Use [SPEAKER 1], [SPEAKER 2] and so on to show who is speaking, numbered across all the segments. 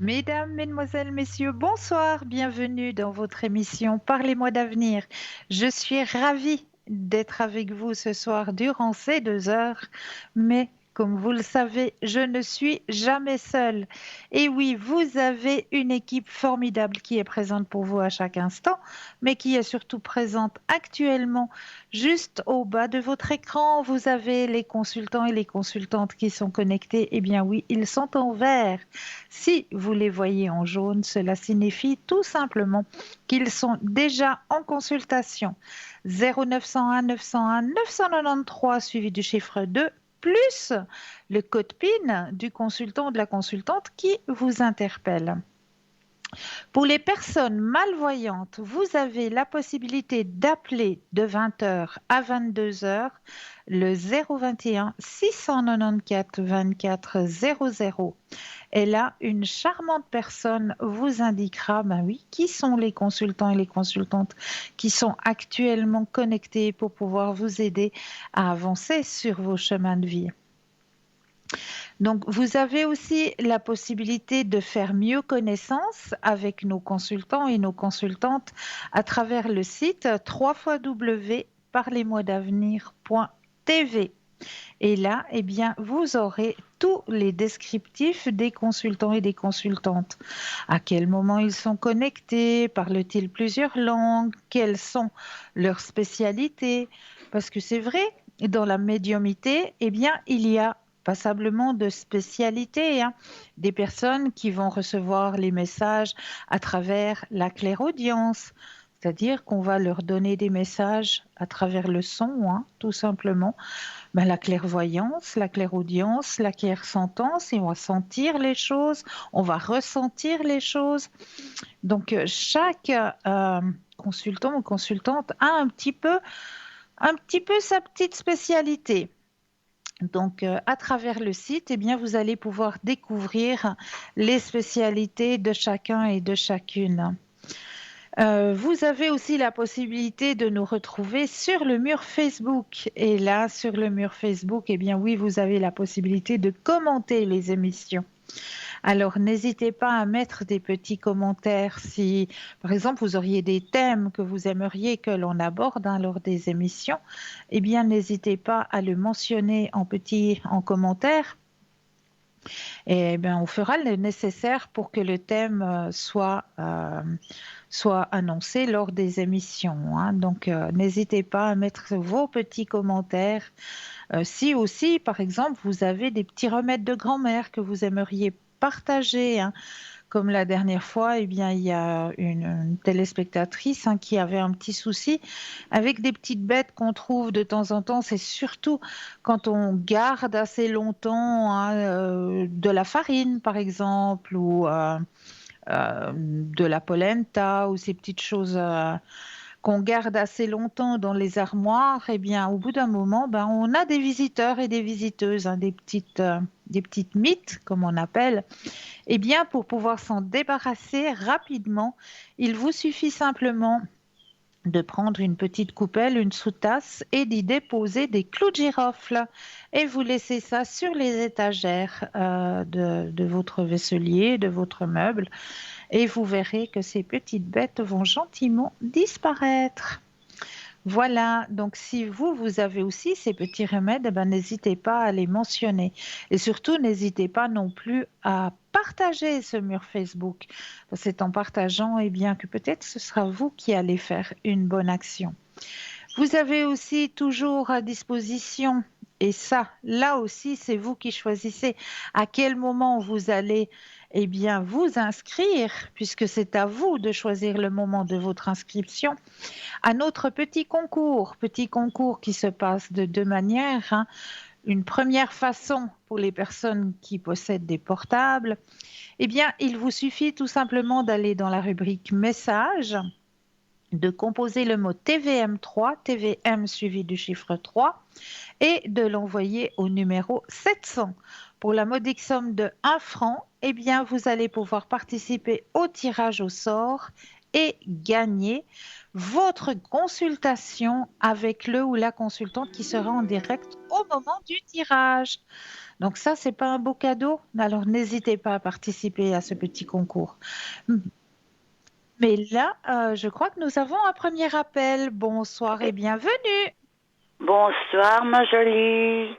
[SPEAKER 1] Mesdames, Mesdemoiselles, Messieurs, bonsoir, bienvenue dans votre émission Parlez-moi d'avenir. Je suis ravie d'être avec vous ce soir durant ces 2 heures, mais comme vous le savez, je ne suis jamais seule. Et oui, vous avez une équipe formidable qui est présente pour vous à chaque instant, mais qui est surtout présente actuellement juste au bas de votre écran. Vous avez les consultants et les consultantes qui sont connectés. Eh bien oui, ils sont en vert. Si vous les voyez en jaune, cela signifie tout simplement qu'ils sont déjà en consultation. 0901 901 993 suivi du chiffre 2 plus le code PIN du consultant ou de la consultante qui vous interpelle. Pour les personnes malvoyantes, vous avez la possibilité d'appeler de 20 h à 22 h le 021 694 24 00. Et là, une charmante personne vous indiquera, ben oui, qui sont les consultants et les consultantes qui sont actuellement connectés pour pouvoir vous aider à avancer sur vos chemins de vie. Donc, vous avez aussi la possibilité de faire mieux connaissance avec nos consultants et nos consultantes à travers le site www.parlez-moi-d'avenir.tv. Et là, eh bien, vous aurez tous les descriptifs des consultants et des consultantes. À quel moment ils sont connectés? Parlent-ils plusieurs langues? Quelles sont leurs spécialités? Parce que c'est vrai, dans la médiumité, eh bien, il y a passablement de spécialités, hein. Des personnes qui vont recevoir les messages à travers la clairaudience, c'est-à-dire qu'on va leur donner des messages à travers le son, hein, tout simplement. Ben, la clairvoyance, la clairaudience, la clairsentence, et on va sentir les choses, on va ressentir les choses. Donc, chaque consultant ou consultante a un petit peu sa petite spécialité. Donc, à travers le site, eh bien, vous allez pouvoir découvrir les spécialités de chacun et de chacune. Vous avez aussi la possibilité de nous retrouver sur le mur Facebook. Et là, sur le mur Facebook, eh bien oui, vous avez la possibilité de commenter les émissions. Alors, n'hésitez pas à mettre des petits commentaires si, par exemple, vous auriez des thèmes que vous aimeriez que l'on aborde, hein, lors des émissions. Eh bien, n'hésitez pas à le mentionner en commentaire. Et bien, on fera le nécessaire pour que le thème soit annoncé lors des émissions, hein. Donc, n'hésitez pas à mettre vos petits commentaires. Si aussi, par exemple, vous avez des petits remèdes de grand-mère que vous aimeriez partager, hein. Comme la dernière fois, eh bien, il y a une téléspectatrice, hein, qui avait un petit souci avec des petites bêtes qu'on trouve de temps en temps. C'est surtout quand on garde assez longtemps, hein, de la farine, par exemple, ou de la polenta, ou ces petites choses qu'on garde assez longtemps dans les armoires. Eh bien, au bout d'un moment, ben, on a des visiteurs et des visiteuses, hein, des petites mythes, comme on appelle. Eh bien, pour pouvoir s'en débarrasser rapidement, il vous suffit simplement de prendre une petite coupelle, une sous-tasse et d'y déposer des clous de girofle. Et vous laissez ça sur les étagères de votre vaisselier, de votre meuble. Et vous verrez que ces petites bêtes vont gentiment disparaître. Voilà, donc si vous avez aussi ces petits remèdes, eh ben, n'hésitez pas à les mentionner. Et surtout, n'hésitez pas non plus à partager ce mur Facebook. C'est en partageant, eh bien, que peut-être ce sera vous qui allez faire une bonne action. Vous avez aussi toujours à disposition, et ça, là aussi, c'est vous qui choisissez à quel moment vous allez, eh bien, vous inscrire, puisque c'est à vous de choisir le moment de votre inscription, à notre petit concours qui se passe de deux manières, hein. Une première façon pour les personnes qui possèdent des portables, eh bien, il vous suffit tout simplement d'aller dans la rubrique messages, de composer le mot TVM3, TVM suivi du chiffre 3, et de l'envoyer au numéro 700. Pour la modique somme de 1 franc, eh bien, vous allez pouvoir participer au tirage au sort et gagner votre consultation avec le ou la consultante qui sera en direct au moment du tirage. Donc ça, c'est pas un beau cadeau? Alors n'hésitez pas à participer à ce petit concours. Mais là, je crois que nous avons un premier appel. Bonsoir et bienvenue.
[SPEAKER 2] Bonsoir, ma jolie.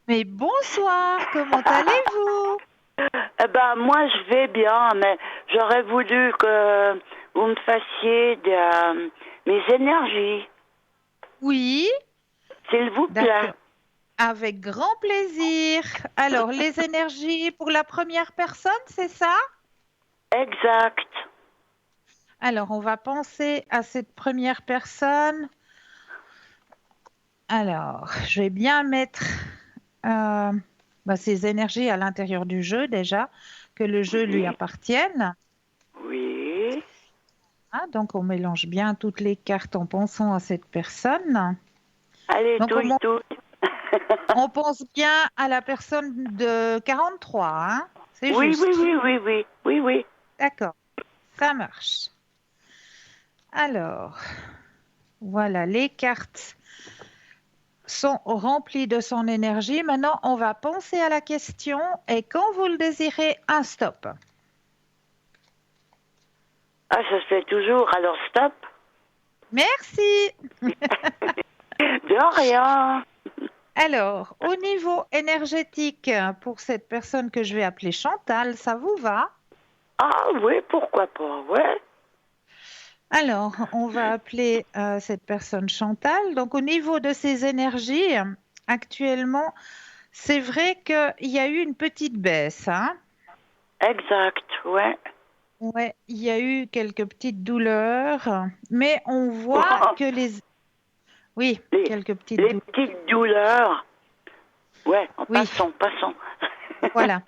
[SPEAKER 1] Mais bonsoir, comment allez-vous?
[SPEAKER 2] Eh ben, moi, je vais bien, mais j'aurais voulu que vous me fassiez mes énergies,
[SPEAKER 1] Oui,
[SPEAKER 2] s'il vous plaît.
[SPEAKER 1] d'accord. Avec grand plaisir. Alors, les énergies pour la première personne, c'est ça?
[SPEAKER 2] Exact.
[SPEAKER 1] Alors, on va penser à cette première personne. Alors, je vais bien mettre euh, ces énergies à l'intérieur du jeu déjà, que le jeu lui
[SPEAKER 2] Oui,
[SPEAKER 1] appartienne.
[SPEAKER 2] oui.
[SPEAKER 1] Ah, donc, on mélange bien toutes les cartes en pensant à cette personne.
[SPEAKER 2] Allez,
[SPEAKER 1] Donc,
[SPEAKER 2] touille, touille.
[SPEAKER 1] on pense bien à la personne de 43, hein? C'est
[SPEAKER 2] Oui, oui,
[SPEAKER 1] juste.
[SPEAKER 2] oui, oui, oui, oui, oui.
[SPEAKER 1] D'accord, ça marche. Alors, voilà, les cartes sont remplies de son énergie. Maintenant, on va penser à la question et quand vous le désirez, un stop.
[SPEAKER 2] Ah, ça se fait toujours, alors stop.
[SPEAKER 1] Merci.
[SPEAKER 2] De rien.
[SPEAKER 1] Alors, au niveau énergétique, pour cette personne que je vais appeler Chantal, ça vous va?
[SPEAKER 2] Ah oui, pourquoi pas, ouais.
[SPEAKER 1] Alors, on va appeler cette personne Chantal. Donc, au niveau de ses énergies, actuellement, c'est vrai qu'il y a eu une petite baisse, hein?
[SPEAKER 2] Exact, ouais.
[SPEAKER 1] Ouais, il y a eu quelques petites douleurs, mais on voit que les... Oui,
[SPEAKER 2] Les,
[SPEAKER 1] quelques petites
[SPEAKER 2] les
[SPEAKER 1] douleurs.
[SPEAKER 2] petites douleurs. Ouais,
[SPEAKER 1] Oui,
[SPEAKER 2] passons, passons.
[SPEAKER 1] voilà.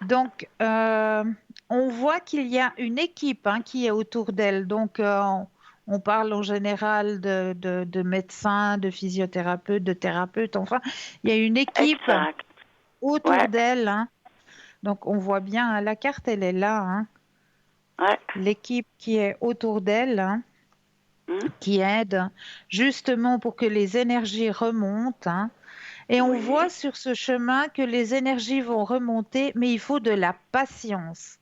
[SPEAKER 1] Donc, on voit qu'il y a une équipe hein, qui est autour d'elle. Donc, on parle en général de médecins, de physiothérapeutes, de thérapeutes. Enfin, il y a une équipe
[SPEAKER 2] Exact.
[SPEAKER 1] autour
[SPEAKER 2] Ouais,
[SPEAKER 1] d'elle, hein. Donc, on voit bien, hein, la carte, elle est là, hein.
[SPEAKER 2] ouais.
[SPEAKER 1] L'équipe qui est autour d'elle, hein,
[SPEAKER 2] Hmm.
[SPEAKER 1] qui aide justement pour que les énergies remontent, hein. Et on voit
[SPEAKER 2] Oui.
[SPEAKER 1] sur ce chemin que les énergies vont remonter, mais il faut de la patience.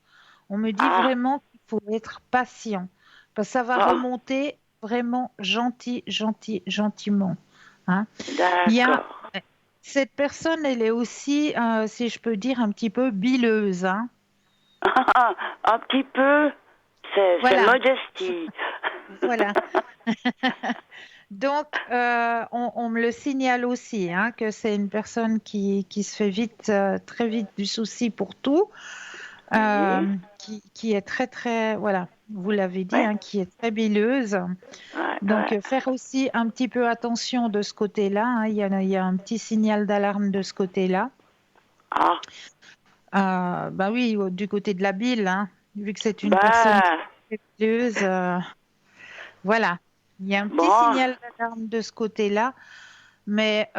[SPEAKER 1] On me dit
[SPEAKER 2] Ah,
[SPEAKER 1] vraiment qu'il faut être patient, parce que ça va
[SPEAKER 2] ah,
[SPEAKER 1] remonter vraiment gentiment, hein. Il y a
[SPEAKER 2] d'accord.
[SPEAKER 1] cette personne, elle est aussi, si je peux dire, un petit peu bileuse, hein.
[SPEAKER 2] Un petit peu, c'est
[SPEAKER 1] Voilà,
[SPEAKER 2] modestie.
[SPEAKER 1] voilà. Donc, on me le signale aussi, hein, que c'est une personne qui se fait vite, très vite du souci pour tout,
[SPEAKER 2] Oui,
[SPEAKER 1] qui est très, très, voilà, vous l'avez dit,
[SPEAKER 2] ouais,
[SPEAKER 1] hein, qui est très bileuse.
[SPEAKER 2] ouais,
[SPEAKER 1] Donc,
[SPEAKER 2] ouais.
[SPEAKER 1] faire aussi un petit peu attention de ce côté-là, hein. Il y a un petit signal d'alarme de ce côté-là.
[SPEAKER 2] Ah,
[SPEAKER 1] Bah oui, du côté de la bile, hein, vu que c'est une personne qui
[SPEAKER 2] bah,
[SPEAKER 1] est très bileuse, voilà. Il y a un petit
[SPEAKER 2] bon,
[SPEAKER 1] signal d'alarme de ce côté-là, mais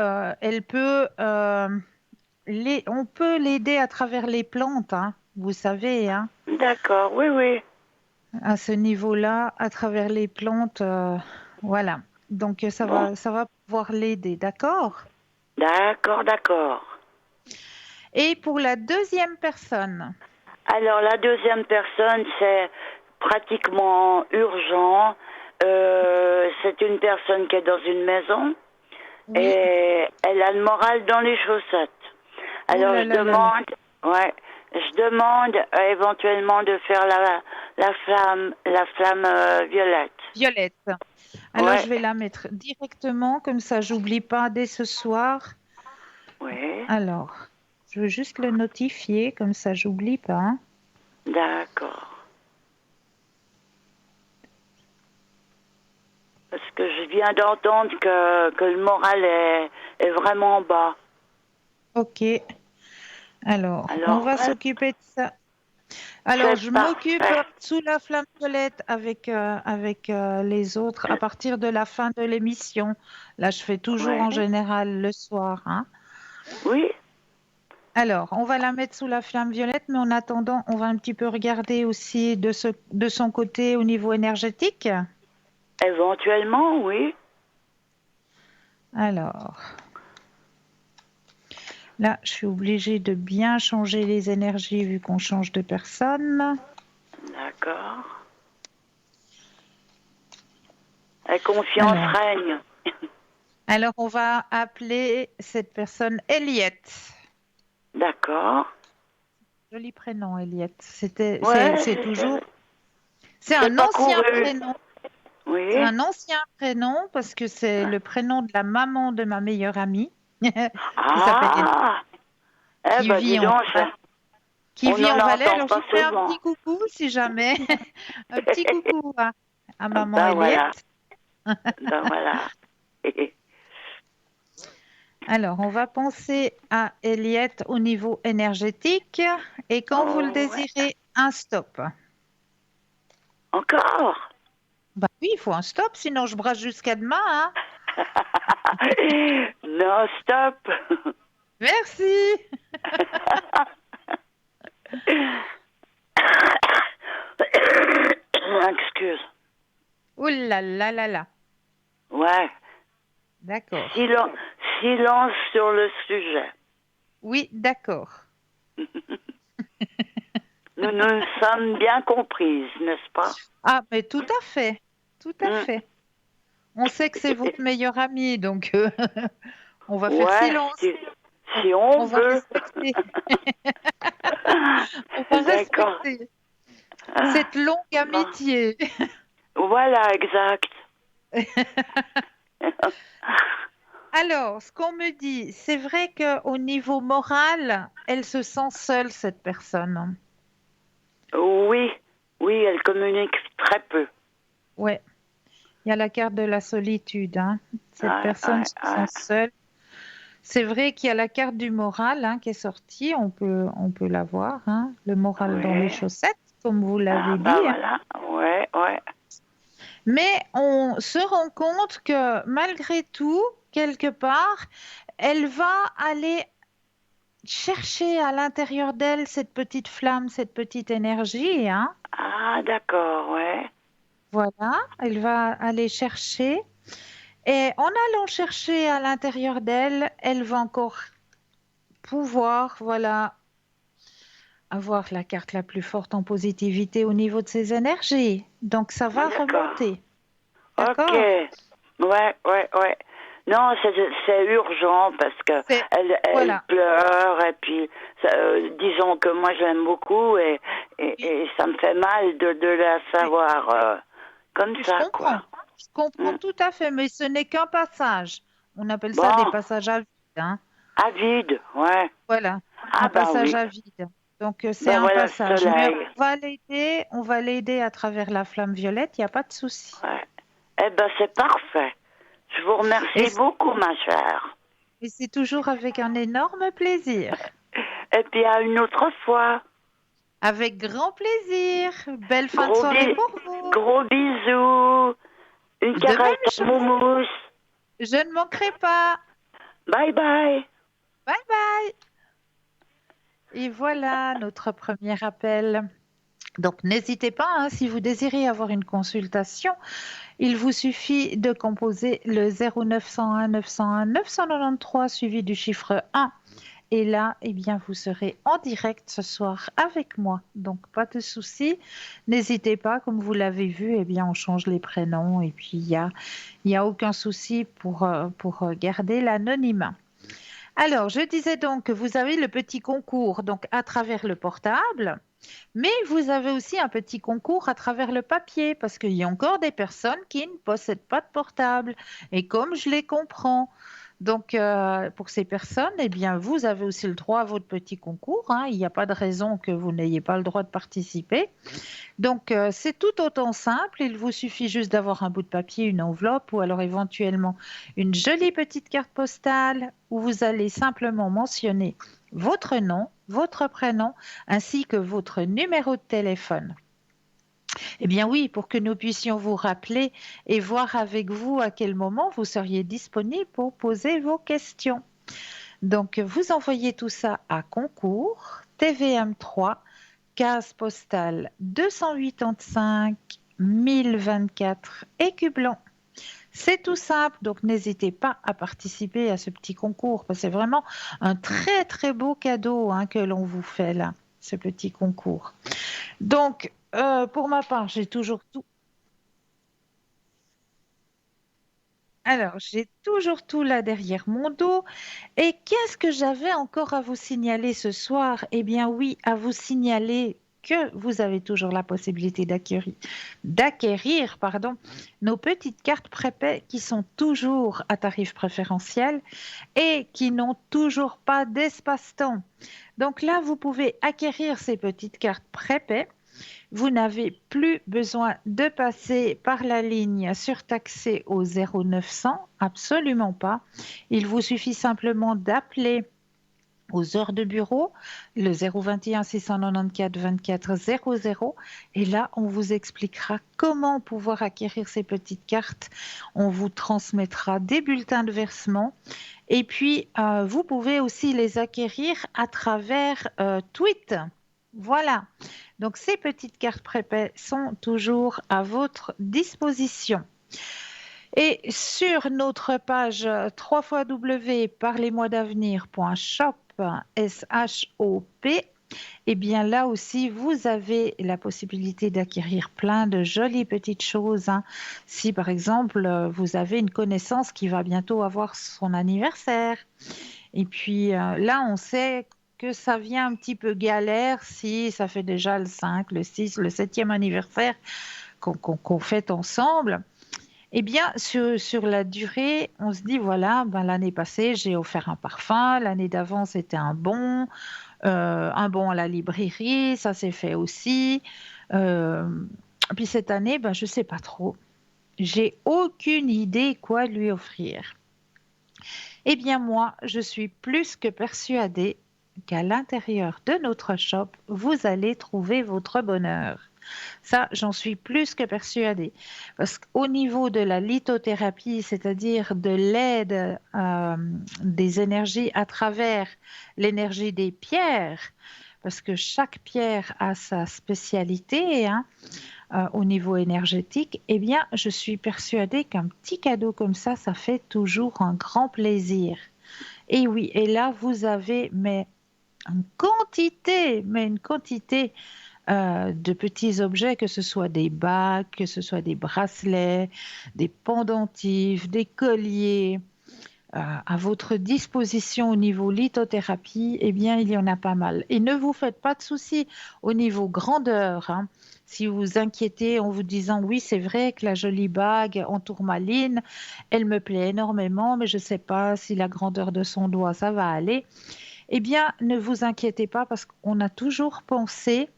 [SPEAKER 1] elle peut, on peut l'aider à travers les plantes, hein, vous savez, hein,
[SPEAKER 2] d'accord, oui, oui.
[SPEAKER 1] à ce niveau-là, à travers les plantes, voilà. Donc
[SPEAKER 2] Bon,
[SPEAKER 1] ça va pouvoir l'aider, d'accord?
[SPEAKER 2] d'accord, d'accord.
[SPEAKER 1] Et pour la deuxième personne,
[SPEAKER 2] Alors, la deuxième personne, c'est pratiquement urgent. C'est une personne qui est dans une maison
[SPEAKER 1] oui.
[SPEAKER 2] et elle a le moral dans les chaussettes.
[SPEAKER 1] Ouh
[SPEAKER 2] Alors
[SPEAKER 1] là
[SPEAKER 2] je
[SPEAKER 1] là là là.
[SPEAKER 2] demande, ouais, je demande éventuellement de faire la flamme violette.
[SPEAKER 1] Violette. Alors
[SPEAKER 2] Ouais,
[SPEAKER 1] je vais la mettre directement, comme ça j'oublie pas dès ce soir.
[SPEAKER 2] ouais,
[SPEAKER 1] Alors, je veux juste le notifier, comme ça j'oublie pas.
[SPEAKER 2] d'accord. Parce que je viens d'entendre que le moral est vraiment bas.
[SPEAKER 1] Ok. Alors, on
[SPEAKER 2] Alors,
[SPEAKER 1] va
[SPEAKER 2] ouais,
[SPEAKER 1] s'occuper de ça. Alors,
[SPEAKER 2] c'est
[SPEAKER 1] je m'occupe
[SPEAKER 2] parfait.
[SPEAKER 1] sous la flamme violette avec les autres à partir de la fin de l'émission. Là, je fais toujours
[SPEAKER 2] Ouais,
[SPEAKER 1] en général le soir, hein.
[SPEAKER 2] oui,
[SPEAKER 1] Alors, on va la mettre sous la flamme violette, mais en attendant, on va un petit peu regarder aussi de son côté au niveau énergétique.
[SPEAKER 2] Éventuellement, oui.
[SPEAKER 1] Alors, là, je suis obligée de bien changer les énergies vu qu'on change de personne.
[SPEAKER 2] D'accord. La confiance règne.
[SPEAKER 1] Alors, on va appeler cette personne Eliette.
[SPEAKER 2] D'accord.
[SPEAKER 1] Joli prénom, Eliette.
[SPEAKER 2] Ouais,
[SPEAKER 1] C'est toujours. C'est
[SPEAKER 2] c'est
[SPEAKER 1] un
[SPEAKER 2] pas
[SPEAKER 1] ancien
[SPEAKER 2] couru.
[SPEAKER 1] prénom.
[SPEAKER 2] Oui.
[SPEAKER 1] C'est un ancien prénom parce que c'est le prénom de la maman de ma meilleure amie qui s'appelle Eliette,
[SPEAKER 2] Ah, eh
[SPEAKER 1] qui
[SPEAKER 2] ben dis
[SPEAKER 1] vit en
[SPEAKER 2] donc, ça,
[SPEAKER 1] qui
[SPEAKER 2] on
[SPEAKER 1] vit
[SPEAKER 2] n'en
[SPEAKER 1] en Valais.
[SPEAKER 2] entend
[SPEAKER 1] Alors, je
[SPEAKER 2] pas
[SPEAKER 1] lui fais un
[SPEAKER 2] souvent.
[SPEAKER 1] petit coucou si jamais. Un petit coucou à maman
[SPEAKER 2] Ben voilà,
[SPEAKER 1] Eliette.
[SPEAKER 2] ben voilà.
[SPEAKER 1] Alors, on va penser à Eliette au niveau énergétique et quand vous le
[SPEAKER 2] Oh, ouais.
[SPEAKER 1] désirez, un stop.
[SPEAKER 2] Encore?
[SPEAKER 1] Bah oui, il faut un stop, sinon je brasse jusqu'à demain, hein.
[SPEAKER 2] Non, stop.
[SPEAKER 1] Merci.
[SPEAKER 2] Excuse.
[SPEAKER 1] Ouh là là là là.
[SPEAKER 2] Ouais.
[SPEAKER 1] D'accord.
[SPEAKER 2] Silence, silence sur le sujet.
[SPEAKER 1] Oui, d'accord.
[SPEAKER 2] Nous nous sommes bien comprises, n'est-ce pas?
[SPEAKER 1] Ah, mais tout à fait. Tout à
[SPEAKER 2] Hmm.
[SPEAKER 1] fait. On sait que c'est votre meilleur ami, donc on va faire
[SPEAKER 2] Ouais,
[SPEAKER 1] silence.
[SPEAKER 2] si
[SPEAKER 1] On
[SPEAKER 2] on
[SPEAKER 1] va
[SPEAKER 2] veut.
[SPEAKER 1] respecter. On va
[SPEAKER 2] D'accord.
[SPEAKER 1] respecter cette longue
[SPEAKER 2] Bon.
[SPEAKER 1] amitié.
[SPEAKER 2] Voilà, exact.
[SPEAKER 1] Alors, ce qu'on me dit, c'est vrai qu'au niveau moral, elle se sent seule, cette personne.
[SPEAKER 2] Oui, oui, elle communique très peu.
[SPEAKER 1] Ouais, il y a la carte de la solitude, hein. Cette
[SPEAKER 2] Ouais,
[SPEAKER 1] personne
[SPEAKER 2] ouais,
[SPEAKER 1] se sent
[SPEAKER 2] ouais.
[SPEAKER 1] seule. C'est vrai qu'il y a la carte du moral hein, qui est sortie, on peut la voir, hein. Le moral dans les
[SPEAKER 2] Oui.
[SPEAKER 1] chaussettes, comme vous
[SPEAKER 2] Ah,
[SPEAKER 1] l'avez dit.
[SPEAKER 2] bah voilà. Ouais, ouais.
[SPEAKER 1] Mais on se rend compte que malgré tout, quelque part, elle va aller chercher à l'intérieur d'elle cette petite flamme, cette petite énergie, hein.
[SPEAKER 2] Ah, d'accord, ouais.
[SPEAKER 1] Voilà, elle va aller chercher. Et en allant chercher à l'intérieur d'elle, elle va encore pouvoir, voilà, avoir la carte la plus forte en positivité au niveau de ses énergies. Donc ça va
[SPEAKER 2] D'accord.
[SPEAKER 1] remonter.
[SPEAKER 2] Ok.
[SPEAKER 1] D'accord?
[SPEAKER 2] Ouais, ouais, ouais. Non, c'est urgent parce que
[SPEAKER 1] C'est,
[SPEAKER 2] elle
[SPEAKER 1] voilà.
[SPEAKER 2] pleure et puis disons que moi je l'aime beaucoup
[SPEAKER 1] Oui,
[SPEAKER 2] et ça me fait mal de la
[SPEAKER 1] oui,
[SPEAKER 2] savoir comme
[SPEAKER 1] je
[SPEAKER 2] ça
[SPEAKER 1] comprends.
[SPEAKER 2] quoi.
[SPEAKER 1] Je comprends
[SPEAKER 2] Hmm.
[SPEAKER 1] tout à fait, mais ce n'est qu'un passage. On appelle ça des
[SPEAKER 2] Bon,
[SPEAKER 1] passages à vide, hein.
[SPEAKER 2] avide, ouais.
[SPEAKER 1] Voilà, un
[SPEAKER 2] Ah bah
[SPEAKER 1] passage
[SPEAKER 2] oui.
[SPEAKER 1] à vide. Donc c'est
[SPEAKER 2] Ben
[SPEAKER 1] un
[SPEAKER 2] voilà le
[SPEAKER 1] passage. Mais
[SPEAKER 2] soleil.
[SPEAKER 1] on va l'aider à travers la flamme violette, il n'y a pas de souci.
[SPEAKER 2] Ouais. Eh ben c'est parfait. Je vous
[SPEAKER 1] Et,
[SPEAKER 2] remercie beaucoup ma chère.
[SPEAKER 1] et c'est toujours avec un énorme plaisir.
[SPEAKER 2] Et puis à une autre fois.
[SPEAKER 1] Avec grand plaisir. Belle fin de soirée pour vous.
[SPEAKER 2] Gros bisous. Une
[SPEAKER 1] De
[SPEAKER 2] caresse
[SPEAKER 1] même
[SPEAKER 2] à
[SPEAKER 1] chose.
[SPEAKER 2] Moumousse.
[SPEAKER 1] Je ne manquerai pas.
[SPEAKER 2] Bye bye.
[SPEAKER 1] Bye bye. Et voilà notre premier appel. Donc n'hésitez pas, hein, si vous désirez avoir une consultation, il vous suffit de composer le 0901 901 993 suivi du chiffre 1. Et là, eh bien, vous serez en direct ce soir avec moi. Donc, pas de souci. N'hésitez pas, comme vous l'avez vu, eh bien, on change les prénoms et puis il y a aucun souci pour garder l'anonymat. Alors, je disais donc que vous avez le petit concours donc à travers le portable, mais vous avez aussi un petit concours à travers le papier parce qu'il y a encore des personnes qui ne possèdent pas de portable. Et comme je les comprends, donc pour ces personnes, eh bien, vous avez aussi le droit à votre petit concours, hein. Il n'y a pas de raison que vous n'ayez pas le droit de participer. Donc, c'est tout autant simple. Il vous suffit juste d'avoir un bout de papier, une enveloppe ou alors éventuellement une jolie petite carte postale où vous allez simplement mentionner votre nom, votre prénom ainsi que votre numéro de téléphone. Eh bien oui, pour que nous puissions vous rappeler et voir avec vous à quel moment vous seriez disponible pour poser vos questions. Donc, vous envoyez tout ça à concours TVM3 case postale 285 1024 écus blancs. C'est tout simple, donc n'hésitez pas à participer à ce petit concours, parce que c'est vraiment un très très beau cadeau que l'on vous fait là, ce petit concours. Donc, pour ma part, j'ai toujours tout. Alors, j'ai toujours tout là derrière mon dos. Et qu'est-ce que j'avais encore à vous signaler ce soir? Eh bien oui, à vous signaler que vous avez toujours la possibilité d'acquérir, pardon, nos petites cartes prépaies qui sont toujours à tarif préférentiel et qui n'ont toujours pas d'espace-temps. Donc là, vous pouvez acquérir ces petites cartes prépaies. Vous n'avez plus besoin de passer par la ligne surtaxée au 0900, absolument pas. Il vous suffit simplement d'appeler aux heures de bureau, le 021 694 24 00. Et là, on vous expliquera comment pouvoir acquérir ces petites cartes. On vous transmettra des bulletins de versement. Et puis, vous pouvez aussi les acquérir à travers Tweet. Voilà. Donc, ces petites cartes prépaies sont toujours à votre disposition. Et sur notre page www.parlez-moi-d'avenir.shop, S-H-O-P, eh bien là aussi, vous avez la possibilité d'acquérir plein de jolies petites choses. Si par exemple, vous avez une connaissance qui va bientôt avoir son anniversaire, et puis là, on sait que ça vient un petit peu galère si ça fait déjà le 5, le 6, le 7e anniversaire qu'on fête ensemble. Eh bien, sur la durée, on se dit, voilà, ben, l'année passée, j'ai offert un parfum, l'année d'avant, c'était un bon à la librairie, ça s'est fait aussi. Euh, Puis cette année, ben, je ne sais pas trop. J'ai aucune idée quoi lui offrir. Eh bien, moi, je suis plus que persuadée qu'à l'intérieur de notre shop, vous allez trouver votre bonheur. Ça, j'en suis plus que persuadée. Parce qu'au niveau de la lithothérapie, c'est-à-dire de l'aide des énergies à travers l'énergie des pierres, parce que chaque pierre a sa spécialité au niveau énergétique, eh bien, je suis persuadée qu'un petit cadeau comme ça fait toujours un grand plaisir. Et oui, et là, vous avez une quantité de petits objets, que ce soit des bagues, que ce soit des bracelets, des pendentifs, des colliers, à votre disposition au niveau lithothérapie, eh bien, il y en a pas mal. Et ne vous faites pas de soucis au niveau grandeur. Si vous vous inquiétez en vous disant, oui, c'est vrai que la jolie bague en tourmaline, elle me plaît énormément, mais je ne sais pas si la grandeur de son doigt, ça va aller. Eh bien, ne vous inquiétez pas parce qu'on a toujours pensé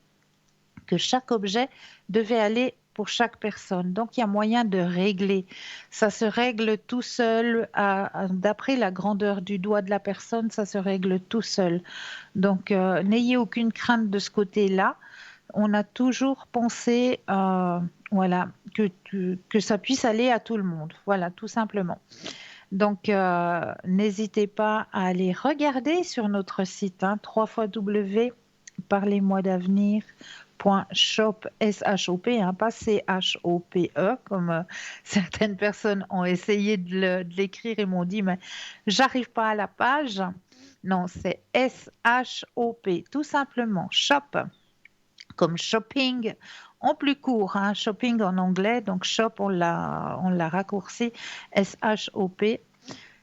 [SPEAKER 1] que chaque objet devait aller pour chaque personne. Donc, il y a moyen de régler. Ça se règle tout seul, d'après la grandeur du doigt de la personne, ça se règle tout seul. Donc, n'ayez aucune crainte de ce côté-là. On a toujours pensé, voilà, que ça puisse aller à tout le monde. Voilà, tout simplement. Donc, n'hésitez pas à aller regarder sur notre site, www.parlez-moi-d'avenir.shop, S-H-O-P, pas C-H-O-P-E, comme certaines personnes ont essayé de l'écrire et m'ont dit, mais j'arrive pas à la page. Non, c'est S-H-O-P, tout simplement, shop, comme shopping en plus court, shopping en anglais, donc shop, on l'a raccourci, S-H-O-P.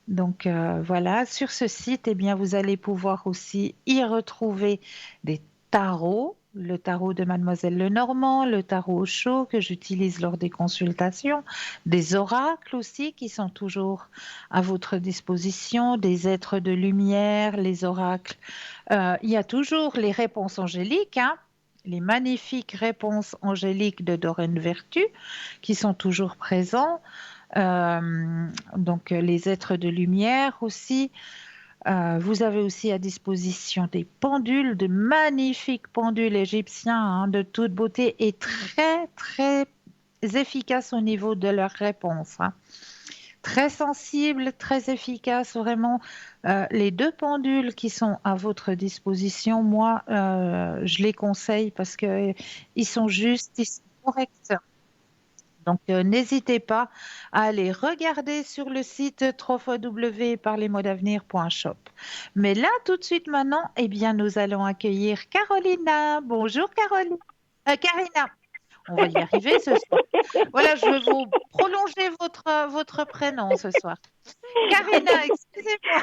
[SPEAKER 1] Donc voilà, sur ce site, eh bien, vous allez pouvoir aussi y retrouver des tarots, le tarot de Mademoiselle Lenormand, le tarot au chaud que j'utilise lors des consultations, des oracles aussi qui sont toujours à votre disposition, des êtres de lumière, les oracles. Il y a toujours les réponses angéliques, les magnifiques réponses angéliques de Doreen Vertu qui sont toujours présents. Donc les êtres de lumière aussi. Vous avez aussi à disposition des pendules, de magnifiques pendules égyptiens de toute beauté et très très efficaces au niveau de leurs réponses. Très sensibles, très efficaces, vraiment. Les deux pendules qui sont à votre disposition, moi, je les conseille parce que ils sont justes, ils sont corrects. Donc, n'hésitez pas à aller regarder sur le site www.parlesmodsavenir.shop. Mais là, tout de suite maintenant, eh bien, nous allons accueillir Carolina. Bonjour Caroline. Karina, on va y arriver ce soir. Voilà, je vais vous prolonger votre prénom ce soir. Karina, excusez-moi.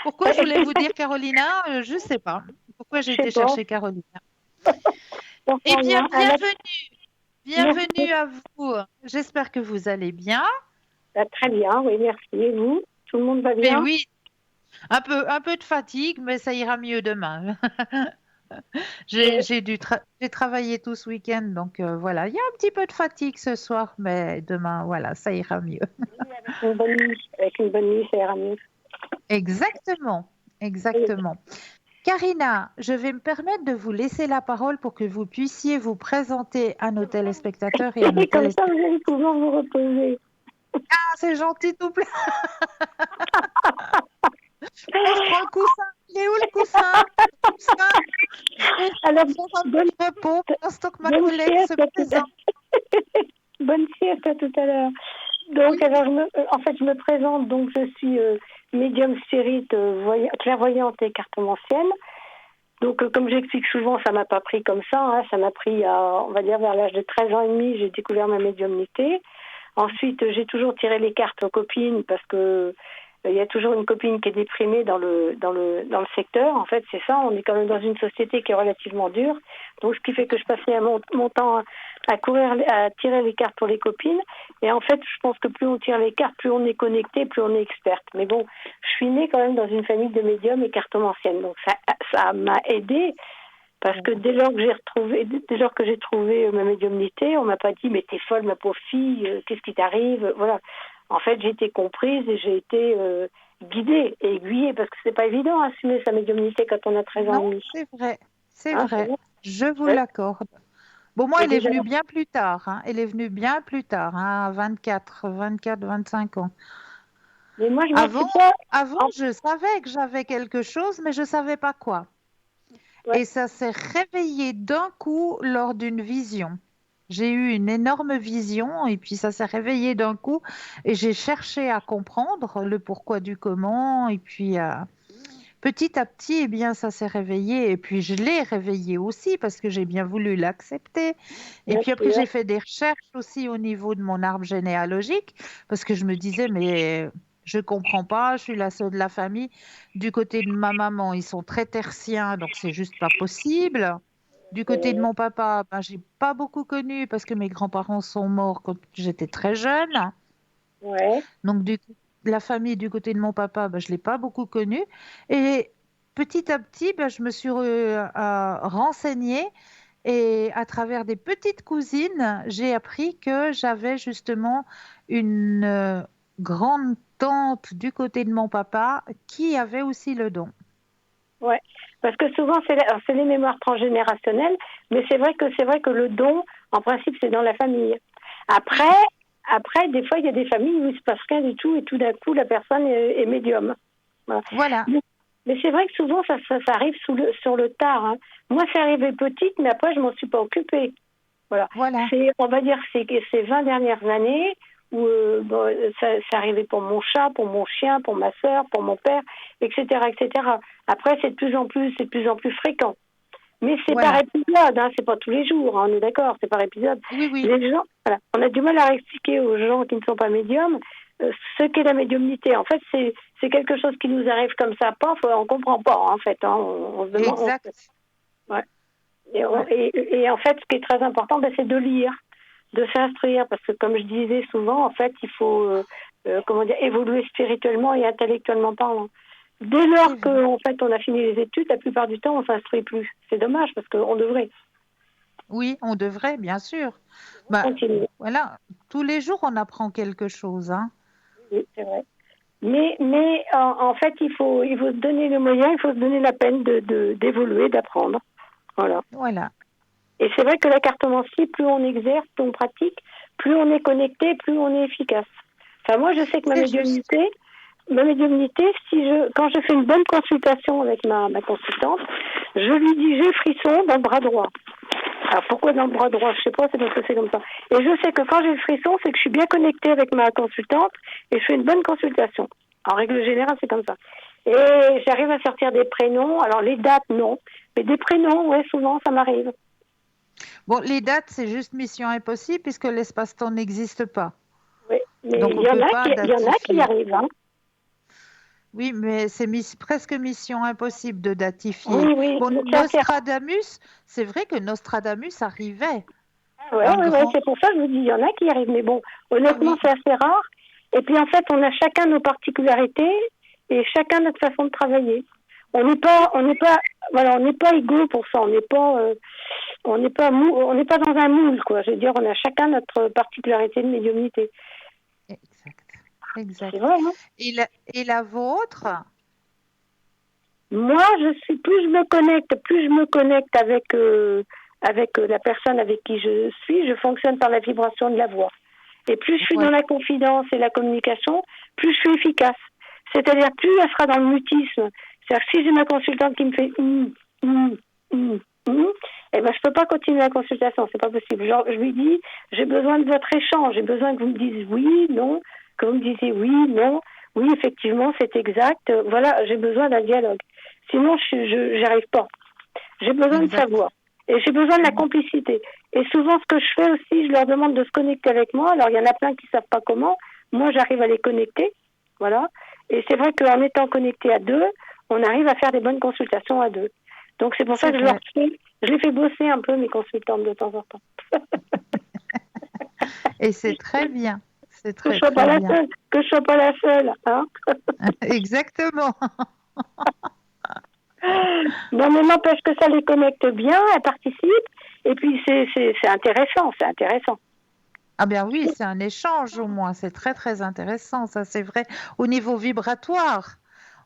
[SPEAKER 1] Pourquoi je voulais vous dire Carolina? Je ne sais pas. Pourquoi j'ai
[SPEAKER 3] Je sais
[SPEAKER 1] été
[SPEAKER 3] pas.
[SPEAKER 1] chercher Carolina? Eh
[SPEAKER 3] J'entends
[SPEAKER 1] bien,
[SPEAKER 3] rien.
[SPEAKER 1] bienvenue
[SPEAKER 3] Merci.
[SPEAKER 1] à vous. J'espère que vous allez bien.
[SPEAKER 3] Très bien, oui, merci. Et vous? Tout le monde va
[SPEAKER 1] Mais
[SPEAKER 3] bien?
[SPEAKER 1] oui, un peu de fatigue, mais ça ira mieux demain.
[SPEAKER 3] Euh,
[SPEAKER 1] J'ai travaillé tout ce week-end, donc voilà, il y a un petit peu de fatigue ce soir, mais demain, voilà, ça ira mieux.
[SPEAKER 3] avec une bonne nuit. Avec une bonne nuit, ça ira mieux.
[SPEAKER 1] Exactement,
[SPEAKER 3] Oui.
[SPEAKER 1] exactement. Karina, je vais me permettre de vous laisser la parole pour que vous puissiez vous présenter à nos téléspectateurs et à nos
[SPEAKER 3] Et comme ça,
[SPEAKER 1] téléspectateurs.
[SPEAKER 3] vous allez pouvoir vous reposer.
[SPEAKER 1] Ah, c'est gentil, tout plaît. On se prend le coussin. Il est où le coussin? Le coussin. Je vais
[SPEAKER 3] Alors,
[SPEAKER 1] faire un
[SPEAKER 3] bonne,
[SPEAKER 1] petit repos pendant que ma
[SPEAKER 3] bonne
[SPEAKER 1] collègue se
[SPEAKER 3] sieste à tout à
[SPEAKER 1] présente.
[SPEAKER 3] bonne sieste à tout à l'heure.
[SPEAKER 1] Oui,
[SPEAKER 3] Donc, alors, en fait, je me présente. Donc, je suis médium spirit, clairvoyante et cartomancienne. Donc, comme j'explique souvent, ça m'a pas pris comme ça. Hein, ça m'a pris, on va dire, vers l'âge de 13 ans et demi, j'ai découvert ma médiumnité. Ensuite, j'ai toujours tiré les cartes aux copines parce que il y a toujours une copine qui est déprimée dans le secteur. En fait, c'est ça. On est quand même dans une société qui est relativement dure. Donc, ce qui fait que je passais mon temps à courir, à tirer les cartes pour les copines. Et en fait, je pense que plus on tire les cartes, plus on est connecté, plus on est experte. Mais bon, je suis née quand même dans une famille de médiums et cartomanciennes. Donc, ça m'a aidée. Parce que dès lors que j'ai trouvé ma médiumnité, on m'a pas dit mais t'es folle ma pauvre fille, qu'est-ce qui t'arrive, voilà. En fait, j'ai été comprise et j'ai été guidée et aiguillée parce que c'est pas évident d'assumer sa médiumnité quand on a 13 ans et
[SPEAKER 1] non,
[SPEAKER 3] demi.
[SPEAKER 1] c'est vrai, c'est
[SPEAKER 3] Hein, c'est
[SPEAKER 1] vrai.
[SPEAKER 3] vrai.
[SPEAKER 1] Je vous
[SPEAKER 3] Ouais.
[SPEAKER 1] l'accorde. Bon, moi,
[SPEAKER 3] Et
[SPEAKER 1] elle est
[SPEAKER 3] déjà,
[SPEAKER 1] venue bien plus tard. Hein. Elle est venue bien plus tard, hein, à 25 ans.
[SPEAKER 3] mais moi je m'en suis
[SPEAKER 1] Avant,
[SPEAKER 3] pas.
[SPEAKER 1] avant,
[SPEAKER 3] en-
[SPEAKER 1] je savais que j'avais quelque chose, mais je ne savais pas quoi.
[SPEAKER 3] Ouais.
[SPEAKER 1] Et ça s'est réveillé d'un coup lors d'une vision. J'ai eu une énorme vision et puis ça s'est réveillé d'un coup et j'ai cherché à comprendre le pourquoi du comment et puis petit à petit, eh bien, ça s'est réveillé et puis je l'ai réveillé aussi parce que j'ai bien voulu l'accepter. Et
[SPEAKER 3] Bien
[SPEAKER 1] puis après,
[SPEAKER 3] sûr.
[SPEAKER 1] j'ai fait des recherches aussi au niveau de mon arbre généalogique parce que je me disais, mais je comprends pas, je suis la seule de la famille. Du côté de ma maman, ils sont très tertiens, donc c'est juste pas possible. Du côté de mon papa, ben, j'ai pas beaucoup connu parce que mes grands-parents sont morts quand j'étais très jeune.
[SPEAKER 3] Ouais.
[SPEAKER 1] Donc, la famille du côté de mon papa, ben, je ne l'ai pas beaucoup connue. Et petit à petit, ben, je me suis renseignée et à travers des petites cousines, j'ai appris que j'avais justement une grande tante du côté de mon papa qui avait aussi le don.
[SPEAKER 3] Ouais, parce que souvent c'est les mémoires transgénérationnelles, mais c'est vrai que le don, en principe, c'est dans la famille. Après, après, des fois, il y a des familles où il se passe rien du tout et tout d'un coup, la personne est médium. Voilà.
[SPEAKER 1] Voilà,
[SPEAKER 3] Mais c'est vrai que souvent, ça arrive sur le tard. Hein. Moi, c'est arrivé petite, mais après, je m'en suis pas occupée. Voilà.
[SPEAKER 1] voilà.
[SPEAKER 3] On va dire, ces 20 dernières années où bon, ça arrivait pour mon chat, pour mon chien, pour ma sœur, pour mon père, etc., etc. Après, c'est de plus en plus fréquent. Mais c'est par
[SPEAKER 1] Voilà.
[SPEAKER 3] épisode, hein, c'est pas tous les jours, hein, on est d'accord, c'est par épisode.
[SPEAKER 1] Oui, oui,
[SPEAKER 3] Les gens, voilà, on a du mal à expliquer aux gens qui ne sont pas médiums ce qu'est la médiumnité. En fait, c'est quelque chose qui nous arrive comme ça, paf, on comprend pas, en fait. Hein, on se demande.
[SPEAKER 1] exact.
[SPEAKER 3] Ouais. Et,
[SPEAKER 1] Ouais.
[SPEAKER 3] et en fait, ce qui est très important, ben, c'est de lire, de s'instruire, parce que comme je disais souvent, en fait, il faut comment dire, évoluer spirituellement et intellectuellement parlant. Dès
[SPEAKER 1] C'est
[SPEAKER 3] lors
[SPEAKER 1] vrai.
[SPEAKER 3] qu'en fait on a fini les études, la plupart du temps on s'instruit plus. C'est dommage parce qu'on devrait
[SPEAKER 1] Oui, on devrait, bien sûr. Bah,
[SPEAKER 3] continuer.
[SPEAKER 1] voilà, tous les jours, on apprend quelque chose, hein.
[SPEAKER 3] Oui, c'est vrai. Mais en fait il faut se donner le moyen, il faut se donner la peine d'évoluer, d'apprendre. Voilà.
[SPEAKER 1] Voilà.
[SPEAKER 3] Et c'est vrai que la cartomancie, plus on exerce, plus on pratique, plus on est connecté, plus on est efficace. Enfin, moi, je sais que ma
[SPEAKER 1] C'est juste.
[SPEAKER 3] médiumnité, quand je fais une bonne consultation avec ma consultante, je lui dis j'ai frisson dans le bras droit. Alors pourquoi dans le bras droit? Je sais pas, c'est parce que c'est comme ça. Et je sais que quand j'ai le frisson, c'est que je suis bien connectée avec ma consultante et je fais une bonne consultation. En règle générale, c'est comme ça. Et j'arrive à sortir des prénoms. Alors les dates, non. Mais des prénoms, ouais, souvent, ça m'arrive.
[SPEAKER 1] Bon, les dates, c'est juste mission impossible puisque l'espace-temps n'existe pas.
[SPEAKER 3] Oui. Mais
[SPEAKER 1] Donc, on ne peut pas
[SPEAKER 3] il y en a qui y
[SPEAKER 1] datifier.
[SPEAKER 3] arrivent, hein.
[SPEAKER 1] Oui, mais c'est presque mission impossible de datifier.
[SPEAKER 3] Oui, oui,
[SPEAKER 1] Bon,
[SPEAKER 3] mais c'est assez rare.
[SPEAKER 1] Nostradamus, c'est vrai que Nostradamus arrivait,
[SPEAKER 3] Ouais,
[SPEAKER 1] un
[SPEAKER 3] ouais, ouais,
[SPEAKER 1] grand.
[SPEAKER 3] c'est pour ça que je vous dis, il y en a qui y arrivent. Mais bon,
[SPEAKER 1] Ah
[SPEAKER 3] honnêtement,
[SPEAKER 1] oui,
[SPEAKER 3] c'est assez rare. Et puis en fait, on a chacun nos particularités et chacun notre façon de travailler. Voilà, on n'est pas égaux pour ça. On n'est pas dans un moule, quoi. Je veux dire, on a chacun notre particularité de médiumnité.
[SPEAKER 1] exact,
[SPEAKER 3] C'est
[SPEAKER 1] exact.
[SPEAKER 3] vrai, hein.
[SPEAKER 1] Et la vôtre?
[SPEAKER 3] Moi, plus je me connecte avec la personne avec qui je suis, je fonctionne par la vibration de la voix. Et plus je suis
[SPEAKER 1] Ouais,
[SPEAKER 3] dans la confidence et la communication, plus je suis efficace. C'est-à-dire plus elle sera dans le mutisme. C'est-à-dire que si j'ai ma consultante qui me fait hum, eh ben je peux pas continuer la consultation, c'est pas possible. Genre, je lui dis, j'ai besoin de votre échange, j'ai besoin que vous me disiez oui, non, que vous me disiez oui, non, oui, effectivement, c'est exact. Voilà, j'ai besoin d'un dialogue. Sinon, je j'arrive pas. J'ai besoin de
[SPEAKER 1] exact.
[SPEAKER 3] savoir. Et j'ai besoin de la complicité. Et souvent, ce que je fais aussi, je leur demande de se connecter avec moi. Alors, il y en a plein qui savent pas comment. Moi, j'arrive à les connecter. Voilà. Et c'est vrai qu'en étant connecté à deux, on arrive à faire des bonnes consultations à deux. Donc, c'est pour ça
[SPEAKER 1] C'est
[SPEAKER 3] que
[SPEAKER 1] vrai.
[SPEAKER 3] je les fais bosser un peu, mes consultantes, de temps en temps.
[SPEAKER 1] Et c'est très bien. C'est
[SPEAKER 3] Que je
[SPEAKER 1] très,
[SPEAKER 3] sois pas
[SPEAKER 1] très
[SPEAKER 3] la
[SPEAKER 1] bien.
[SPEAKER 3] seule. Que je sois pas la seule, hein.
[SPEAKER 1] Exactement.
[SPEAKER 3] Non, mais n'empêche que ça les connecte bien, elles participent. Et puis, c'est intéressant, c'est intéressant.
[SPEAKER 1] Ah bien oui, c'est un échange au moins. C'est très, très intéressant. Ça, c'est vrai. Au niveau vibratoire.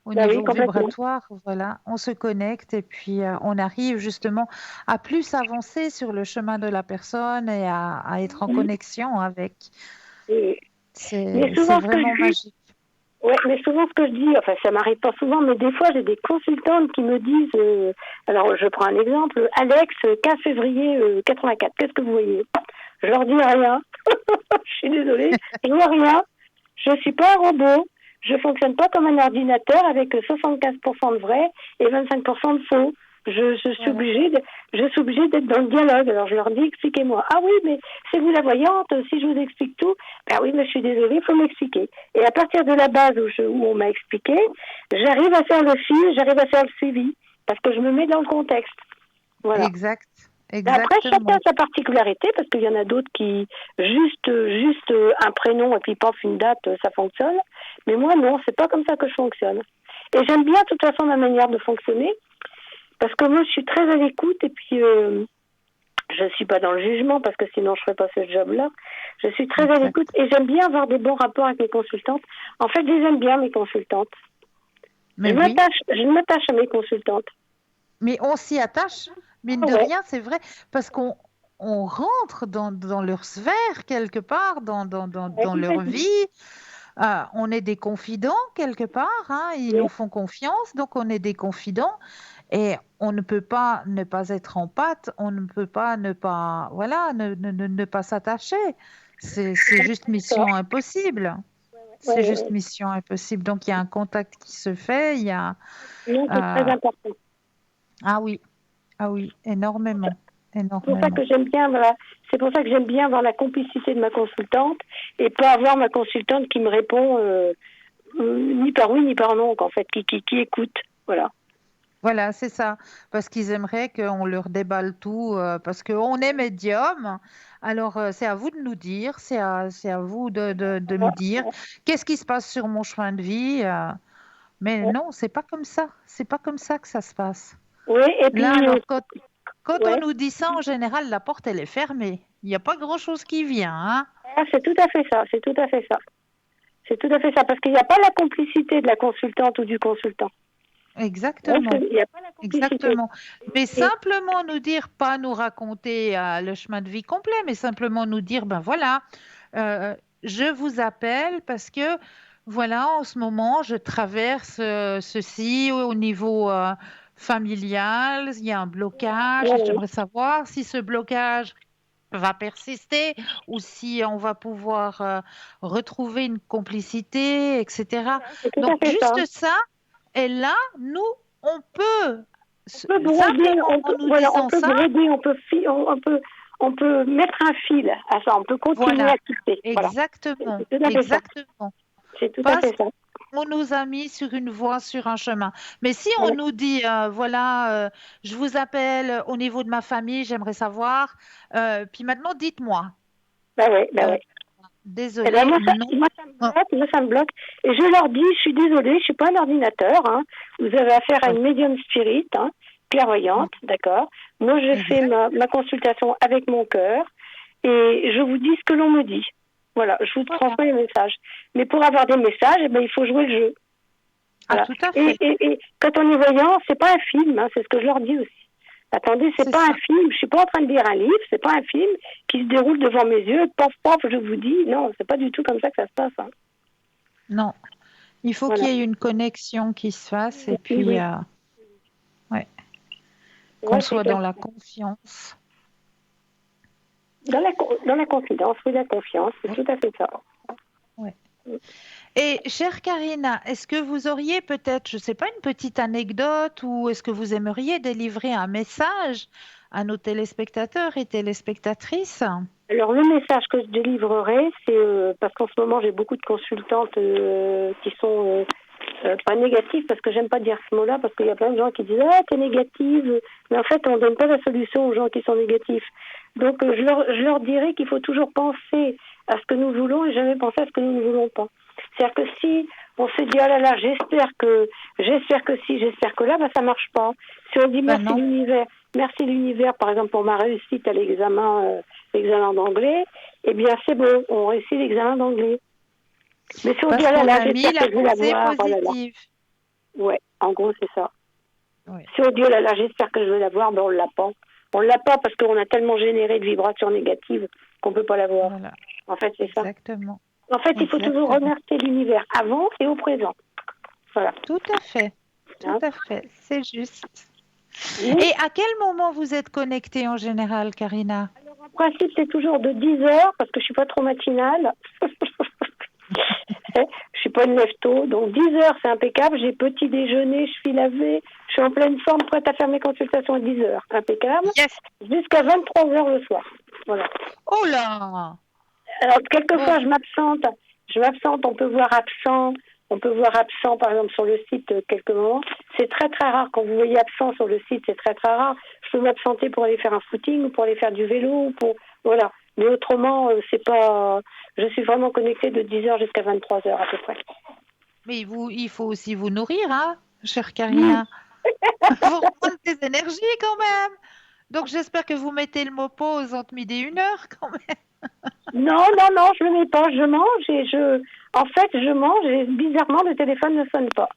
[SPEAKER 1] Au
[SPEAKER 3] Bah oui,
[SPEAKER 1] niveau
[SPEAKER 3] complètement.
[SPEAKER 1] vibratoire, voilà, on se connecte et puis on arrive justement à plus avancer sur le chemin de la personne et à être en connexion avec.
[SPEAKER 3] Et- mais
[SPEAKER 1] C'est
[SPEAKER 3] souvent, ce que
[SPEAKER 1] vraiment
[SPEAKER 3] je dis,
[SPEAKER 1] magique.
[SPEAKER 3] ouais, mais souvent, ce que je dis, enfin, ça m'arrive pas souvent, mais des fois, j'ai des consultantes qui me disent, alors, je prends un exemple, Alex, 15 février 84, qu'est-ce que vous voyez? Je leur dis rien. Je suis désolée, je vois rien. Je suis pas un robot. Je fonctionne pas comme un ordinateur avec 75% de vrai et 25% de faux.
[SPEAKER 1] Voilà.
[SPEAKER 3] Je suis obligée d'être dans le dialogue. Alors je leur dis, expliquez-moi. Ah oui, mais c'est vous la voyante, si je vous explique tout, ben oui, mais je suis désolée, il faut m'expliquer. Et à partir de la base où on m'a expliqué, j'arrive à faire le fil, j'arrive à faire le suivi, parce que je me mets dans le contexte. Voilà.
[SPEAKER 1] Exact.
[SPEAKER 3] Après, chacun a
[SPEAKER 1] Exactement.
[SPEAKER 3] sa particularité, parce qu'il y en a d'autres qui, juste un prénom et puis paf, une date, ça fonctionne. Mais moi, non, c'est pas comme ça que je fonctionne. Et j'aime bien, de toute façon, ma manière de fonctionner, parce que moi, je suis très à l'écoute, et puis je suis pas dans le jugement, parce que sinon, je ferais pas ce job-là. Je suis très à l'écoute,
[SPEAKER 1] Exact.
[SPEAKER 3] et j'aime bien avoir des bons rapports avec mes consultantes. En fait, je les aime bien, mes consultantes.
[SPEAKER 1] Mais oui.
[SPEAKER 3] Je m'attache à mes consultantes.
[SPEAKER 1] Mais on s'y attache, mine
[SPEAKER 3] Ah
[SPEAKER 1] de
[SPEAKER 3] ouais,
[SPEAKER 1] rien, c'est vrai, parce qu'on rentre dans leur sphère quelque part,
[SPEAKER 3] ouais,
[SPEAKER 1] dans leur
[SPEAKER 3] complètement.
[SPEAKER 1] vie. On est des confidents quelque part, hein, ils nous
[SPEAKER 3] Oui,
[SPEAKER 1] font confiance, donc on est des confidents et on ne peut pas ne pas être en pâte, on ne peut pas ne pas, voilà, ne pas s'attacher. C'est juste
[SPEAKER 3] c'est ça.
[SPEAKER 1] mission impossible.
[SPEAKER 3] Ouais,
[SPEAKER 1] C'est
[SPEAKER 3] ouais,
[SPEAKER 1] juste
[SPEAKER 3] ouais.
[SPEAKER 1] mission impossible. Donc il y a un contact qui se fait, il y a,
[SPEAKER 3] Non, c'est très
[SPEAKER 1] euh,
[SPEAKER 3] important.
[SPEAKER 1] ah oui, ah oui, énormément,
[SPEAKER 3] C'est pour ça
[SPEAKER 1] énormément.
[SPEAKER 3] que j'aime bien, voilà. C'est pour ça que j'aime bien avoir la complicité de ma consultante et pas avoir ma consultante qui me répond ni par oui ni par non, en fait, qui écoute. Voilà.
[SPEAKER 1] Voilà, c'est ça. Parce qu'ils aimeraient qu'on leur déballe tout, parce qu'on est médium. Alors, c'est à vous de nous dire, c'est à vous de me
[SPEAKER 3] Voilà.
[SPEAKER 1] dire qu'est-ce qui se passe sur mon chemin de vie. Mais
[SPEAKER 3] Ouais.
[SPEAKER 1] non, c'est pas comme ça. C'est pas comme ça que ça se passe.
[SPEAKER 3] Oui, et
[SPEAKER 1] Là,
[SPEAKER 3] puis,
[SPEAKER 1] alors, quand on
[SPEAKER 3] ouais.
[SPEAKER 1] nous dit ça, en général, la porte, elle est fermée. Il n'y a pas grand-chose qui vient, hein?
[SPEAKER 3] Ah, c'est tout à fait ça, c'est tout à fait ça. C'est tout à fait ça, parce qu'il n'y a pas la complicité de la consultante ou du consultant. Ouais,
[SPEAKER 1] Exactement.
[SPEAKER 3] il n'y a pas la complicité.
[SPEAKER 1] Exactement. Mais
[SPEAKER 3] Et,
[SPEAKER 1] simplement nous dire, pas nous raconter le chemin de vie complet, mais simplement nous dire, ben voilà, je vous appelle parce que, voilà, en ce moment, je traverse ceci au niveau familial, il y a un blocage et
[SPEAKER 3] Ouais,
[SPEAKER 1] j'aimerais savoir si ce blocage va persister ou si on va pouvoir retrouver une complicité, etc.
[SPEAKER 3] c'est tout
[SPEAKER 1] Donc,
[SPEAKER 3] à fait ça.
[SPEAKER 1] juste ça, et là, nous, on peut,
[SPEAKER 3] On peut broder,
[SPEAKER 1] simplement
[SPEAKER 3] on
[SPEAKER 1] en
[SPEAKER 3] peut,
[SPEAKER 1] nous
[SPEAKER 3] voilà, on
[SPEAKER 1] disant
[SPEAKER 3] peut
[SPEAKER 1] ça,
[SPEAKER 3] broder, on peut mettre un fil à ça, on peut continuer
[SPEAKER 1] voilà,
[SPEAKER 3] à tisser. Voilà.
[SPEAKER 1] exactement,
[SPEAKER 3] C'est tout à fait ça.
[SPEAKER 1] exactement.
[SPEAKER 3] C'est tout à
[SPEAKER 1] Parce
[SPEAKER 3] fait ça.
[SPEAKER 1] qu'on nous a mis sur une voie, sur un chemin. Mais si on
[SPEAKER 3] Ouais.
[SPEAKER 1] nous dit, voilà, je vous appelle au niveau de ma famille, j'aimerais savoir, puis maintenant, dites-moi.
[SPEAKER 3] Bah
[SPEAKER 1] Euh,
[SPEAKER 3] ouais. Eh ben
[SPEAKER 1] désolé, non. Oh,
[SPEAKER 3] moi ça me bloque. Et je leur dis, je suis désolée, je suis pas un ordinateur. Hein. Vous avez affaire à
[SPEAKER 1] oui,
[SPEAKER 3] une médium spirit, hein,
[SPEAKER 1] oui,
[SPEAKER 3] clairvoyante, d'accord. Moi, je fais
[SPEAKER 1] exact,
[SPEAKER 3] ma consultation avec mon cœur et je vous dis ce que l'on me dit. Voilà, je vous
[SPEAKER 1] voilà.
[SPEAKER 3] transmets les messages. Mais pour avoir des messages, eh ben, il faut jouer le jeu.
[SPEAKER 1] Ah,
[SPEAKER 3] Voilà.
[SPEAKER 1] tout à fait,
[SPEAKER 3] Et quand on est voyant, c'est pas un film, hein, c'est ce que je leur dis aussi. Attendez, c'est
[SPEAKER 1] c'est
[SPEAKER 3] pas un
[SPEAKER 1] ça.
[SPEAKER 3] film. Je suis pas en train de lire un livre. C'est pas un film qui se déroule devant mes yeux. Pof, pof, je vous dis. Non, c'est pas du tout comme ça que ça se passe. Hein.
[SPEAKER 1] Non, il faut qu'il
[SPEAKER 3] Voilà.
[SPEAKER 1] y ait une connexion qui se fasse et
[SPEAKER 3] Oui,
[SPEAKER 1] puis
[SPEAKER 3] oui.
[SPEAKER 1] ouais, qu'on
[SPEAKER 3] Ouais, c'est
[SPEAKER 1] soit
[SPEAKER 3] clair.
[SPEAKER 1] dans la confiance.
[SPEAKER 3] Dans la confidence, oui, la confiance, c'est
[SPEAKER 1] Oui,
[SPEAKER 3] tout à fait ça.
[SPEAKER 1] oui. Et chère Karina, est-ce que vous auriez peut-être, je ne sais pas, une petite anecdote ou est-ce que vous aimeriez délivrer un message à nos téléspectateurs et téléspectatrices?
[SPEAKER 3] Alors, le message que je délivrerai, c'est parce qu'en ce moment, j'ai beaucoup de consultantes qui sont pas négatives, parce que j'aime pas dire ce mot-là, parce qu'il y a plein de gens qui disent ah, t'es négative. Mais en fait, on donne pas la solution aux gens qui sont négatifs. Donc, je leur dirai qu'il faut toujours penser à ce que nous voulons et jamais penser à ce que nous ne voulons pas. C'est-à-dire que si on se dit, oh là là, j'espère que si, j'espère que là, bah, ça marche pas. Si on dit
[SPEAKER 1] Ben non,
[SPEAKER 3] merci l'univers, par exemple, pour ma réussite à l'examen d'anglais, eh bien, c'est bon, on réussit l'examen d'anglais. Mais si on dit,
[SPEAKER 1] parce
[SPEAKER 3] oh là
[SPEAKER 1] qu'on
[SPEAKER 3] là,
[SPEAKER 1] a mis
[SPEAKER 3] j'espère
[SPEAKER 1] la
[SPEAKER 3] que je vais
[SPEAKER 1] pensée
[SPEAKER 3] l'avoir, oh là là.
[SPEAKER 1] positive.
[SPEAKER 3] Ouais, en gros, c'est ça.
[SPEAKER 1] Oui,
[SPEAKER 3] Si on dit, oh là là, j'espère que je vais l'avoir, ben, on l'a pas. On l'a pas parce qu'on a tellement généré de vibrations négatives qu'on peut pas l'avoir.
[SPEAKER 1] voilà,
[SPEAKER 3] En fait, c'est ça.
[SPEAKER 1] exactement,
[SPEAKER 3] En fait, il faut toujours
[SPEAKER 1] exactement.
[SPEAKER 3] remercier l'univers avant et au présent. Voilà.
[SPEAKER 1] Tout
[SPEAKER 3] Hein.
[SPEAKER 1] à fait, c'est juste.
[SPEAKER 3] Oui.
[SPEAKER 1] Et à quel moment vous êtes connectée en général, Karina?
[SPEAKER 3] En principe, c'est toujours de 10 heures parce que je suis pas trop matinale. Je suis pas une lève tôt. Donc 10 heures, c'est impeccable. J'ai petit déjeuner, je suis lavée, je suis en pleine forme, prête à faire mes consultations à 10 heures. Impeccable.
[SPEAKER 1] Yes.
[SPEAKER 3] Jusqu'à 23 heures le soir. Voilà.
[SPEAKER 1] Oh là!
[SPEAKER 3] Alors,
[SPEAKER 1] Oh,
[SPEAKER 3] quelquefois, je m'absente. On peut voir absent, par exemple, sur le site quelques moments. C'est très, très rare. Quand vous voyez absent sur le site, c'est très, très rare. Je peux m'absenter pour aller faire un footing ou pour aller faire du vélo ou pour, voilà. Mais autrement, c'est pas, je suis vraiment connectée de 10 heures jusqu'à 23 heures à peu près.
[SPEAKER 1] mais il faut aussi vous nourrir, hein, chère
[SPEAKER 3] Oui.
[SPEAKER 1] Karina. Vous reprendre des énergies quand même. Donc j'espère que vous mettez le mot pause entre midi et 1 heure quand même.
[SPEAKER 3] Non, non, non, je ne le mets pas. Je mange en fait, je mange et bizarrement, le téléphone ne sonne pas.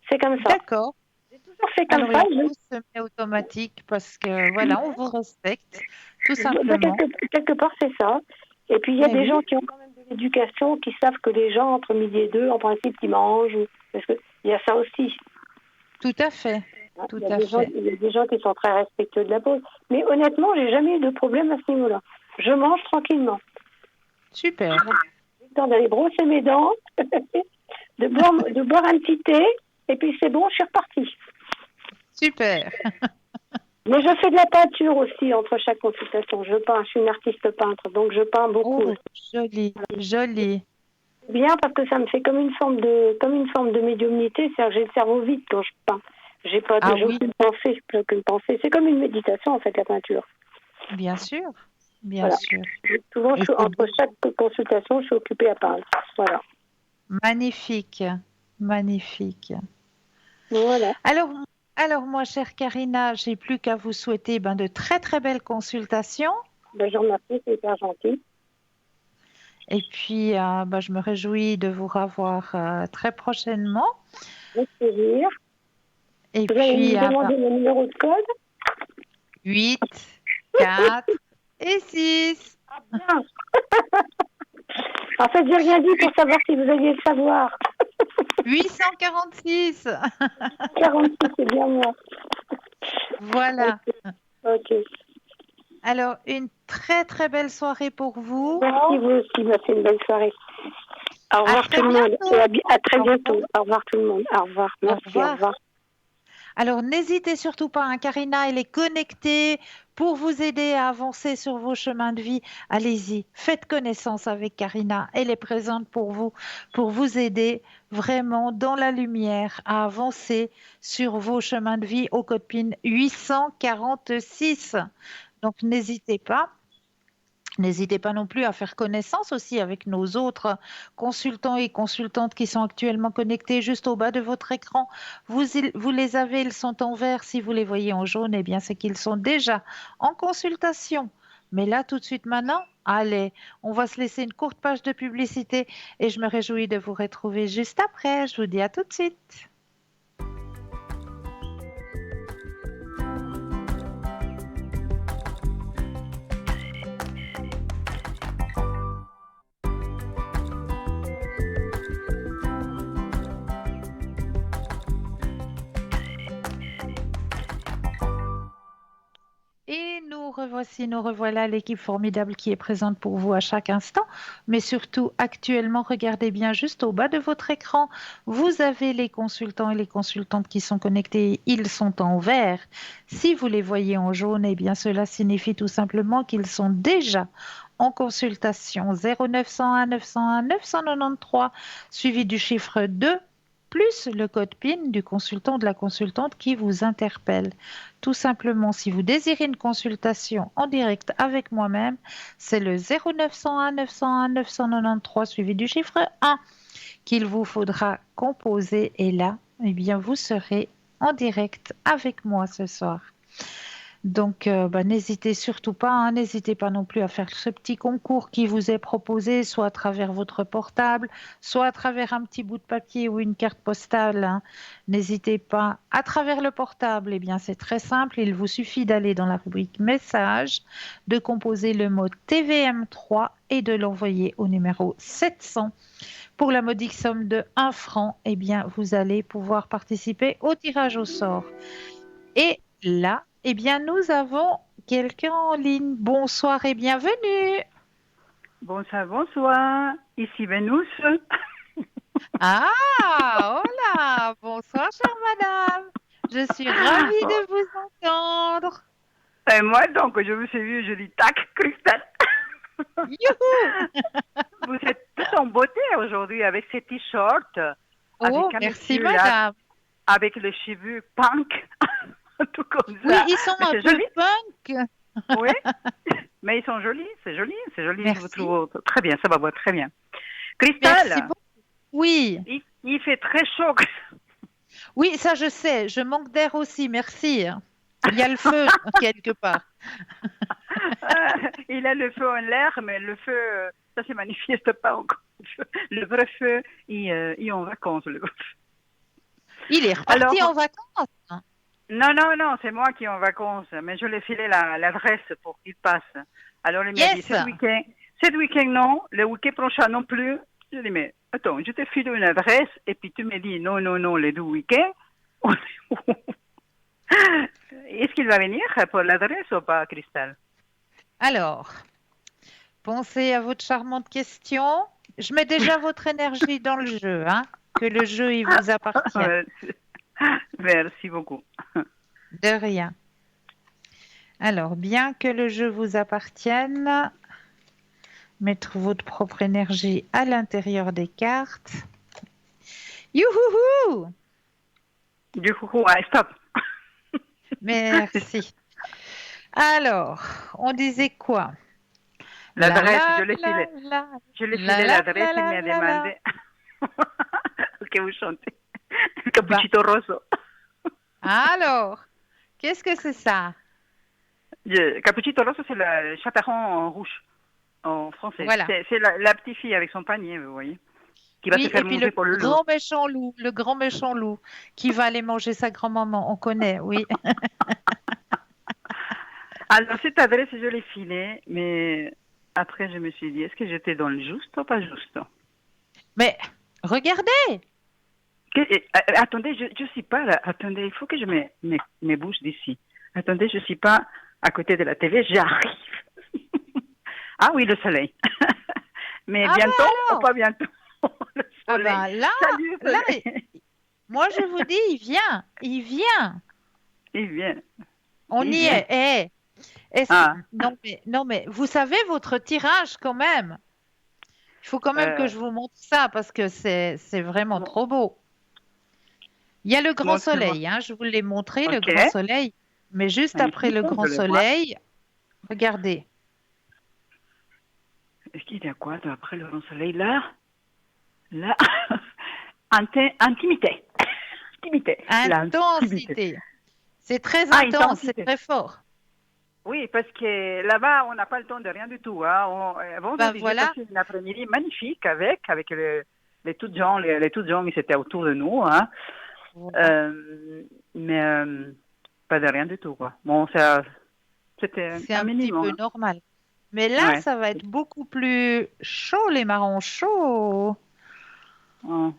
[SPEAKER 3] C'est comme ça.
[SPEAKER 1] D'accord.
[SPEAKER 3] J'ai toujours fait comme
[SPEAKER 1] Alors
[SPEAKER 3] ça.
[SPEAKER 1] il faut se met automatique parce que voilà, on vous respecte, tout
[SPEAKER 3] Ben,
[SPEAKER 1] simplement.
[SPEAKER 3] quelque part, c'est ça. Et puis, il y a
[SPEAKER 1] Mais
[SPEAKER 3] des
[SPEAKER 1] oui,
[SPEAKER 3] gens qui ont quand même de l'éducation, qui savent que les gens, entre midi et deux, en principe, ils mangent. Parce qu'il y a ça aussi.
[SPEAKER 1] tout à fait,
[SPEAKER 3] Hein.
[SPEAKER 1] tout à fait.
[SPEAKER 3] Il y a des gens qui sont très respectueux de la pause. Mais honnêtement, j'ai jamais eu de problème à ce niveau-là. Je mange tranquillement.
[SPEAKER 1] Super,
[SPEAKER 3] J'ai le temps d'aller brosser mes dents, de boire un petit thé, et puis c'est bon, je suis repartie.
[SPEAKER 1] super.
[SPEAKER 3] Mais je fais de la peinture aussi entre chaque consultation. Je peins, je suis une artiste peintre, donc je peins beaucoup.
[SPEAKER 1] Oh, joli, joli.
[SPEAKER 3] Bien parce que ça me fait comme une forme de médiumnité, c'est-à-dire que j'ai le cerveau vide quand je peins.
[SPEAKER 1] Ah
[SPEAKER 3] J'ai
[SPEAKER 1] oui,
[SPEAKER 3] aucune pensée. C'est comme une méditation en fait la peinture.
[SPEAKER 1] bien sûr, bien
[SPEAKER 3] Voilà.
[SPEAKER 1] sûr.
[SPEAKER 3] Souvent,
[SPEAKER 1] Et c'est
[SPEAKER 3] entre chaque consultation, je suis occupée à peindre. Voilà.
[SPEAKER 1] magnifique, magnifique.
[SPEAKER 3] Voilà.
[SPEAKER 1] Alors, alors moi, chère Karina, j'ai plus qu'à vous souhaiter de très très belles consultations.
[SPEAKER 3] Ben, je vous remercie, c'est hyper gentil.
[SPEAKER 1] Et puis, je me réjouis de vous revoir très prochainement.
[SPEAKER 3] Avec plaisir.
[SPEAKER 1] Et
[SPEAKER 3] Vous allez
[SPEAKER 1] puis,
[SPEAKER 3] me demander mon numéro de code.
[SPEAKER 1] 8, 4 et 6.
[SPEAKER 3] Ah bien. En fait, j'ai rien dit pour savoir si vous alliez le savoir.
[SPEAKER 1] 846.
[SPEAKER 3] 46, c'est bien moi.
[SPEAKER 1] Voilà.
[SPEAKER 3] Ok.
[SPEAKER 1] Alors, une très très belle soirée pour vous.
[SPEAKER 3] Merci, vous aussi. Passez une belle soirée. Au
[SPEAKER 1] À
[SPEAKER 3] revoir
[SPEAKER 1] très
[SPEAKER 3] tout le monde.
[SPEAKER 1] bientôt.
[SPEAKER 3] Et à très
[SPEAKER 1] Au
[SPEAKER 3] bientôt.
[SPEAKER 1] revoir.
[SPEAKER 3] Au revoir tout le monde. Au revoir.
[SPEAKER 1] Au
[SPEAKER 3] Merci. Au
[SPEAKER 1] revoir.
[SPEAKER 3] revoir.
[SPEAKER 1] Alors, n'hésitez surtout pas, hein, Karina, elle est connectée pour vous aider à avancer sur vos chemins de vie. Allez-y, faites connaissance avec Karina. Elle est présente pour vous aider vraiment dans la lumière à avancer sur vos chemins de vie au code PIN 846. Donc, n'hésitez pas. N'hésitez pas non plus à faire connaissance aussi avec nos autres consultants et consultantes qui sont actuellement connectés juste au bas de votre écran. Vous les avez, ils sont en vert. Si vous les voyez en jaune, eh bien, c'est qu'ils sont déjà en consultation. Mais là, tout de suite maintenant, allez, on va se laisser une courte page de publicité et je me réjouis de vous retrouver juste après. Je vous dis à tout de suite. Et nous revoilà l'équipe formidable qui est présente pour vous à chaque instant, mais surtout actuellement, regardez bien juste au bas de votre écran, vous avez les consultants et les consultantes qui sont connectés, ils sont en vert. Si vous les voyez en jaune, eh bien cela signifie tout simplement qu'ils sont déjà en consultation 0901 901 993 suivi du chiffre 2 plus le code PIN du consultant ou de la consultante qui vous interpelle. Tout simplement, si vous désirez une consultation en direct avec moi-même, c'est le 0901 901 993 suivi du chiffre 1 qu'il vous faudra composer et là, eh bien, vous serez en direct avec moi ce soir. Donc, n'hésitez surtout pas, hein, n'hésitez pas non plus à faire ce petit concours qui vous est proposé, soit à travers votre portable, soit à travers un petit bout de papier ou une carte postale. Hein. N'hésitez pas. À travers le portable, eh bien, c'est très simple. Il vous suffit d'aller dans la rubrique message, de composer le mot TVM3 et de l'envoyer au numéro 700. Pour la modique somme de 1 franc, eh bien, vous allez pouvoir participer au tirage au sort. Et là, eh bien, nous avons quelqu'un en ligne. Bonsoir et bienvenue.
[SPEAKER 4] Bonsoir, bonsoir. Ici Vénus.
[SPEAKER 1] Ah, hola. Bonsoir, chère madame. Je suis ravie de vous entendre.
[SPEAKER 4] Et moi, donc, je me suis vue, je dis tac, Christelle.
[SPEAKER 1] Youhou.
[SPEAKER 4] Vous êtes toute en beauté aujourd'hui avec ces t-shirts.
[SPEAKER 1] Oh, merci madame.
[SPEAKER 4] Avec les cheveux punk. Tout comme ça.
[SPEAKER 1] Oui, ils sont
[SPEAKER 4] mais
[SPEAKER 1] un peu
[SPEAKER 4] joli.
[SPEAKER 1] punk.
[SPEAKER 4] Oui, mais ils sont jolis, c'est joli.
[SPEAKER 1] Merci.
[SPEAKER 4] Je vous trouve très bien, ça va très bien.
[SPEAKER 1] Merci
[SPEAKER 4] Christelle,
[SPEAKER 1] beaucoup. Oui.
[SPEAKER 4] il fait très chaud.
[SPEAKER 1] Oui, ça je sais. Je manque d'air aussi. Merci. Il y a le feu quelque part.
[SPEAKER 4] Il a le feu en l'air, mais le feu, ça se manifeste pas encore. Le vrai feu, il est en vacances. Le
[SPEAKER 1] Il est reparti
[SPEAKER 4] Alors,
[SPEAKER 1] en vacances.
[SPEAKER 4] Non, c'est moi qui est en vacances, mais je lui ai filé l'adresse pour qu'il passe. Alors il m'a dit, cet week-end non, le week-end prochain non plus. Je lui ai dit, mais attends, je te file une adresse et puis tu me dis non, les deux week-ends. Est-ce qu'il va venir pour l'adresse ou pas, Christelle?
[SPEAKER 1] Alors, pensez à votre charmante question. Je mets déjà votre énergie dans le jeu, hein, que le jeu, il vous appartient.
[SPEAKER 4] Merci beaucoup.
[SPEAKER 1] De rien. Alors, bien que le jeu vous appartienne, mettre votre propre énergie à l'intérieur des cartes. Youhouhou!
[SPEAKER 4] Stop.
[SPEAKER 1] Merci. Alors, on disait quoi?
[SPEAKER 4] L'adresse, je l'ai filé. Je l'ai filé l'adresse, il m'a demandé. Ok, vous chantez. Cappuccino Rosso.
[SPEAKER 1] Alors, qu'est-ce que c'est ça?
[SPEAKER 4] Cappuccino Rosso, c'est le chaperon en rouge, en français.
[SPEAKER 1] Voilà.
[SPEAKER 4] C'est la petite fille avec son panier, vous voyez, qui va se faire manger pour le loup.
[SPEAKER 1] Le grand méchant loup, qui va aller manger sa grand-maman, on connaît, oui.
[SPEAKER 4] Alors, cette adresse, je l'ai filée, mais après, je me suis dit, est-ce que j'étais dans le juste ou pas juste?
[SPEAKER 1] Mais, regardez!
[SPEAKER 4] Attendez, je ne suis pas là. Attendez, il faut que je me bouge d'ici. Attendez, je ne suis pas à côté de la télé, j'arrive. Ah oui, le soleil. Mais
[SPEAKER 1] Ah
[SPEAKER 4] bientôt
[SPEAKER 1] ben
[SPEAKER 4] ou
[SPEAKER 1] alors.
[SPEAKER 4] pas bientôt? Le
[SPEAKER 1] Ah
[SPEAKER 4] soleil.
[SPEAKER 1] ben là,
[SPEAKER 4] Salut,
[SPEAKER 1] là,
[SPEAKER 4] soleil.
[SPEAKER 1] moi je vous dis, il vient, il vient.
[SPEAKER 4] Il vient,
[SPEAKER 1] On
[SPEAKER 4] il
[SPEAKER 1] y
[SPEAKER 4] vient.
[SPEAKER 1] est. Est-ce que
[SPEAKER 4] Ah,
[SPEAKER 1] non mais vous savez votre tirage quand même. Il faut quand même que
[SPEAKER 4] euh,
[SPEAKER 1] je vous montre ça parce que c'est vraiment
[SPEAKER 4] bon,
[SPEAKER 1] trop beau. Il y a le grand
[SPEAKER 4] montre-moi.
[SPEAKER 1] soleil, hein, je vous l'ai montré, le
[SPEAKER 4] Ok,
[SPEAKER 1] grand soleil. Mais juste après
[SPEAKER 4] magnifique,
[SPEAKER 1] le
[SPEAKER 4] je
[SPEAKER 1] grand
[SPEAKER 4] le vois.
[SPEAKER 1] soleil, regardez,
[SPEAKER 4] Est-ce qu'il y a quoi après le grand soleil là? Là, intimité. Intimité. L'intimité.
[SPEAKER 1] intensité. C'est très
[SPEAKER 4] Ah,
[SPEAKER 1] intense, c'est
[SPEAKER 4] intensité.
[SPEAKER 1] très fort.
[SPEAKER 4] Oui, parce que là-bas, on n'a pas le temps de rien du tout. Hein.
[SPEAKER 1] Ben
[SPEAKER 4] Vendredi, j'ai
[SPEAKER 1] voilà,
[SPEAKER 4] passé une après-midi magnifique avec les toutes gens, les toutes gens qui étaient autour de nous. Hein.
[SPEAKER 1] voilà.
[SPEAKER 4] Mais pas de rien du tout. Quoi. Bon, c'était
[SPEAKER 1] C'est
[SPEAKER 4] un
[SPEAKER 1] un petit
[SPEAKER 4] minimum.
[SPEAKER 1] peu
[SPEAKER 4] Hein.
[SPEAKER 1] normal. Mais là,
[SPEAKER 4] Ouais.
[SPEAKER 1] ça va être beaucoup plus chaud, les marrons chauds.
[SPEAKER 4] Ouais.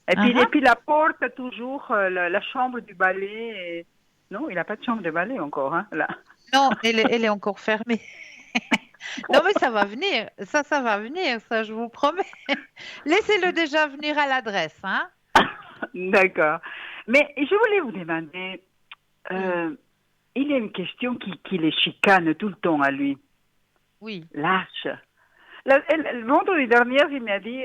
[SPEAKER 4] Et puis,
[SPEAKER 1] Hein, hein.
[SPEAKER 4] et puis la porte, toujours, la chambre du balai. Non, il n'a pas de chambre de balai encore. Hein, là.
[SPEAKER 1] Non, elle est encore fermée. Non, mais ça va venir. Ça va venir, ça, je vous promets. Laissez-le déjà venir à l'adresse, hein?
[SPEAKER 4] D'accord. Mais je voulais vous demander,
[SPEAKER 1] Oui,
[SPEAKER 4] euh, il y a une question qui les chicane tout le temps à lui.
[SPEAKER 1] oui.
[SPEAKER 4] L'âge. Le vendredi dernier, il m'a dit,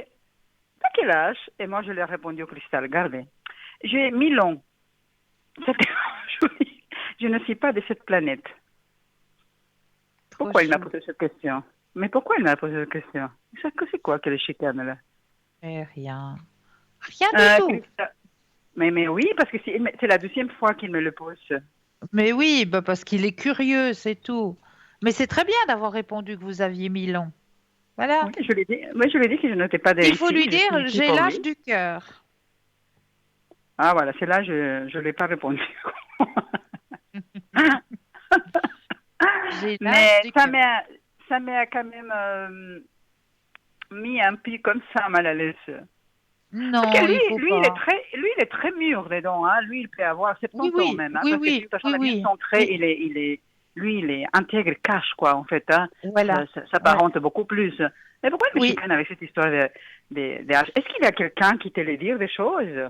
[SPEAKER 4] t'as quel âge? Et moi, je lui ai répondu au cristal, regardez, j'ai 1000 ans. Je ne suis pas de cette planète.
[SPEAKER 1] Trop
[SPEAKER 4] Pourquoi il m'a
[SPEAKER 1] chou.
[SPEAKER 4] posé cette question? Mais pourquoi il m'a posé cette question? C'est quoi que les chicane là?
[SPEAKER 1] Mais rien. Rien du tout.
[SPEAKER 4] Cristal. Mais oui, parce que c'est la deuxième fois qu'il me le pose.
[SPEAKER 1] Mais oui, bah parce qu'il est curieux, c'est tout. Mais c'est très bien d'avoir répondu que vous aviez 1000 ans. Voilà.
[SPEAKER 4] Oui, je lui ai dit, moi, je lui ai dit que je n'étais pas
[SPEAKER 1] Il faut lui
[SPEAKER 4] ici, je suis
[SPEAKER 1] dire,
[SPEAKER 4] ici
[SPEAKER 1] j'ai
[SPEAKER 4] pour lui.
[SPEAKER 1] l'âge du cœur.
[SPEAKER 4] Ah voilà, c'est là, je ne l'ai pas répondu.
[SPEAKER 1] J'ai l'âge
[SPEAKER 4] Mais
[SPEAKER 1] du
[SPEAKER 4] ça
[SPEAKER 1] cœur.
[SPEAKER 4] m'a quand même mis un peu comme ça mal à l'aise. Parce que
[SPEAKER 1] Non, il faut pas.
[SPEAKER 4] lui, il est très mûr dedans. Hein. Lui, il peut avoir
[SPEAKER 1] Oui,
[SPEAKER 4] 70 ans
[SPEAKER 1] oui,
[SPEAKER 4] même. Hein,
[SPEAKER 1] oui,
[SPEAKER 4] parce que c'est
[SPEAKER 1] oui,
[SPEAKER 4] une personne
[SPEAKER 1] oui,
[SPEAKER 4] bien
[SPEAKER 1] oui,
[SPEAKER 4] centrée.
[SPEAKER 1] oui.
[SPEAKER 4] Lui, il est intègre cash, quoi, en fait. Hein.
[SPEAKER 1] Voilà.
[SPEAKER 4] Ça
[SPEAKER 1] Ouais.
[SPEAKER 4] s'apparente beaucoup plus. Mais pourquoi il me
[SPEAKER 1] Oui.
[SPEAKER 4] chicane avec cette histoire des âges? Est-ce qu'il y a quelqu'un qui te les dit des choses?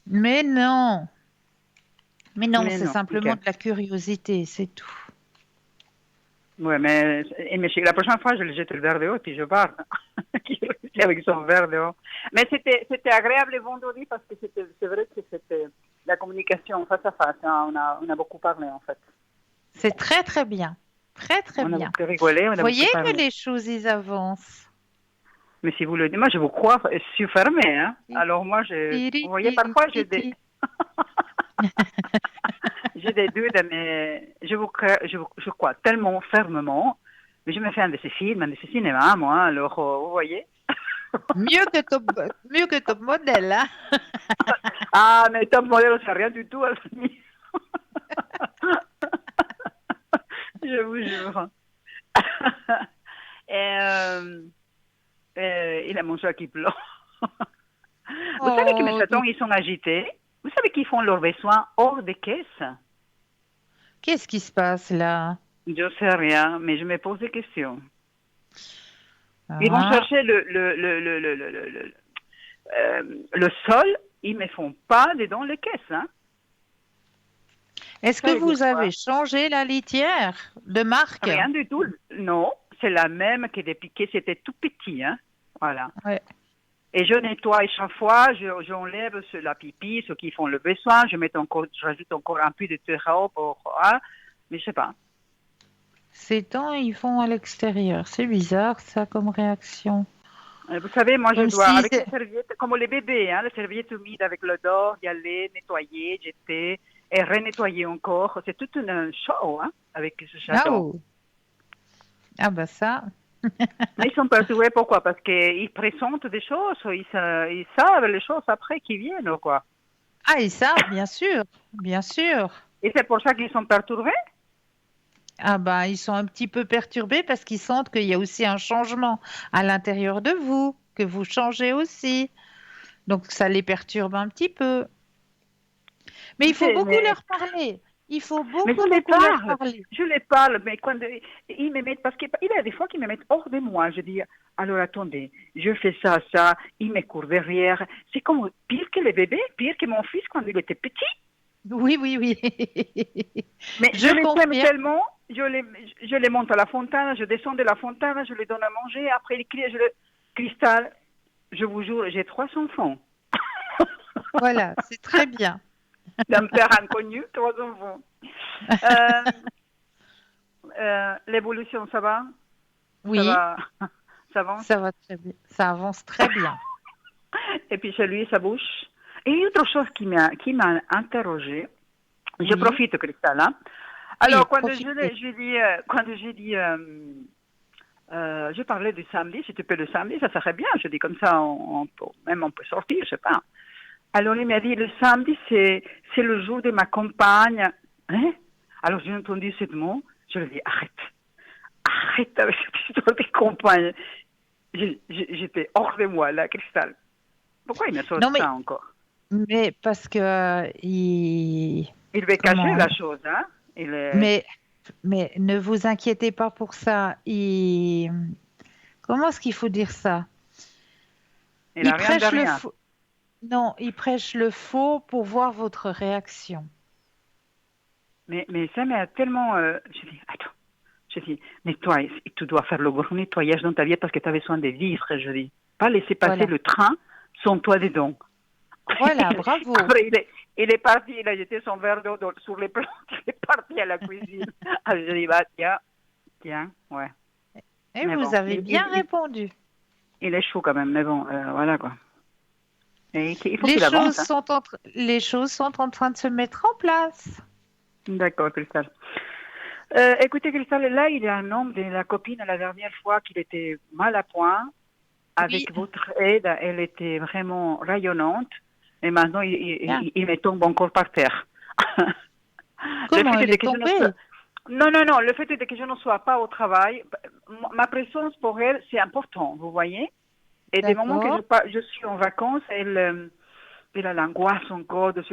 [SPEAKER 1] Mais non. Mais non,
[SPEAKER 4] Mais
[SPEAKER 1] c'est
[SPEAKER 4] non, ok.
[SPEAKER 1] simplement de la curiosité, c'est tout.
[SPEAKER 4] Ouais, mais la prochaine fois, je le jette le verre dehors et puis je pars. Avec son verre dehors. Mais c'était agréable le vendredi parce que c'est vrai que c'était la communication face à face. Hein. On a beaucoup parlé en fait.
[SPEAKER 1] C'est très, très bien. Très, très
[SPEAKER 4] On a
[SPEAKER 1] bien.
[SPEAKER 4] beaucoup rigolé, on a
[SPEAKER 1] Voyez
[SPEAKER 4] beaucoup
[SPEAKER 1] que
[SPEAKER 4] parlé.
[SPEAKER 1] les choses, ils avancent.
[SPEAKER 4] Mais si vous le dites, moi je vous crois, je suis fermée. Hein.
[SPEAKER 1] Ti,
[SPEAKER 4] Alors moi,
[SPEAKER 1] tiri,
[SPEAKER 4] vous voyez,
[SPEAKER 1] tiri,
[SPEAKER 4] parfois j'ai des,
[SPEAKER 1] titi.
[SPEAKER 4] j'ai des doutes, mais je crois tellement fermement. Mais je me fais un de ces films, un de ces cinémas, moi. Alors, vous voyez.
[SPEAKER 1] Mieux que top modèle, hein?
[SPEAKER 4] Ah, mais top modèle, c'est rien du tout, Anthony. Je vous jure. Et il a mon chat qui pleure. Vous savez que mes
[SPEAKER 1] Oh,
[SPEAKER 4] chatons, ils sont agités. Vous savez qu'ils font leurs besoins hors des caisses.
[SPEAKER 1] qu'est-ce qui se passe là?
[SPEAKER 4] Je sais rien, mais je me pose des questions. Ils vont
[SPEAKER 1] Ah.
[SPEAKER 4] chercher le sol, ils ne me font pas dedans les caisses. Hein.
[SPEAKER 1] Est-ce que
[SPEAKER 4] Savez-vous
[SPEAKER 1] vous
[SPEAKER 4] quoi?
[SPEAKER 1] avez changé la litière de marque?
[SPEAKER 4] Rien du tout. Non, c'est la même que depuis que c'était tout petit. Hein. Voilà.
[SPEAKER 1] Ouais.
[SPEAKER 4] Et je nettoie chaque fois, j'enlève la pipi, ceux qui font le besoin, je rajoute encore un peu de terreau pour, hein, mais je sais pas.
[SPEAKER 1] Ces temps, ils font à l'extérieur. C'est bizarre, ça, comme réaction.
[SPEAKER 4] Vous savez, moi je
[SPEAKER 1] Comme
[SPEAKER 4] dois,
[SPEAKER 1] si...
[SPEAKER 4] avec les serviettes, comme les bébés, hein, les serviettes humides avec l'odeur, y aller, nettoyer, jeter, et renettoyer encore. C'est toute une show, hein, avec ce
[SPEAKER 1] Ah,
[SPEAKER 4] chaton.
[SPEAKER 1] oh. Ah bah ça.
[SPEAKER 4] Mais ils sont perturbés, pourquoi? Parce qu'ils pressentent des choses, ils savent les choses après qui viennent, quoi.
[SPEAKER 1] Ah, ils savent, bien sûr. Bien sûr.
[SPEAKER 4] Et c'est pour ça qu'ils sont perturbés?
[SPEAKER 1] Ah bah, ils sont un petit peu perturbés parce qu'ils sentent qu'il y a aussi un changement à l'intérieur de vous, que vous changez aussi. Donc ça les perturbe un petit peu. Mais il faut beaucoup
[SPEAKER 4] Mais
[SPEAKER 1] leur parler. Il faut
[SPEAKER 4] Mais
[SPEAKER 1] beaucoup, beaucoup leur parler.
[SPEAKER 4] je les parle, mais quand ils me mettent, parce qu'il y a des fois qu'ils me mettent hors de moi, je dis, alors attendez, je fais ça, ils me courent derrière. C'est comme pire que les bébés, pire que mon fils quand il était petit.
[SPEAKER 1] Oui, oui, oui.
[SPEAKER 4] Mais je
[SPEAKER 1] Je
[SPEAKER 4] les aime
[SPEAKER 1] confirme.
[SPEAKER 4] tellement, je les monte à la fontaine, je descends de la fontaine, je les donne à manger, après ils crient, Cristal, je vous jure, j'ai 3 enfants.
[SPEAKER 1] Voilà, c'est très bien.
[SPEAKER 4] D'un père inconnu, 3 enfants. Euh, l'évolution, ça va? Ça
[SPEAKER 1] Oui,
[SPEAKER 4] va, ça avance.
[SPEAKER 1] ça va très bien. Ça avance très bien.
[SPEAKER 4] Et puis chez lui, ça bouge. Et une autre chose qui m'a interrogée, je
[SPEAKER 1] Oui,
[SPEAKER 4] profite, Cristal, hein.
[SPEAKER 1] oui,
[SPEAKER 4] Alors,
[SPEAKER 1] profitez.
[SPEAKER 4] je parlais du samedi, si tu peux le samedi, ça serait bien. Je dis comme ça, on peut sortir, je sais pas. Alors, il m'a dit, le samedi, c'est le jour de ma compagne. Hein? Alors, j'ai entendu ce mot, je lui ai dit, arrête avec cette histoire de compagne. J'étais hors de moi, là, Cristal. Pourquoi il me sort
[SPEAKER 1] Non,
[SPEAKER 4] ça encore?
[SPEAKER 1] mais parce que
[SPEAKER 4] Il veut cacher
[SPEAKER 1] comment?
[SPEAKER 4] la chose, hein? Il est,
[SPEAKER 1] Mais, mais ne vous inquiétez pas pour ça. Comment est-ce qu'il faut dire ça?
[SPEAKER 4] il
[SPEAKER 1] Il
[SPEAKER 4] a rien de
[SPEAKER 1] prêche le
[SPEAKER 4] rien.
[SPEAKER 1] faux. Non, il prêche le faux pour voir votre réaction.
[SPEAKER 4] Mais ça m'a tellement... je dis, attends. Je dis, nettoie, tu dois faire le gros nettoyage dans ta vie parce que tu as besoin de vivre, je dis. Pas laisser passer
[SPEAKER 1] Voilà.
[SPEAKER 4] le train sans toi dedans.
[SPEAKER 1] Voilà, bravo.
[SPEAKER 4] Après, il est parti, il a jeté son verre d'eau sur les plantes, il est parti à la cuisine. Alors, je dis, bah, tiens, ouais.
[SPEAKER 1] Et
[SPEAKER 4] Mais
[SPEAKER 1] vous
[SPEAKER 4] bon,
[SPEAKER 1] avez bien répondu.
[SPEAKER 4] il est chaud quand même, mais bon, voilà quoi. Et il faut qu'il avance, hein.
[SPEAKER 1] Les choses sont en train de se mettre en place.
[SPEAKER 4] D'accord, Cristal. Écoutez, Cristal, là, il y a un homme de la copine la dernière fois qu'il était mal à point.
[SPEAKER 1] Oui,
[SPEAKER 4] Avec votre aide, elle était vraiment rayonnante. Et maintenant,
[SPEAKER 1] bien.
[SPEAKER 4] il me tombe encore par terre. Le
[SPEAKER 1] Comment
[SPEAKER 4] fait
[SPEAKER 1] elle
[SPEAKER 4] est
[SPEAKER 1] est
[SPEAKER 4] que je ne sois...
[SPEAKER 1] tombée?
[SPEAKER 4] Non, non, non. Le fait est que je ne sois pas au travail, ma présence pour elle, c'est important, vous voyez. Et des moments que
[SPEAKER 1] D'accord,
[SPEAKER 4] je suis en vacances, elle a l'angoisse encore de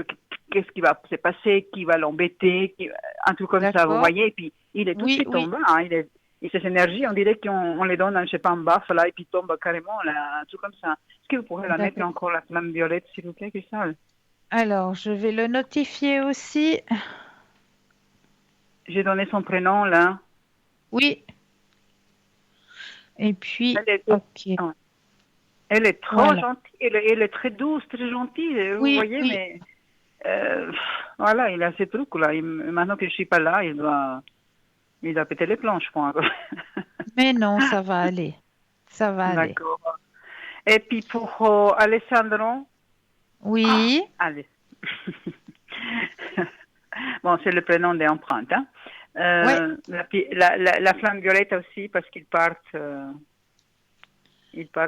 [SPEAKER 4] qu'est-ce qui va se passer, qui va l'embêter, un truc comme ça, vous
[SPEAKER 1] d'accord.
[SPEAKER 4] voyez. Et puis, il est tout de
[SPEAKER 1] Oui,
[SPEAKER 4] suite
[SPEAKER 1] oui,
[SPEAKER 4] tombé, hein, et ces énergies, on dirait qu'on les donne, je sais pas, en baffe, là, et puis il tombe carrément, là, un truc comme ça. Est-ce que vous pourrez la mettre
[SPEAKER 1] d'accord.
[SPEAKER 4] encore, la flamme violette, s'il vous plaît, Cristal?
[SPEAKER 1] Alors, je vais le notifier aussi.
[SPEAKER 4] J'ai donné son prénom, là.
[SPEAKER 1] Oui, et puis,
[SPEAKER 4] Elle est,
[SPEAKER 1] ok,
[SPEAKER 4] ouais. Elle est trop
[SPEAKER 1] voilà.
[SPEAKER 4] gentille, elle est très douce, très gentille, vous
[SPEAKER 1] Oui,
[SPEAKER 4] voyez,
[SPEAKER 1] oui,
[SPEAKER 4] mais voilà, il a ces trucs, là. Maintenant que je suis pas là, il doit péter les planches, je crois.
[SPEAKER 1] mais non, ça va aller. Ça va aller.
[SPEAKER 4] D'accord. Et puis pour Alessandro,
[SPEAKER 1] Oui,
[SPEAKER 4] allez. Bon, c'est le prénom des empreintes. Hein.
[SPEAKER 1] ouais,
[SPEAKER 4] La flamme violette aussi, parce ils partent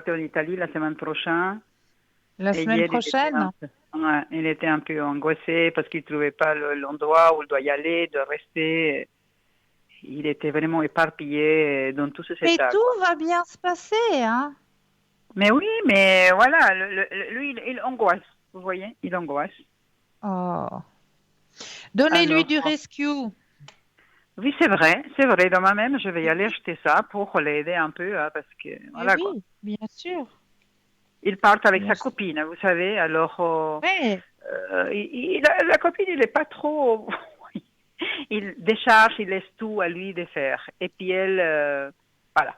[SPEAKER 4] en Italie la semaine prochaine.
[SPEAKER 1] la
[SPEAKER 4] Et
[SPEAKER 1] semaine
[SPEAKER 4] hier,
[SPEAKER 1] prochaine.
[SPEAKER 4] ouais, il était un peu angoissé parce qu'il ne trouvait pas l'endroit où il doit y aller, de rester. Il était vraiment éparpillé dans tout cet
[SPEAKER 1] Mais
[SPEAKER 4] état, quoi.
[SPEAKER 1] tout va bien se passer, hein?
[SPEAKER 4] Mais oui, mais voilà, lui, il angoisse, vous voyez, il angoisse.
[SPEAKER 1] Oh. Donnez-lui
[SPEAKER 4] Alors,
[SPEAKER 1] du rescue.
[SPEAKER 4] oui, c'est vrai, demain même, je vais y aller acheter ça pour l'aider un peu, hein, parce que,
[SPEAKER 1] Eh
[SPEAKER 4] voilà, quoi.
[SPEAKER 1] oui, bien sûr.
[SPEAKER 4] Il part avec
[SPEAKER 1] Bien
[SPEAKER 4] sa
[SPEAKER 1] sûr.
[SPEAKER 4] copine, vous savez, alors,
[SPEAKER 1] Ouais,
[SPEAKER 4] la copine, il n'est pas trop, il décharge, il laisse tout à lui de faire. Et puis elle, voilà.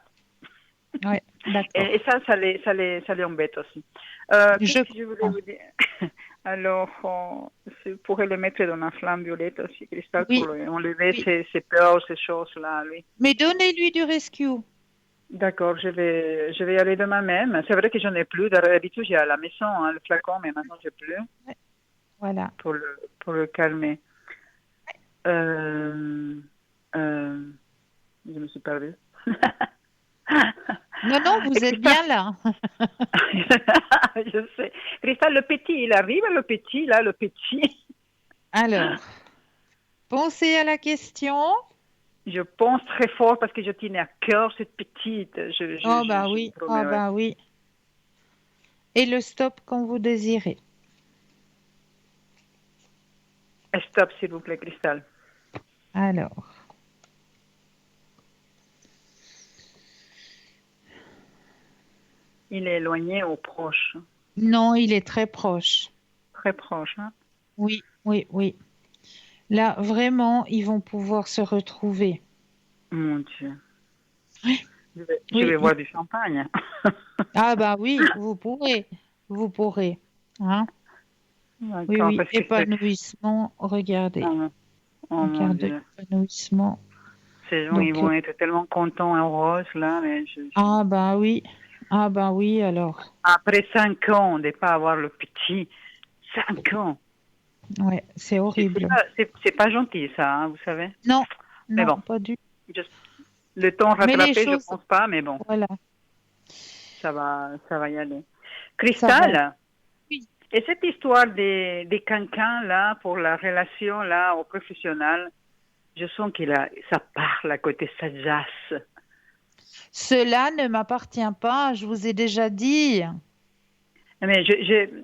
[SPEAKER 1] ouais, d'accord.
[SPEAKER 4] Et ça les embête aussi.
[SPEAKER 1] Je
[SPEAKER 4] Qu'est-ce que je voulais
[SPEAKER 1] comprends.
[SPEAKER 4] vous dire? Alors, je pourrais le mettre dans la flamme violette aussi, Cristal, pour
[SPEAKER 1] Oui,
[SPEAKER 4] lui enlever
[SPEAKER 1] oui.
[SPEAKER 4] ces peurs, ces choses-là, lui.
[SPEAKER 1] Mais donnez-lui du rescue.
[SPEAKER 4] D'accord, je vais y aller demain même. C'est vrai que j'en ai plus. D'habitude, j'ai à la maison hein, le flacon, mais maintenant, j'ai plus
[SPEAKER 1] Ouais, voilà.
[SPEAKER 4] pour le calmer. Euh, euh, je me suis perdue.
[SPEAKER 1] Non, non, vous
[SPEAKER 4] Et
[SPEAKER 1] êtes
[SPEAKER 4] Christophe,
[SPEAKER 1] bien là.
[SPEAKER 4] je sais. Christophe, le petit, il arrive, le petit, là, le petit.
[SPEAKER 1] Alors, pensez à la question.
[SPEAKER 4] Je pense très fort parce que je tenais à cœur cette petite.
[SPEAKER 1] Oh bah
[SPEAKER 4] Je vous
[SPEAKER 1] oui,
[SPEAKER 4] promets,
[SPEAKER 1] oh
[SPEAKER 4] ouais.
[SPEAKER 1] bah oui. Et le stop quand vous désirez.
[SPEAKER 4] Stop, s'il vous plaît, Cristal.
[SPEAKER 1] Alors,
[SPEAKER 4] Il est éloigné ou proche?
[SPEAKER 1] non, il est très proche.
[SPEAKER 4] Très proche, hein?
[SPEAKER 1] Oui, oui, oui. Là, vraiment, ils vont pouvoir se retrouver.
[SPEAKER 4] Mon Dieu.
[SPEAKER 1] Oui,
[SPEAKER 4] Je
[SPEAKER 1] oui.
[SPEAKER 4] vais boire du champagne.
[SPEAKER 1] Ah bah oui, vous pourrez. Hein? Oui,
[SPEAKER 4] D'accord,
[SPEAKER 1] oui,
[SPEAKER 4] parce que c'est...
[SPEAKER 1] épanouissement, regardez.
[SPEAKER 4] Oh, oh
[SPEAKER 1] Une
[SPEAKER 4] mon
[SPEAKER 1] carte de
[SPEAKER 4] Dieu.
[SPEAKER 1] l'épanouissement.
[SPEAKER 4] Ces gens, ils
[SPEAKER 1] Donc,
[SPEAKER 4] vont être tellement contents et heureux, là, mais
[SPEAKER 1] ah bah oui, ah bah oui, alors.
[SPEAKER 4] Après 5 ans de ne pas avoir le petit, 5 ans.
[SPEAKER 1] Ouais, c'est horrible.
[SPEAKER 4] C'est pas gentil, ça, hein, vous savez.
[SPEAKER 1] Non,
[SPEAKER 4] Mais
[SPEAKER 1] non,
[SPEAKER 4] bon,
[SPEAKER 1] pas du tout.
[SPEAKER 4] je- le temps
[SPEAKER 1] Mais les
[SPEAKER 4] rattrapé, je
[SPEAKER 1] choses,
[SPEAKER 4] pense pas, mais bon,
[SPEAKER 1] voilà,
[SPEAKER 4] ça va y aller.
[SPEAKER 1] ça va aller.
[SPEAKER 4] Cristal,
[SPEAKER 1] Oui.
[SPEAKER 4] et cette histoire des cancans, là, pour la relation, là, au professionnel, je sens ça parle à côté sagesse.
[SPEAKER 1] Cela ne m'appartient pas, je vous ai déjà dit.
[SPEAKER 4] Mais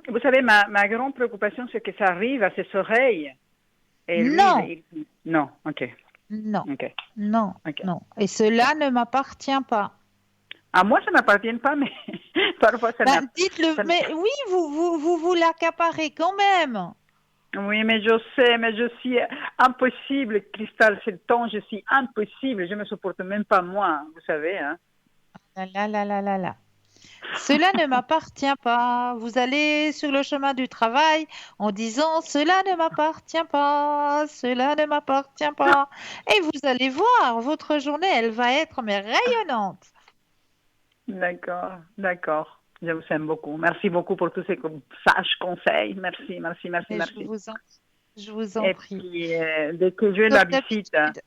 [SPEAKER 4] vous savez, ma grande préoccupation, c'est que ça arrive à ses oreilles. Et lui,
[SPEAKER 1] Non,
[SPEAKER 4] non, ok,
[SPEAKER 1] non,
[SPEAKER 4] ok,
[SPEAKER 1] non,
[SPEAKER 4] ok.
[SPEAKER 1] non. Et cela ne m'appartient pas.
[SPEAKER 4] À moi, ça m'appartient pas, mais parfois ça n'a.
[SPEAKER 1] Ben, dites-le,
[SPEAKER 4] ça-
[SPEAKER 1] mais oui, vous l'accaparez quand même.
[SPEAKER 4] Oui, mais je sais, mais je suis impossible, Cristal, c'est le temps, je suis impossible, je me supporte même pas moi, vous savez, hein.
[SPEAKER 1] Là, là, là, là, là, là. Cela ne m'appartient pas. Vous allez sur le chemin du travail en disant cela ne m'appartient pas, cela ne m'appartient pas. Et vous allez voir, votre journée, elle va être mais rayonnante.
[SPEAKER 4] D'accord, d'accord. Je vous aime beaucoup. Merci beaucoup pour tous ces sages conseils. Merci, merci, merci,
[SPEAKER 1] Et
[SPEAKER 4] merci.
[SPEAKER 1] je vous en
[SPEAKER 4] Et
[SPEAKER 1] prie.
[SPEAKER 4] puis, dès que j'ai
[SPEAKER 1] Comme
[SPEAKER 4] la visite,
[SPEAKER 1] d'habitude,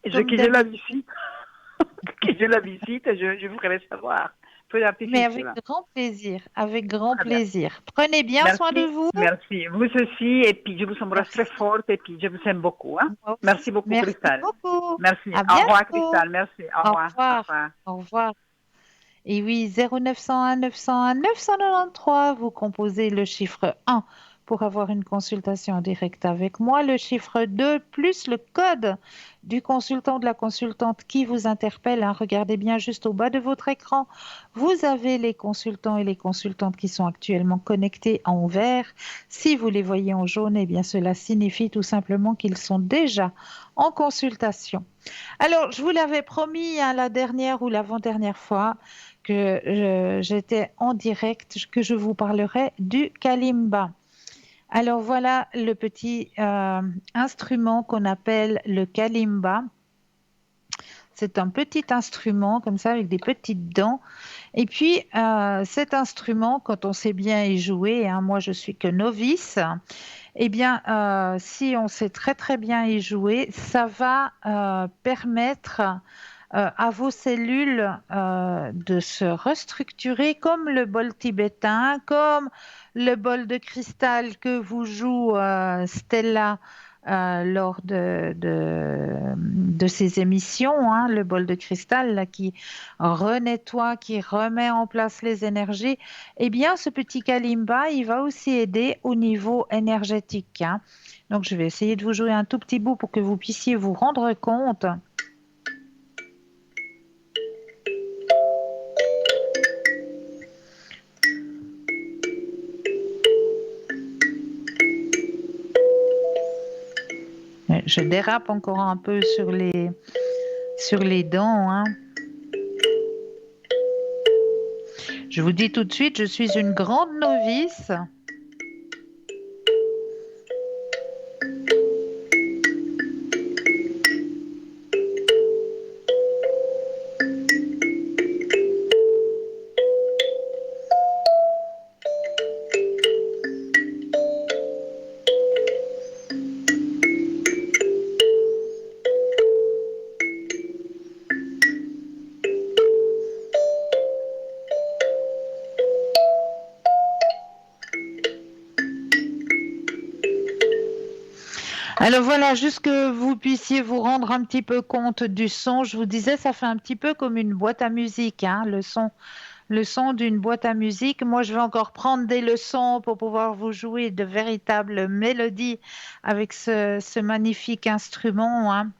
[SPEAKER 4] dès
[SPEAKER 1] comme
[SPEAKER 4] que j'ai la
[SPEAKER 1] d'habitude.
[SPEAKER 4] visite, que j'ai la visite, je vous ferai savoir. Peu
[SPEAKER 1] Mais
[SPEAKER 4] d'artifice,
[SPEAKER 1] avec
[SPEAKER 4] là.
[SPEAKER 1] grand plaisir, avec grand
[SPEAKER 4] Très bien.
[SPEAKER 1] plaisir. Prenez bien soin de
[SPEAKER 4] Merci,
[SPEAKER 1] vous.
[SPEAKER 4] merci. Vous aussi, et puis je vous embrasse très
[SPEAKER 1] Merci.
[SPEAKER 4] fort, et puis je vous aime beaucoup, hein.
[SPEAKER 1] Moi
[SPEAKER 4] Merci
[SPEAKER 1] aussi.
[SPEAKER 4] beaucoup,
[SPEAKER 1] Merci
[SPEAKER 4] Cristal.
[SPEAKER 1] beaucoup.
[SPEAKER 4] Merci.
[SPEAKER 1] À
[SPEAKER 4] Au revoir,
[SPEAKER 1] bientôt.
[SPEAKER 4] Cristal. Merci. Au
[SPEAKER 1] Au
[SPEAKER 4] revoir. Au
[SPEAKER 1] revoir.
[SPEAKER 4] revoir.
[SPEAKER 1] Au revoir. Et oui, 0901 901 993, vous composez le chiffre 1 pour avoir une consultation en direct avec moi, le chiffre 2 plus le code du consultant ou de la consultante qui vous interpelle. Hein. Regardez bien juste au bas de votre écran. Vous avez les consultants et les consultantes qui sont actuellement connectés en vert. Si vous les voyez en jaune, eh bien cela signifie tout simplement qu'ils sont déjà en consultation. Alors, je vous l'avais promis hein, la dernière ou l'avant-dernière fois que j'étais en direct, que je vous parlerai du kalimba. Alors voilà le petit instrument qu'on appelle le kalimba. C'est un petit instrument comme ça avec des petites dents. Et puis cet instrument, quand on sait bien y jouer, hein, moi je suis que novice, eh bien si on sait très très bien y jouer, ça va permettre à vos cellules de se restructurer comme le bol tibétain, comme le bol de cristal que vous joue Stella lors de ces émissions, hein, le bol de cristal là, qui renettoie, qui remet en place les énergies. Eh bien, ce petit kalimba, il va aussi aider au niveau énergétique. Hein. Donc, je vais essayer de vous jouer un tout petit bout pour que vous puissiez vous rendre compte. Je dérape encore un peu sur les dents. Hein. Je vous dis tout de suite, je suis une grande novice. Alors voilà, juste que vous puissiez vous rendre un petit peu compte du son. Je vous disais, ça fait un petit peu comme une boîte à musique, hein, le son le son d'une boîte à musique. Moi, je vais encore prendre des leçons pour pouvoir vous jouer de véritables mélodies avec ce magnifique instrument, hein.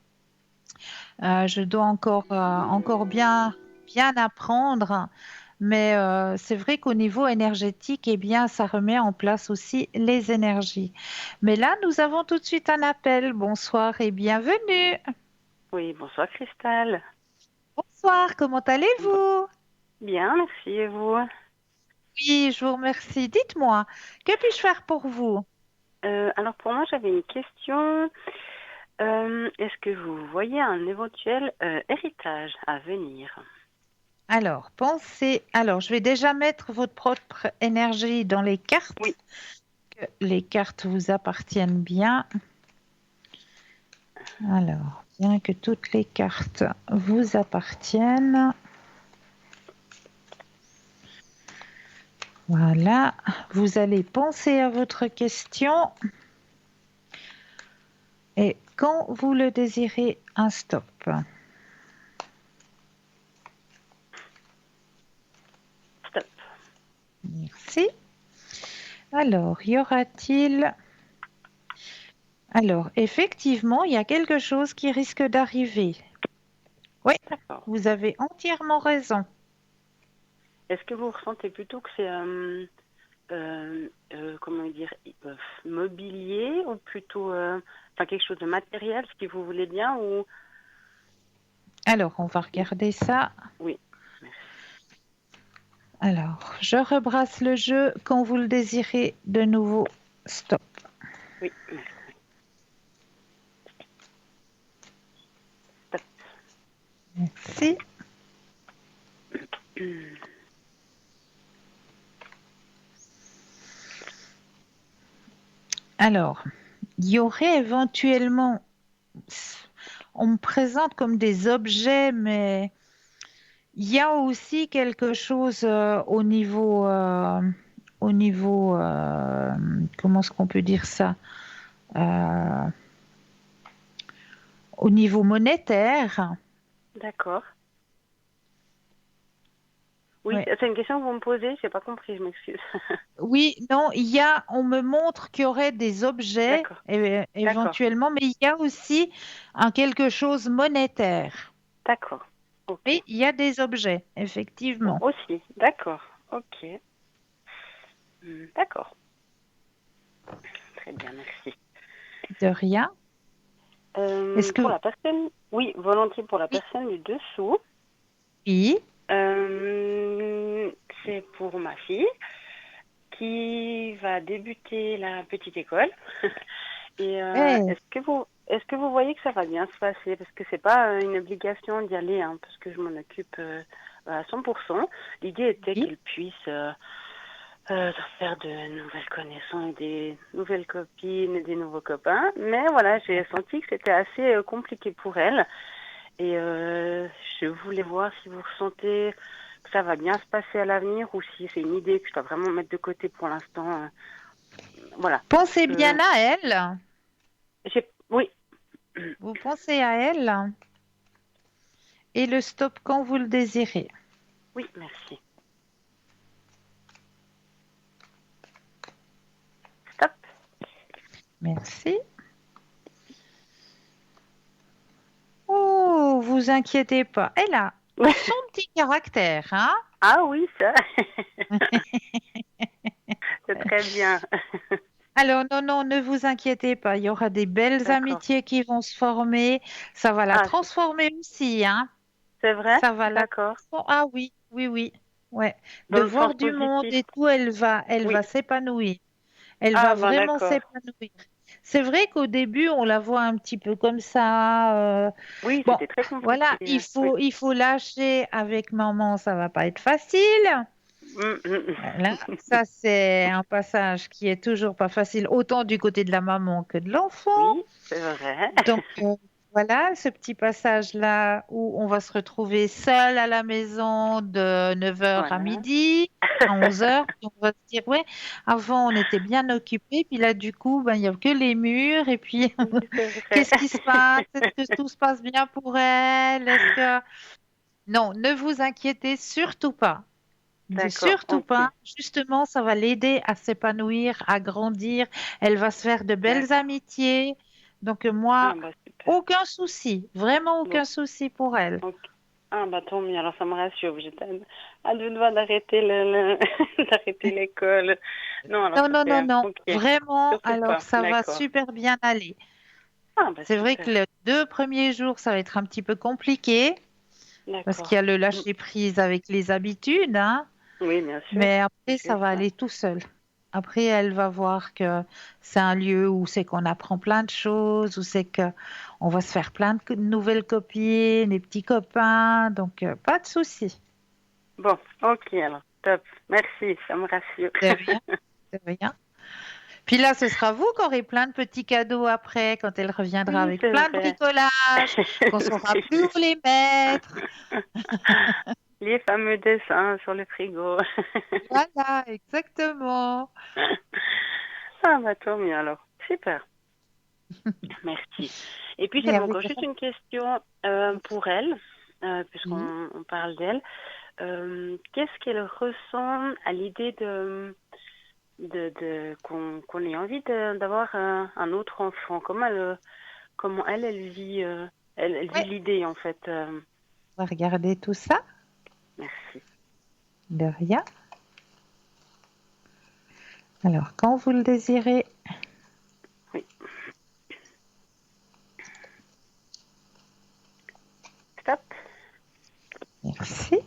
[SPEAKER 1] Je dois encore bien apprendre, mais c'est vrai qu'au niveau énergétique, eh bien, ça remet en place aussi les énergies. Mais là, nous avons tout de suite un appel. Bonsoir et bienvenue.
[SPEAKER 5] Oui, bonsoir Cristal.
[SPEAKER 1] Bonsoir, comment allez-vous?
[SPEAKER 5] Bien, merci et vous?
[SPEAKER 1] Oui, je vous remercie. Dites-moi, que puis-je faire pour vous?
[SPEAKER 5] Alors pour moi, j'avais une question. Est-ce que vous voyez un éventuel héritage à venir?
[SPEAKER 1] Alors, Alors, je vais déjà mettre votre propre énergie dans les cartes.
[SPEAKER 5] Oui.
[SPEAKER 1] Que les cartes vous appartiennent bien. Alors, bien que toutes les cartes vous appartiennent. Voilà. Vous allez penser à votre question. Et quand vous le désirez, un stop.
[SPEAKER 5] Stop.
[SPEAKER 1] Merci. Alors, y aura-t-il... Alors, effectivement, il y a quelque chose qui risque d'arriver. Oui,
[SPEAKER 5] D'accord.
[SPEAKER 1] vous avez entièrement raison.
[SPEAKER 5] Est-ce que vous ressentez plutôt que c'est comment dire mobilier ou plutôt quelque chose de matériel, ce que vous voulez bien ou...
[SPEAKER 1] Alors, on va regarder ça.
[SPEAKER 5] Oui.
[SPEAKER 1] Alors, je rebrasse le jeu. Quand vous le désirez, de nouveau, stop.
[SPEAKER 5] Oui, merci. Stop.
[SPEAKER 1] Merci. Alors, il y aurait éventuellement, on me présente comme des objets, mais il y a aussi quelque chose comment est-ce qu'on peut dire ça? Euh, Au niveau monétaire.
[SPEAKER 5] D'accord. Oui,
[SPEAKER 1] Ouais.
[SPEAKER 5] c'est une question que vous me posez, je n'ai pas compris, je m'excuse.
[SPEAKER 1] Oui, non, on me montre qu'il y aurait des objets
[SPEAKER 5] D'accord.
[SPEAKER 1] éventuellement, mais il y a aussi quelque chose monétaire.
[SPEAKER 5] D'accord. Ok.
[SPEAKER 1] Oui, il y a des objets, effectivement.
[SPEAKER 5] Aussi, d'accord. Ok. D'accord. Très bien, merci.
[SPEAKER 1] De rien. Est-ce que
[SPEAKER 5] Pour la personne, oui, volontiers pour la personne du dessous.
[SPEAKER 1] oui,
[SPEAKER 5] C'est pour ma fille qui va débuter la petite école. Et est-ce que vous voyez que ça va bien se passer? Parce que c'est pas une obligation d'y aller, hein, parce que je m'en occupe à 100%. L'idée était qu'il puisse faire de nouvelles connaissances, des nouvelles copines et des nouveaux copains. Mais voilà, j'ai senti que c'était assez compliqué pour elle. Et je voulais voir si vous ressentez que ça va bien se passer à l'avenir ou si c'est une idée que je dois vraiment mettre de côté pour l'instant. Voilà.
[SPEAKER 1] pensez bien à elle.
[SPEAKER 5] Oui.
[SPEAKER 1] Vous pensez à elle et le stop quand vous le désirez.
[SPEAKER 5] Oui, merci. Stop.
[SPEAKER 1] Merci. Oh, vous inquiétez pas. Elle a son petit caractère, hein?
[SPEAKER 5] Ah oui, ça. C'est très bien.
[SPEAKER 1] Alors, non, ne vous inquiétez pas. Il y aura des belles amitiés qui vont se former. Ça va la transformer aussi, hein?
[SPEAKER 5] C'est vrai?
[SPEAKER 1] Ça va
[SPEAKER 5] D'accord.
[SPEAKER 1] Ah oui. Ouais.
[SPEAKER 5] Dans
[SPEAKER 1] De
[SPEAKER 5] le
[SPEAKER 1] voir
[SPEAKER 5] sens
[SPEAKER 1] du monde
[SPEAKER 5] positif.
[SPEAKER 1] et tout, elle va s'épanouir. Elle
[SPEAKER 5] Ah
[SPEAKER 1] va
[SPEAKER 5] ben
[SPEAKER 1] vraiment
[SPEAKER 5] d'accord.
[SPEAKER 1] s'épanouir. C'est vrai qu'au début, on la voit un petit peu comme ça.
[SPEAKER 5] Oui,
[SPEAKER 1] Bon,
[SPEAKER 5] c'était très compliqué.
[SPEAKER 1] voilà, il faut lâcher avec maman, ça va pas être facile. Voilà, ça c'est un passage qui est toujours pas facile, autant du côté de la maman que de l'enfant.
[SPEAKER 5] Oui, c'est vrai.
[SPEAKER 1] Donc voilà, ce petit passage-là où on va se retrouver seul à la maison de 9h à midi, à 11h. On va se dire, ouais, avant on était bien occupés, puis là du coup, ben, il n'y a que les murs, et puis qu'est-ce qui se passe? Est-ce que tout se passe bien pour elle? Non, ne vous inquiétez surtout pas.
[SPEAKER 5] D'accord,
[SPEAKER 1] Surtout
[SPEAKER 5] ok.
[SPEAKER 1] pas. Justement, ça va l'aider à s'épanouir, à grandir. Elle va se faire de belles
[SPEAKER 5] D'accord.
[SPEAKER 1] amitiés. Donc,
[SPEAKER 5] Ah,
[SPEAKER 1] moi,
[SPEAKER 5] bah, super.
[SPEAKER 1] aucun souci. Vraiment
[SPEAKER 5] Bon,
[SPEAKER 1] aucun souci pour elle.
[SPEAKER 5] ok. Ah, bah, tant mieux. Alors, ça me rassure. J'étais à deux doigts d'arrêter d'arrêter l'école. Non, alors,
[SPEAKER 1] Non, non, non,
[SPEAKER 5] super.
[SPEAKER 1] non.
[SPEAKER 5] Ok.
[SPEAKER 1] Vraiment,
[SPEAKER 5] Surtout
[SPEAKER 1] alors
[SPEAKER 5] pas.
[SPEAKER 1] ça va
[SPEAKER 5] D'accord.
[SPEAKER 1] super bien aller.
[SPEAKER 5] Ah, bah,
[SPEAKER 1] C'est vrai que
[SPEAKER 5] super.
[SPEAKER 1] les 2 premiers jours, ça va être un petit peu compliqué parce qu'il y
[SPEAKER 5] D'accord.
[SPEAKER 1] a le
[SPEAKER 5] Mm.
[SPEAKER 1] lâcher prise avec les habitudes, hein.
[SPEAKER 5] Oui, bien sûr.
[SPEAKER 1] Mais après,
[SPEAKER 5] J'ai
[SPEAKER 1] ça va
[SPEAKER 5] ça.
[SPEAKER 1] aller tout seul. Après, elle va voir que c'est un lieu où c'est qu'on apprend plein de choses, où c'est que on va se faire plein de nouvelles copines, des petits copains, donc pas de souci.
[SPEAKER 5] Bon, ok, alors. Top. Merci. Ça me rassure.
[SPEAKER 1] De rien, de rien. Puis là, ce sera vous qui aurez plein de petits cadeaux après, quand elle reviendra
[SPEAKER 5] Oui,
[SPEAKER 1] avec
[SPEAKER 5] c'est
[SPEAKER 1] plein de
[SPEAKER 5] vrai.
[SPEAKER 1] bricolages, qu'on saura
[SPEAKER 5] C'est
[SPEAKER 1] plus où
[SPEAKER 5] juste.
[SPEAKER 1] les mettre.
[SPEAKER 5] Les fameux dessins sur le frigo.
[SPEAKER 1] Voilà, exactement.
[SPEAKER 5] Ah, bah, tant mieux alors. Super. Merci. Et puis
[SPEAKER 1] Mais
[SPEAKER 5] j'avais
[SPEAKER 1] avec
[SPEAKER 5] encore juste
[SPEAKER 1] grand
[SPEAKER 5] une question pour elle,
[SPEAKER 1] plaisir.
[SPEAKER 5] puisqu'on parle d'elle. Qu'est-ce qu'elle ressent à l'idée qu'on ait envie d'avoir un autre enfant? Comment elle vit, elle
[SPEAKER 1] Oui,
[SPEAKER 5] vit l'idée en fait.
[SPEAKER 1] on va regarder tout ça.
[SPEAKER 5] Merci.
[SPEAKER 1] De rien. Alors, quand vous le désirez,
[SPEAKER 5] Oui. Stop.
[SPEAKER 1] merci.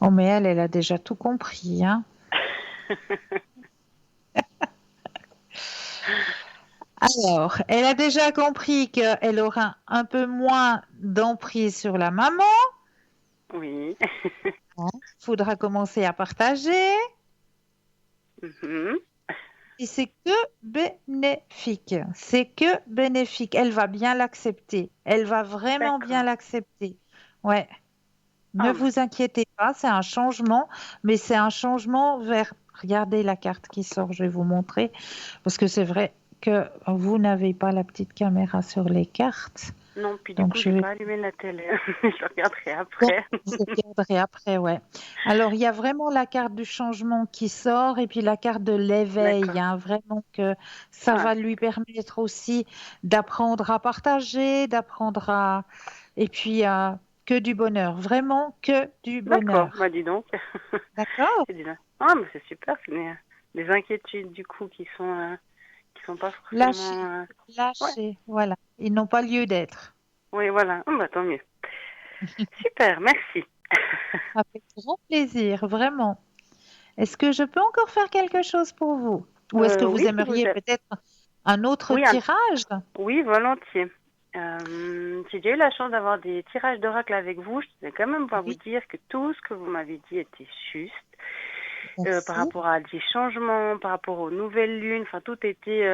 [SPEAKER 1] Oh, mais elle a déjà tout compris, hein. Alors, elle a déjà compris qu'elle aura un peu moins d'emprise sur la maman.
[SPEAKER 5] Oui.
[SPEAKER 1] Il faudra commencer à partager.
[SPEAKER 5] Mhm.
[SPEAKER 1] Et c'est que bénéfique. C'est que bénéfique. Elle va bien l'accepter. Elle va vraiment bien
[SPEAKER 5] D'accord.
[SPEAKER 1] l'accepter. Ouais. Ne
[SPEAKER 5] Ah, bah,
[SPEAKER 1] vous inquiétez pas, c'est un changement, mais c'est un changement vers. Regardez la carte qui sort, je vais vous montrer, parce que c'est vrai que vous n'avez pas la petite caméra sur les cartes.
[SPEAKER 5] non, puis du
[SPEAKER 1] Donc
[SPEAKER 5] coup,
[SPEAKER 1] je
[SPEAKER 5] j'ai
[SPEAKER 1] vais.
[SPEAKER 5] pas allumé la télé. Je regarderai
[SPEAKER 1] Bon,
[SPEAKER 5] après.
[SPEAKER 1] vous regarderez après, ouais. Alors, il y a vraiment la carte du changement qui sort et puis la carte de l'éveil,
[SPEAKER 5] D'accord.
[SPEAKER 1] hein, vraiment que ça
[SPEAKER 5] Ah,
[SPEAKER 1] va lui permettre aussi d'apprendre à partager, d'apprendre à. Et puis, que du bonheur, vraiment que du
[SPEAKER 5] d'accord.
[SPEAKER 1] bonheur.
[SPEAKER 5] Bah, dis donc.
[SPEAKER 1] D'accord?
[SPEAKER 5] C'est bien. Ah, mais c'est super. C'est des inquiétudes, du coup, qui sont pas
[SPEAKER 1] Lâchez,
[SPEAKER 5] forcément, ouais.
[SPEAKER 1] lâchez, voilà. Ils n'ont pas lieu d'être.
[SPEAKER 5] Oui, voilà. Ah, bah, tant mieux. Super. Merci.
[SPEAKER 1] Avec grand plaisir, vraiment. Est-ce que je peux encore faire quelque chose pour vous? Ou est-ce que vous
[SPEAKER 5] Oui, si vous
[SPEAKER 1] aimeriez
[SPEAKER 5] êtes.
[SPEAKER 1] peut-être un autre
[SPEAKER 5] Oui,
[SPEAKER 1] tirage?
[SPEAKER 5] oui, volontier. J'ai déjà eu la chance d'avoir des tirages d'oracle avec vous. Je vais quand même pas vous
[SPEAKER 1] Oui,
[SPEAKER 5] dire que tout ce que vous m'avez dit était juste. Par
[SPEAKER 1] merci.
[SPEAKER 5] rapport à des changements, par rapport aux nouvelles lunes, enfin tout était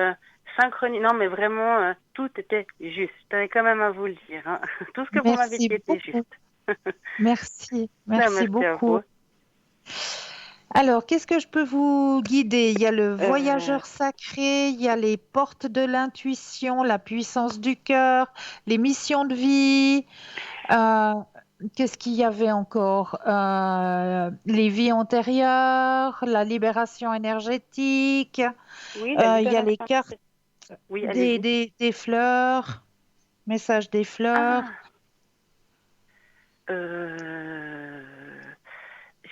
[SPEAKER 5] synchronisé. Non, mais vraiment, tout était juste. Je tenais quand même à vous le dire, hein. Tout ce que vous m'avez dit
[SPEAKER 1] Merci
[SPEAKER 5] était
[SPEAKER 1] beaucoup.
[SPEAKER 5] juste.
[SPEAKER 1] Merci.
[SPEAKER 5] Non,
[SPEAKER 1] Merci
[SPEAKER 5] merci à
[SPEAKER 1] beaucoup.
[SPEAKER 5] vous.
[SPEAKER 1] Alors, qu'est-ce que je peux vous guider? Il y a le
[SPEAKER 5] Euh,
[SPEAKER 1] voyageur sacré, il y a les portes de l'intuition, la puissance du cœur, les missions de vie. euh, qu'est-ce qu'il y avait encore? Les vies antérieures, la libération énergétique.
[SPEAKER 5] oui, la
[SPEAKER 1] Il y a les
[SPEAKER 5] libération.
[SPEAKER 1] cartes
[SPEAKER 5] Oui, allez-y.
[SPEAKER 1] des fleurs, message des fleurs.
[SPEAKER 5] Ah, euh,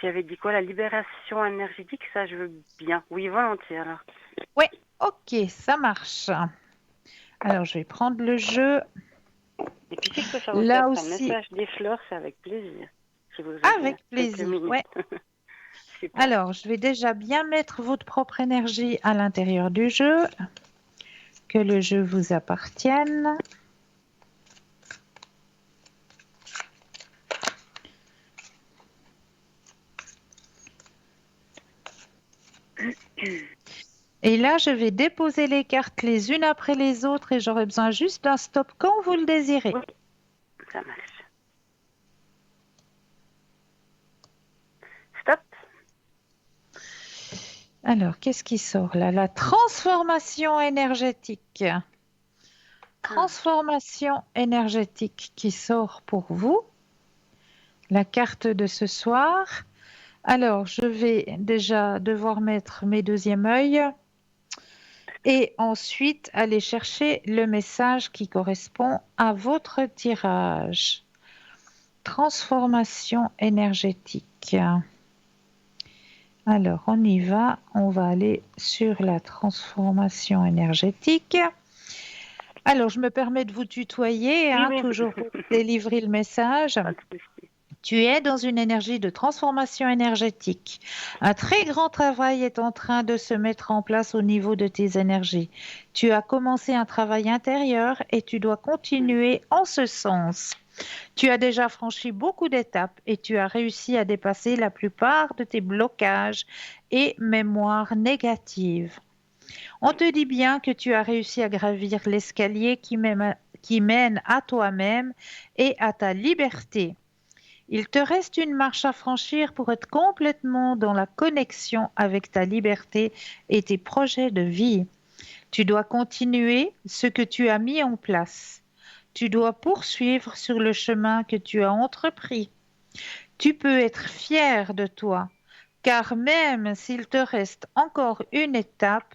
[SPEAKER 5] j'avais dit quoi? La libération énergétique, ça je veux bien. Oui, volontiers alors.
[SPEAKER 1] Oui, ok, ça marche. Alors, je vais prendre le jeu.
[SPEAKER 5] Et puis si je peux faire aussi
[SPEAKER 1] Là
[SPEAKER 5] après un
[SPEAKER 1] aussi,
[SPEAKER 5] message des fleurs, c'est avec plaisir. Si vous avez
[SPEAKER 1] avec
[SPEAKER 5] quelques
[SPEAKER 1] plaisir.
[SPEAKER 5] minutes.
[SPEAKER 1] Ouais.
[SPEAKER 5] Super.
[SPEAKER 1] Alors, je vais déjà bien mettre votre propre énergie à l'intérieur du jeu, que le jeu vous appartienne. Et là, je vais déposer les cartes les unes après les autres et j'aurai besoin juste d'un stop quand vous le désirez.
[SPEAKER 5] Oui, ça marche. Stop.
[SPEAKER 1] Alors, qu'est-ce qui sort là? La transformation énergétique.
[SPEAKER 5] Ah,
[SPEAKER 1] Transformation énergétique qui sort pour vous. la carte de ce soir. Alors, je vais déjà devoir mettre mes deuxièmes œils et ensuite aller chercher le message qui correspond à votre tirage. Transformation énergétique. Alors, on y va. On va aller sur la transformation énergétique. Alors, je me permets de vous tutoyer,
[SPEAKER 5] Oui.
[SPEAKER 1] toujours pour délivrer le message.
[SPEAKER 5] Pas de souci.
[SPEAKER 1] Tu es dans une énergie de transformation énergétique. Un très grand travail est en train de se mettre en place au niveau de tes énergies. Tu as commencé un travail intérieur et tu dois continuer en ce sens. Tu as déjà franchi beaucoup d'étapes et tu as réussi à dépasser la plupart de tes blocages et mémoires négatives. On te dit bien que tu as réussi à gravir l'escalier qui mène à toi-même et à ta liberté. Il te reste une marche à franchir pour être complètement dans la connexion avec ta liberté et tes projets de vie. Tu dois continuer ce que tu as mis en place. Tu dois poursuivre sur le chemin que tu as entrepris. Tu peux être fier de toi, car même s'il te reste encore une étape,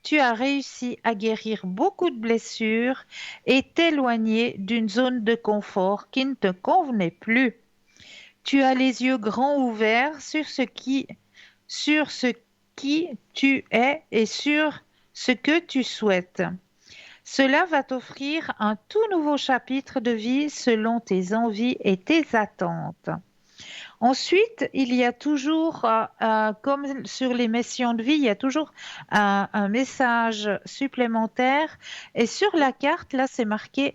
[SPEAKER 1] tu as réussi à guérir beaucoup de blessures et t'éloigner d'une zone de confort qui ne te convenait plus. Tu as les yeux grands ouverts sur ce qui tu es et sur ce que tu souhaites. Cela va t'offrir un tout nouveau chapitre de vie selon tes envies et tes attentes. Ensuite, il y a toujours, comme sur les missions de vie, il y a toujours un message supplémentaire. Et sur la carte, là, c'est marqué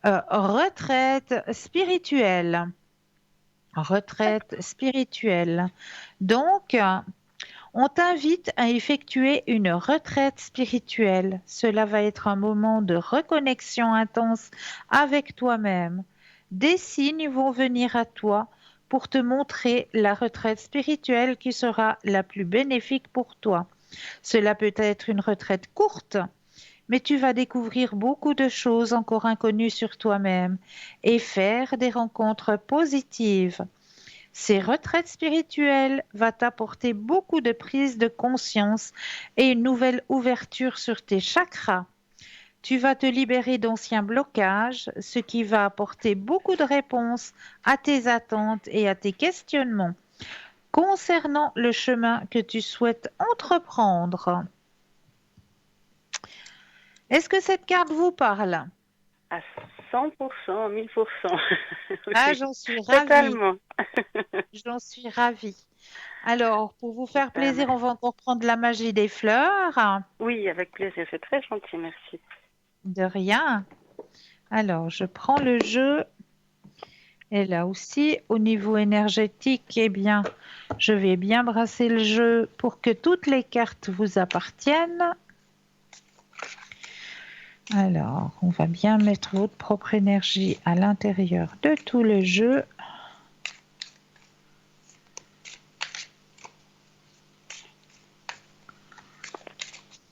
[SPEAKER 1] retraite spirituelle. Retraite spirituelle. Donc, on t'invite à effectuer une retraite spirituelle. Cela va être un moment de reconnexion intense avec toi-même. Des signes vont venir à toi pour te montrer la retraite spirituelle qui sera la plus bénéfique pour toi. Cela peut être une retraite courte, mais tu vas découvrir beaucoup de choses encore inconnues sur toi-même et faire des rencontres positives. Ces retraites spirituelles vont t'apporter beaucoup de prise de conscience et une nouvelle ouverture sur tes chakras. Tu vas te libérer d'anciens blocages, ce qui va apporter beaucoup de réponses à tes attentes et à tes questionnements concernant le chemin que tu souhaites entreprendre. Est-ce que cette carte vous parle?
[SPEAKER 5] À 100%, 1000%.
[SPEAKER 1] Ah,
[SPEAKER 5] Oui,
[SPEAKER 1] j'en suis ravie.
[SPEAKER 5] totalement.
[SPEAKER 1] J'en suis ravie. Alors, pour vous faire
[SPEAKER 5] Super,
[SPEAKER 1] plaisir, on va encore prendre la magie des fleurs.
[SPEAKER 5] oui, avec plaisir. C'est très gentil, merci.
[SPEAKER 1] De rien. Alors, je prends le jeu. Et là aussi, au niveau énergétique, eh bien, je vais bien brasser le jeu pour que toutes les cartes vous appartiennent. Alors, on va bien mettre votre propre énergie à l'intérieur de tout le jeu.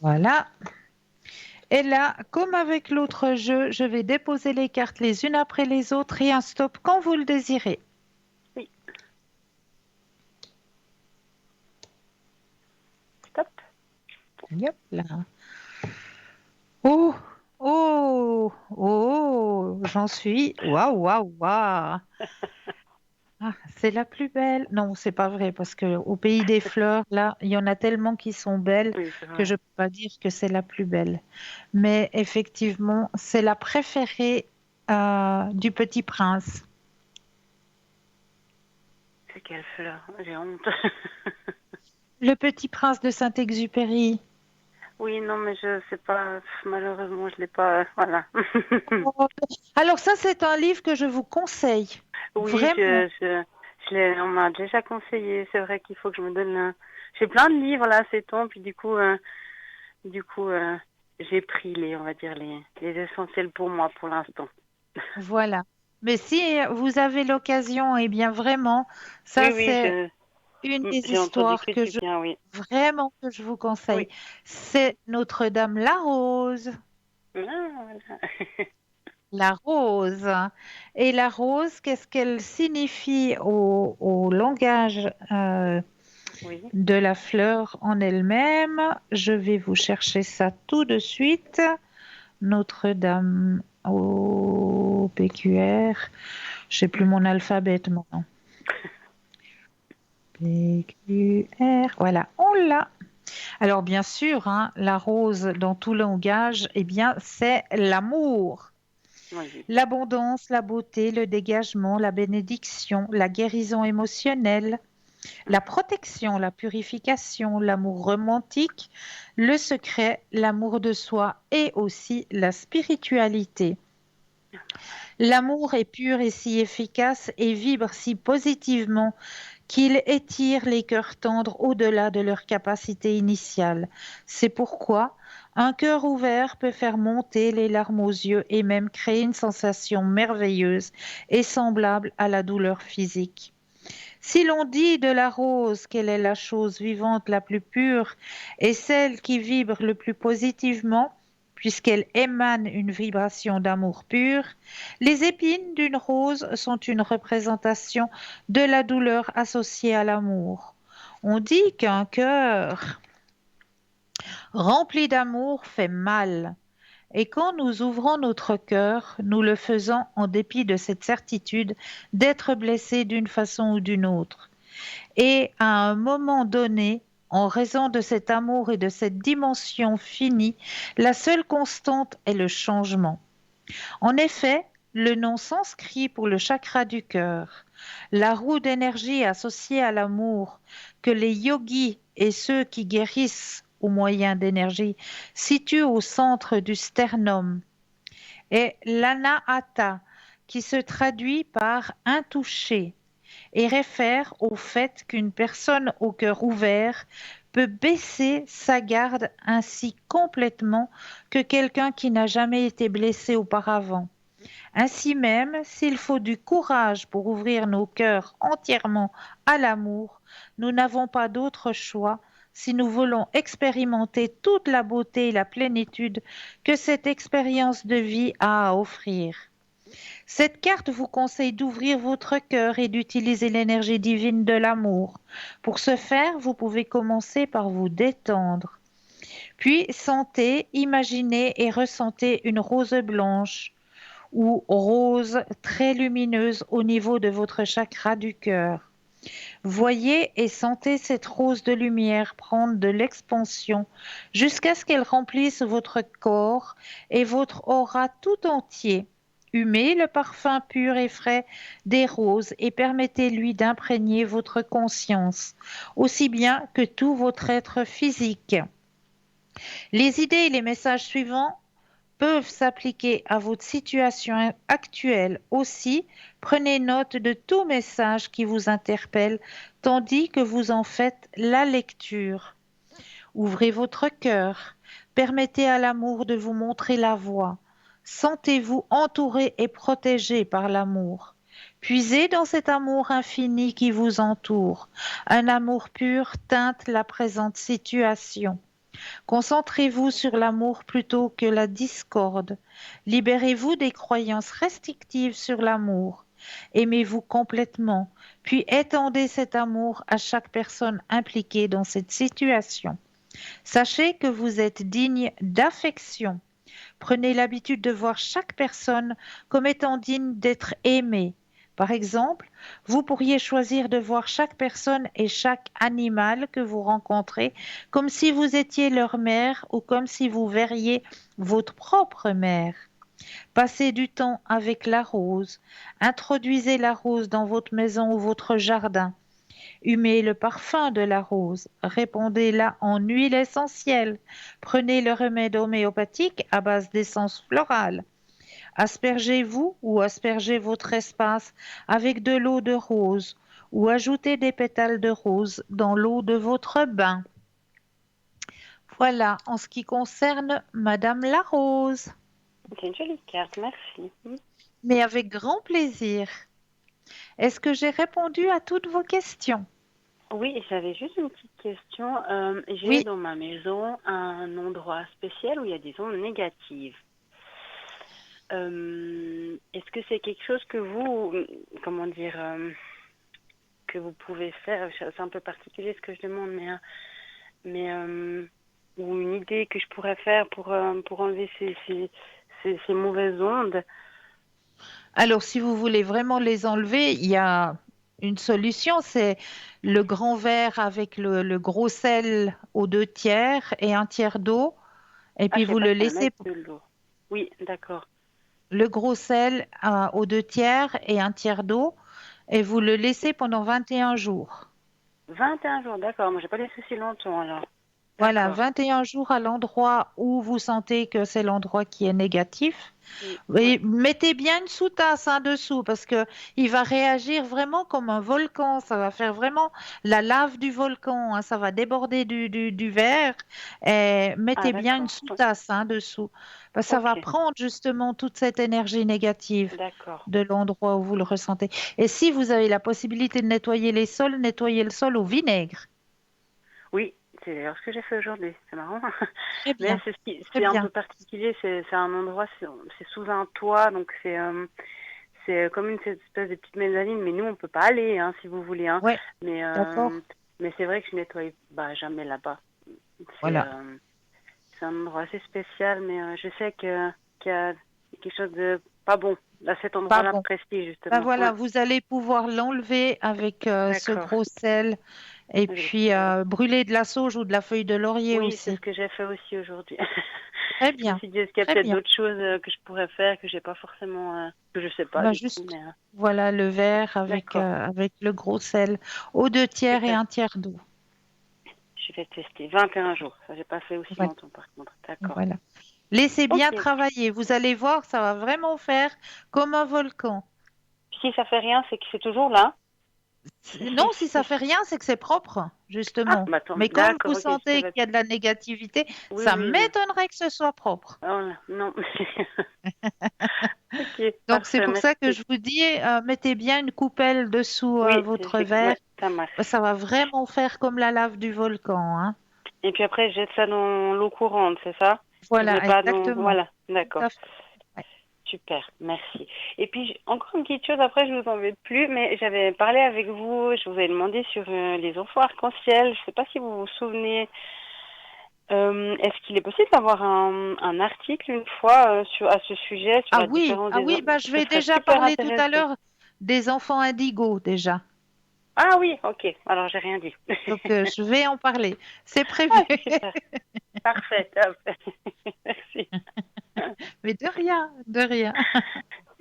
[SPEAKER 1] Voilà. Et là, comme avec l'autre jeu, je vais déposer les cartes les unes après les autres et un stop quand vous le désirez.
[SPEAKER 5] Oui. Stop.
[SPEAKER 1] Yep, là. Oh, oh, oh, j'en suis. Waouh, waouh, waouh. Ah, c'est la plus belle. Non, c'est pas vrai parce que au pays des fleurs, là, il y en a tellement qui sont belles
[SPEAKER 5] Oui, c'est
[SPEAKER 1] que
[SPEAKER 5] vrai.
[SPEAKER 1] je peux pas dire que c'est la plus belle. Mais effectivement, c'est la préférée du Petit Prince.
[SPEAKER 5] C'est quelle fleur? J'ai honte.
[SPEAKER 1] Le Petit Prince de Saint-Exupéry.
[SPEAKER 5] Oui, non, mais je sais pas. Malheureusement, je l'ai pas. Voilà.
[SPEAKER 1] Oh, alors ça, c'est un livre que je vous conseille.
[SPEAKER 5] Oui,
[SPEAKER 1] Vraiment.
[SPEAKER 5] on m'a déjà conseillé. C'est vrai qu'il faut que je me donne. J'ai plein de livres là, ces temps, puis du coup, j'ai pris on va dire les essentiels pour moi pour l'instant.
[SPEAKER 1] Voilà. Mais si vous avez l'occasion, eh bien vraiment, ça
[SPEAKER 5] Oui, oui,
[SPEAKER 1] c'est une des
[SPEAKER 5] j'ai entendu
[SPEAKER 1] histoires
[SPEAKER 5] que
[SPEAKER 1] que
[SPEAKER 5] du
[SPEAKER 1] je
[SPEAKER 5] bien, oui.
[SPEAKER 1] vraiment que je vous conseille.
[SPEAKER 5] Oui.
[SPEAKER 1] C'est Notre-Dame la Rose.
[SPEAKER 5] Ah, voilà.
[SPEAKER 1] La rose. Et la rose, qu'est-ce qu'elle signifie au langage
[SPEAKER 5] Oui.
[SPEAKER 1] de la fleur en elle-même? Je vais vous chercher ça tout de suite. Notre-Dame au PQR. Je sais plus mon alphabet maintenant. PQR. Voilà, on l'a. Alors bien sûr, hein, la rose dans tout langage, eh bien, c'est l'amour.
[SPEAKER 5] Oui.
[SPEAKER 1] L'abondance, la beauté, le dégagement, la bénédiction, la guérison émotionnelle, la protection, la purification, l'amour romantique, le secret, l'amour de soi et aussi la spiritualité. L'amour est pur et si efficace et vibre si positivement qu'il étire les cœurs tendres au-delà de leur capacité initiale. C'est pourquoi un cœur ouvert peut faire monter les larmes aux yeux et même créer une sensation merveilleuse et semblable à la douleur physique. Si l'on dit de la rose qu'elle est la chose vivante la plus pure et celle qui vibre le plus positivement, puisqu'elle émane une vibration d'amour pur, les épines d'une rose sont une représentation de la douleur associée à l'amour. On dit qu'un cœur rempli d'amour fait mal. Et quand nous ouvrons notre cœur, nous le faisons en dépit de cette certitude d'être blessés d'une façon ou d'une autre. Et à un moment donné, en raison de cet amour et de cette dimension finie, la seule constante est le changement. En effet, le nom sanskrit pour le chakra du cœur, la roue d'énergie associée à l'amour, que les yogis et ceux qui guérissent au moyen d'énergie situent au centre du sternum, est l'anahata, qui se traduit par un toucher et réfère au fait qu'une personne au cœur ouvert peut baisser sa garde ainsi complètement que quelqu'un qui n'a jamais été blessé auparavant. Ainsi même, s'il faut du courage pour ouvrir nos cœurs entièrement à l'amour, nous n'avons pas d'autre choix si nous voulons expérimenter toute la beauté et la plénitude que cette expérience de vie a à offrir. Cette carte vous conseille d'ouvrir votre cœur et d'utiliser l'énergie divine de l'amour. Pour ce faire, vous pouvez commencer par vous détendre. Puis sentez, imaginez et ressentez une rose blanche ou rose très lumineuse au niveau de votre chakra du cœur. Voyez et sentez cette rose de lumière prendre de l'expansion jusqu'à ce qu'elle remplisse votre corps et votre aura tout entier. Humez le parfum pur et frais des roses et permettez-lui d'imprégner votre conscience, aussi bien que tout votre être physique. Les idées et les messages suivants peuvent s'appliquer à votre situation actuelle aussi. Prenez note de tout message qui vous interpelle tandis que vous en faites la lecture. Ouvrez votre cœur. Permettez à l'amour de vous montrer la voie. Sentez-vous entouré et protégé par l'amour. Puisez dans cet amour infini qui vous entoure. Un amour pur teinte la présente situation. Concentrez-vous sur l'amour plutôt que la discorde. Libérez-vous des croyances restrictives sur l'amour. Aimez-vous complètement, puis étendez cet amour à chaque personne impliquée dans cette situation. Sachez que vous êtes digne d'affection. Prenez l'habitude de voir chaque personne comme étant digne d'être aimée. Par exemple, vous pourriez choisir de voir chaque personne et chaque animal que vous rencontrez comme si vous étiez leur mère ou comme si vous verriez votre propre mère. Passez du temps avec la rose. Introduisez la rose dans votre maison ou votre jardin. Humez le parfum de la rose, répandez-la en huile essentielle. Prenez le remède homéopathique à base d'essence florale. Aspergez-vous ou aspergez votre espace avec de l'eau de rose ou ajoutez des pétales de rose dans l'eau de votre bain. Voilà en ce qui concerne Madame la Rose.
[SPEAKER 5] C'est une jolie carte, merci.
[SPEAKER 1] Mais avec grand plaisir. Est-ce que j'ai répondu à toutes vos questions?
[SPEAKER 5] Oui, j'avais juste une petite question. J'ai
[SPEAKER 1] Oui.
[SPEAKER 5] dans ma maison un endroit spécial où il y a des ondes négatives. Est-ce que c'est quelque chose que vous, comment dire, que vous pouvez faire? C'est un peu particulier ce que je demande, mais ou une idée que je pourrais faire pour enlever ces mauvaises ondes.
[SPEAKER 1] Alors, si vous voulez vraiment les enlever, il y a une solution, c'est le grand verre avec le gros sel aux 2 tiers et un tiers d'eau. Et
[SPEAKER 5] Ah,
[SPEAKER 1] puis
[SPEAKER 5] je sais
[SPEAKER 1] vous
[SPEAKER 5] pas
[SPEAKER 1] le
[SPEAKER 5] qu'il y en a
[SPEAKER 1] laissez,
[SPEAKER 5] de l'eau. Oui, d'accord.
[SPEAKER 1] le gros sel aux 2 tiers et un tiers d'eau. Et vous le laissez pendant 21 jours.
[SPEAKER 5] 21 jours, d'accord. Moi, j'ai pas laissé si longtemps, alors.
[SPEAKER 1] Voilà,
[SPEAKER 5] D'accord.
[SPEAKER 1] 21 jours à l'endroit où vous sentez que c'est l'endroit qui est négatif.
[SPEAKER 5] Oui,
[SPEAKER 1] Et
[SPEAKER 5] ouais.
[SPEAKER 1] mettez bien une sous-tasse dessous parce que il va réagir vraiment comme un volcan. Ça va faire vraiment la lave du volcan, hein. Ça va déborder du verre. Et
[SPEAKER 5] Ah,
[SPEAKER 1] mettez bien une
[SPEAKER 5] d'accord. Ouais.
[SPEAKER 1] sous-tasse dessous. Parce que ça va
[SPEAKER 5] Ok,
[SPEAKER 1] prendre justement toute cette énergie négative
[SPEAKER 5] d'accord.
[SPEAKER 1] de l'endroit où vous le ressentez. Et si vous avez la possibilité de nettoyer les sols, nettoyez le sol au vinaigre.
[SPEAKER 5] Oui, c'est d'ailleurs ce que j'ai fait aujourd'hui. C'est marrant.
[SPEAKER 1] Très
[SPEAKER 5] Mais
[SPEAKER 1] bien, très
[SPEAKER 5] c'est un
[SPEAKER 1] bien.
[SPEAKER 5] peu particulier. C'est un endroit, c'est sous un toit, donc c'est comme une espèce de petite mezzanine. Mais nous, on peut pas aller, hein, si vous voulez. Hein.
[SPEAKER 1] Ouais,
[SPEAKER 5] Mais
[SPEAKER 1] d'accord.
[SPEAKER 5] mais c'est vrai que je nettoie bah, jamais là-bas. C'est
[SPEAKER 1] Voilà.
[SPEAKER 5] euh, c'est un endroit assez spécial, mais je sais qu'il y a quelque chose de pas bon à cet
[SPEAKER 1] Pas
[SPEAKER 5] endroit-là
[SPEAKER 1] bon.
[SPEAKER 5] précis,
[SPEAKER 1] Ben
[SPEAKER 5] justement.
[SPEAKER 1] voilà,
[SPEAKER 5] Ouais,
[SPEAKER 1] vous allez pouvoir l'enlever avec ce
[SPEAKER 5] d'accord.
[SPEAKER 1] gros sel et
[SPEAKER 5] Je vais le
[SPEAKER 1] puis
[SPEAKER 5] faire.
[SPEAKER 1] brûler de la sauge ou de la feuille de laurier
[SPEAKER 5] Oui, c'est ce
[SPEAKER 1] aussi.
[SPEAKER 5] que j'ai fait aussi aujourd'hui.
[SPEAKER 1] Très
[SPEAKER 5] Je me
[SPEAKER 1] bien,
[SPEAKER 5] suis dit, est-ce qu'il y a
[SPEAKER 1] très
[SPEAKER 5] peut-être
[SPEAKER 1] bien.
[SPEAKER 5] d'autres choses que je pourrais faire que j'ai pas forcément, que je sais pas
[SPEAKER 1] Ben
[SPEAKER 5] du coup,
[SPEAKER 1] juste,
[SPEAKER 5] mais
[SPEAKER 1] voilà le verre
[SPEAKER 5] d'accord,
[SPEAKER 1] avec le gros sel aux 2 tiers et
[SPEAKER 5] super.
[SPEAKER 1] un tiers d'eau.
[SPEAKER 5] Je vais tester. 21 jours, ça j'ai pas fait aussi
[SPEAKER 1] Voilà,
[SPEAKER 5] longtemps par contre. D'accord.
[SPEAKER 1] voilà. Laissez bien
[SPEAKER 5] Ok.
[SPEAKER 1] travailler. Vous allez voir, ça va vraiment faire comme un volcan.
[SPEAKER 5] Si ça fait rien, c'est que c'est toujours là.
[SPEAKER 1] Non, si ça fait rien, c'est que c'est propre,
[SPEAKER 5] Ah,
[SPEAKER 1] justement.
[SPEAKER 5] bah attends,
[SPEAKER 1] Mais comme
[SPEAKER 5] d'accord,
[SPEAKER 1] vous
[SPEAKER 5] ok, je
[SPEAKER 1] sentez
[SPEAKER 5] savais.
[SPEAKER 1] qu'il y a de la négativité,
[SPEAKER 5] Oui,
[SPEAKER 1] ça
[SPEAKER 5] oui, non.
[SPEAKER 1] m'étonnerait que ce soit propre.
[SPEAKER 5] Oh là, non. Ok,
[SPEAKER 1] Donc c'est
[SPEAKER 5] parfait,
[SPEAKER 1] pour ça que
[SPEAKER 5] merci.
[SPEAKER 1] je vous dis, mettez bien une coupelle dessous
[SPEAKER 5] Oui,
[SPEAKER 1] votre verre.
[SPEAKER 5] ouais, ça marche.
[SPEAKER 1] Ça va vraiment faire comme la lave du volcan, hein.
[SPEAKER 5] Et puis après, je jette ça dans l'eau courante, c'est ça? Je le mets
[SPEAKER 1] Voilà,
[SPEAKER 5] pas dans...
[SPEAKER 1] exactement.
[SPEAKER 5] Voilà,
[SPEAKER 1] Tout à
[SPEAKER 5] d'accord.
[SPEAKER 1] fait. Ouais.
[SPEAKER 5] Super, merci. Et puis, encore une petite chose, après, je vous embête plus, mais j'avais parlé avec vous, je vous avais demandé sur les enfants arc-en-ciel. Je ne sais pas si vous vous souvenez. Est-ce qu'il est possible d'avoir un article une fois à ce sujet, sur la différence
[SPEAKER 1] Ah
[SPEAKER 5] des
[SPEAKER 1] oui,
[SPEAKER 5] enfants?
[SPEAKER 1] bah, je
[SPEAKER 5] Ce
[SPEAKER 1] vais
[SPEAKER 5] serait
[SPEAKER 1] déjà
[SPEAKER 5] super
[SPEAKER 1] parler tout à
[SPEAKER 5] intéressant.
[SPEAKER 1] l'heure des enfants indigos déjà.
[SPEAKER 5] Ah oui, ok, alors j'ai rien dit.
[SPEAKER 1] Donc je vais en parler. C'est prévu.
[SPEAKER 5] Ah, c'est super. Parfait, top. Merci.
[SPEAKER 1] Mais de rien, de rien.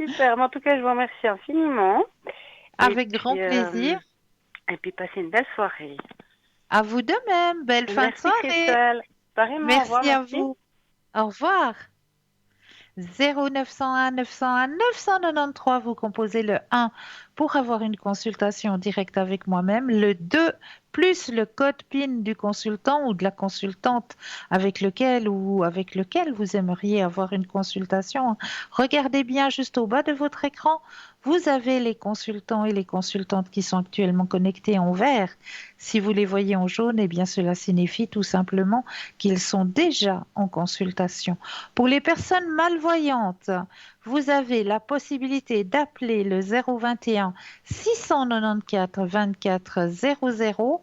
[SPEAKER 5] Super, mais en tout cas, je vous remercie infiniment.
[SPEAKER 1] Avec grand plaisir.
[SPEAKER 5] Et puis passez une belle soirée.
[SPEAKER 1] À vous de même. Belle fin de
[SPEAKER 5] Merci
[SPEAKER 1] soirée.
[SPEAKER 5] Christelle. Pareillement, au revoir,
[SPEAKER 1] Merci à
[SPEAKER 5] merci.
[SPEAKER 1] vous. Au revoir. 0901 901 993, vous composez le 1 pour avoir une consultation en direct avec moi-même, le 2 plus le code PIN du consultant ou de la consultante avec lequel vous aimeriez avoir une consultation. Regardez bien juste au bas de votre écran, vous avez les consultants et les consultantes qui sont actuellement connectés en vert. Si vous les voyez en jaune, eh bien cela signifie tout simplement qu'ils sont déjà en consultation. Pour les personnes malvoyantes, vous avez la possibilité d'appeler le 021 694 24 00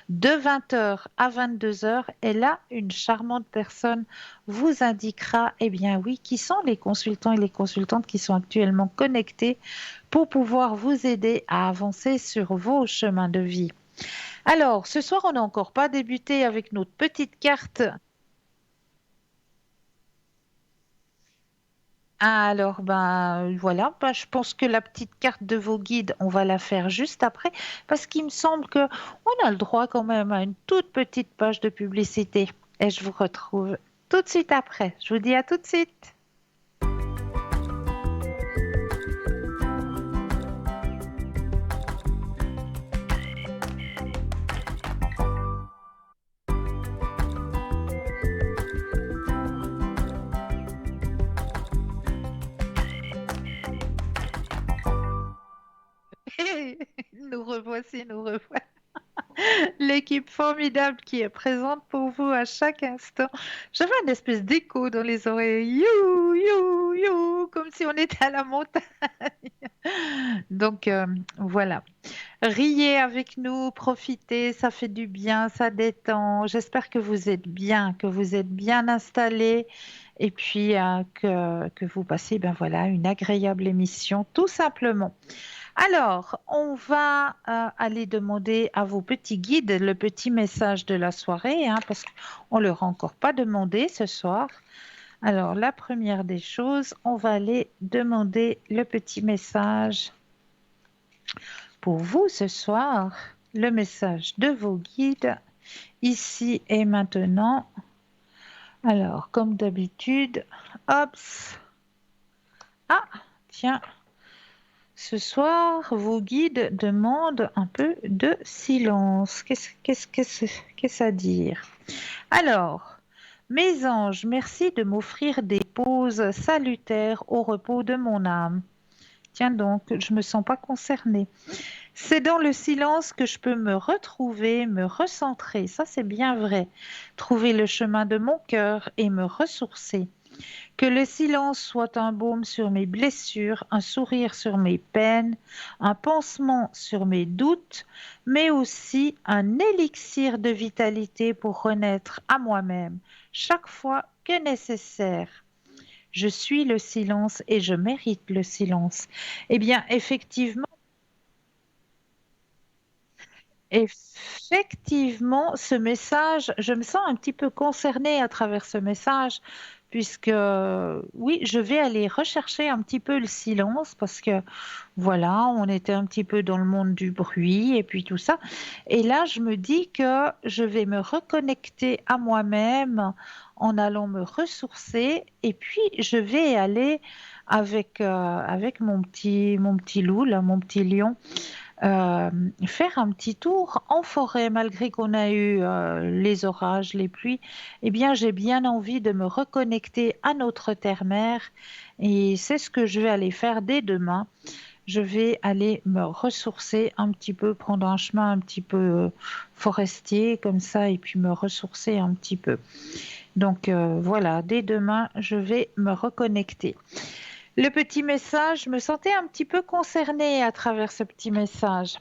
[SPEAKER 1] de 20h à 22h et là, une charmante personne vous indiquera, eh bien oui, qui sont les consultants et les consultantes qui sont actuellement connectés pour pouvoir vous aider à avancer sur vos chemins de vie. Alors, ce soir, on n'a encore pas débuté avec notre petite carte. Alors, ben voilà, ben, je pense que la petite carte de vos guides, on va la faire juste après, parce qu'il me semble que on a le droit quand même à une toute petite page de publicité. Et je vous retrouve tout de suite après. Je vous dis à tout de suite. Nous revoici, nous revoilà. l'équipe formidable qui est présente pour vous à chaque instant. J'avais une espèce d'écho dans les oreilles. You, you, you, comme si on était à la montagne. Donc voilà. Riez avec nous, profitez, ça fait du bien, ça détend. J'espère que vous êtes bien, installés et puis que vous passez ben voilà, une agréable émission, tout simplement. Alors, on va aller demander à vos petits guides le petit message de la soirée, hein, parce qu'on ne leur a encore pas demandé ce soir. Alors, la première des choses, on va aller demander le petit message pour vous ce soir, le message de vos guides, ici et maintenant. Alors, comme d'habitude, hop, ah, tiens, ce soir, vos guides demandent un peu de silence. Qu'est-ce à dire? Alors, mes anges, merci de m'offrir des pauses salutaires au repos de mon âme. Tiens donc, je ne me sens pas concernée. C'est dans le silence que je peux me retrouver, me recentrer. Ça, c'est bien vrai. Trouver le chemin de mon cœur et me ressourcer. Que le silence soit un baume sur mes blessures, un sourire sur mes peines, un pansement sur mes doutes, mais aussi un élixir de vitalité pour renaître à moi-même, chaque fois que nécessaire. Je suis le silence et je mérite le silence. Eh bien, effectivement, ce message, je me sens un petit peu concernée à travers ce message, puisque oui, je vais aller rechercher un petit peu le silence, parce que voilà, on était un petit peu dans le monde du bruit et puis tout ça. Et là, je me dis que je vais me reconnecter à moi-même en allant me ressourcer, et puis je vais aller avec mon petit loup, là, mon petit lion, faire un petit tour en forêt, malgré qu'on a eu les orages, les pluies. Eh bien, j'ai bien envie de me reconnecter à notre terre-mère, et c'est ce que je vais aller faire dès demain. Je vais aller me ressourcer un petit peu, prendre un chemin un petit peu forestier comme ça, et puis me ressourcer un petit peu. Donc voilà, dès demain, je vais me reconnecter. Le petit message, je me sentais un petit peu concernée à travers ce petit message.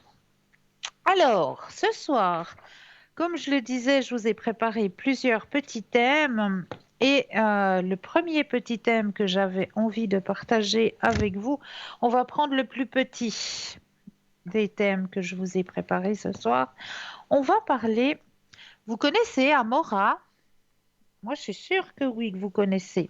[SPEAKER 1] Alors, ce soir, comme je le disais, je vous ai préparé plusieurs petits thèmes. Et le premier petit thème que j'avais envie de partager avec vous, on va prendre le plus petit des thèmes que je vous ai préparés ce soir. On va parler, vous connaissez Amora? Moi, je suis sûre que oui, que vous connaissez.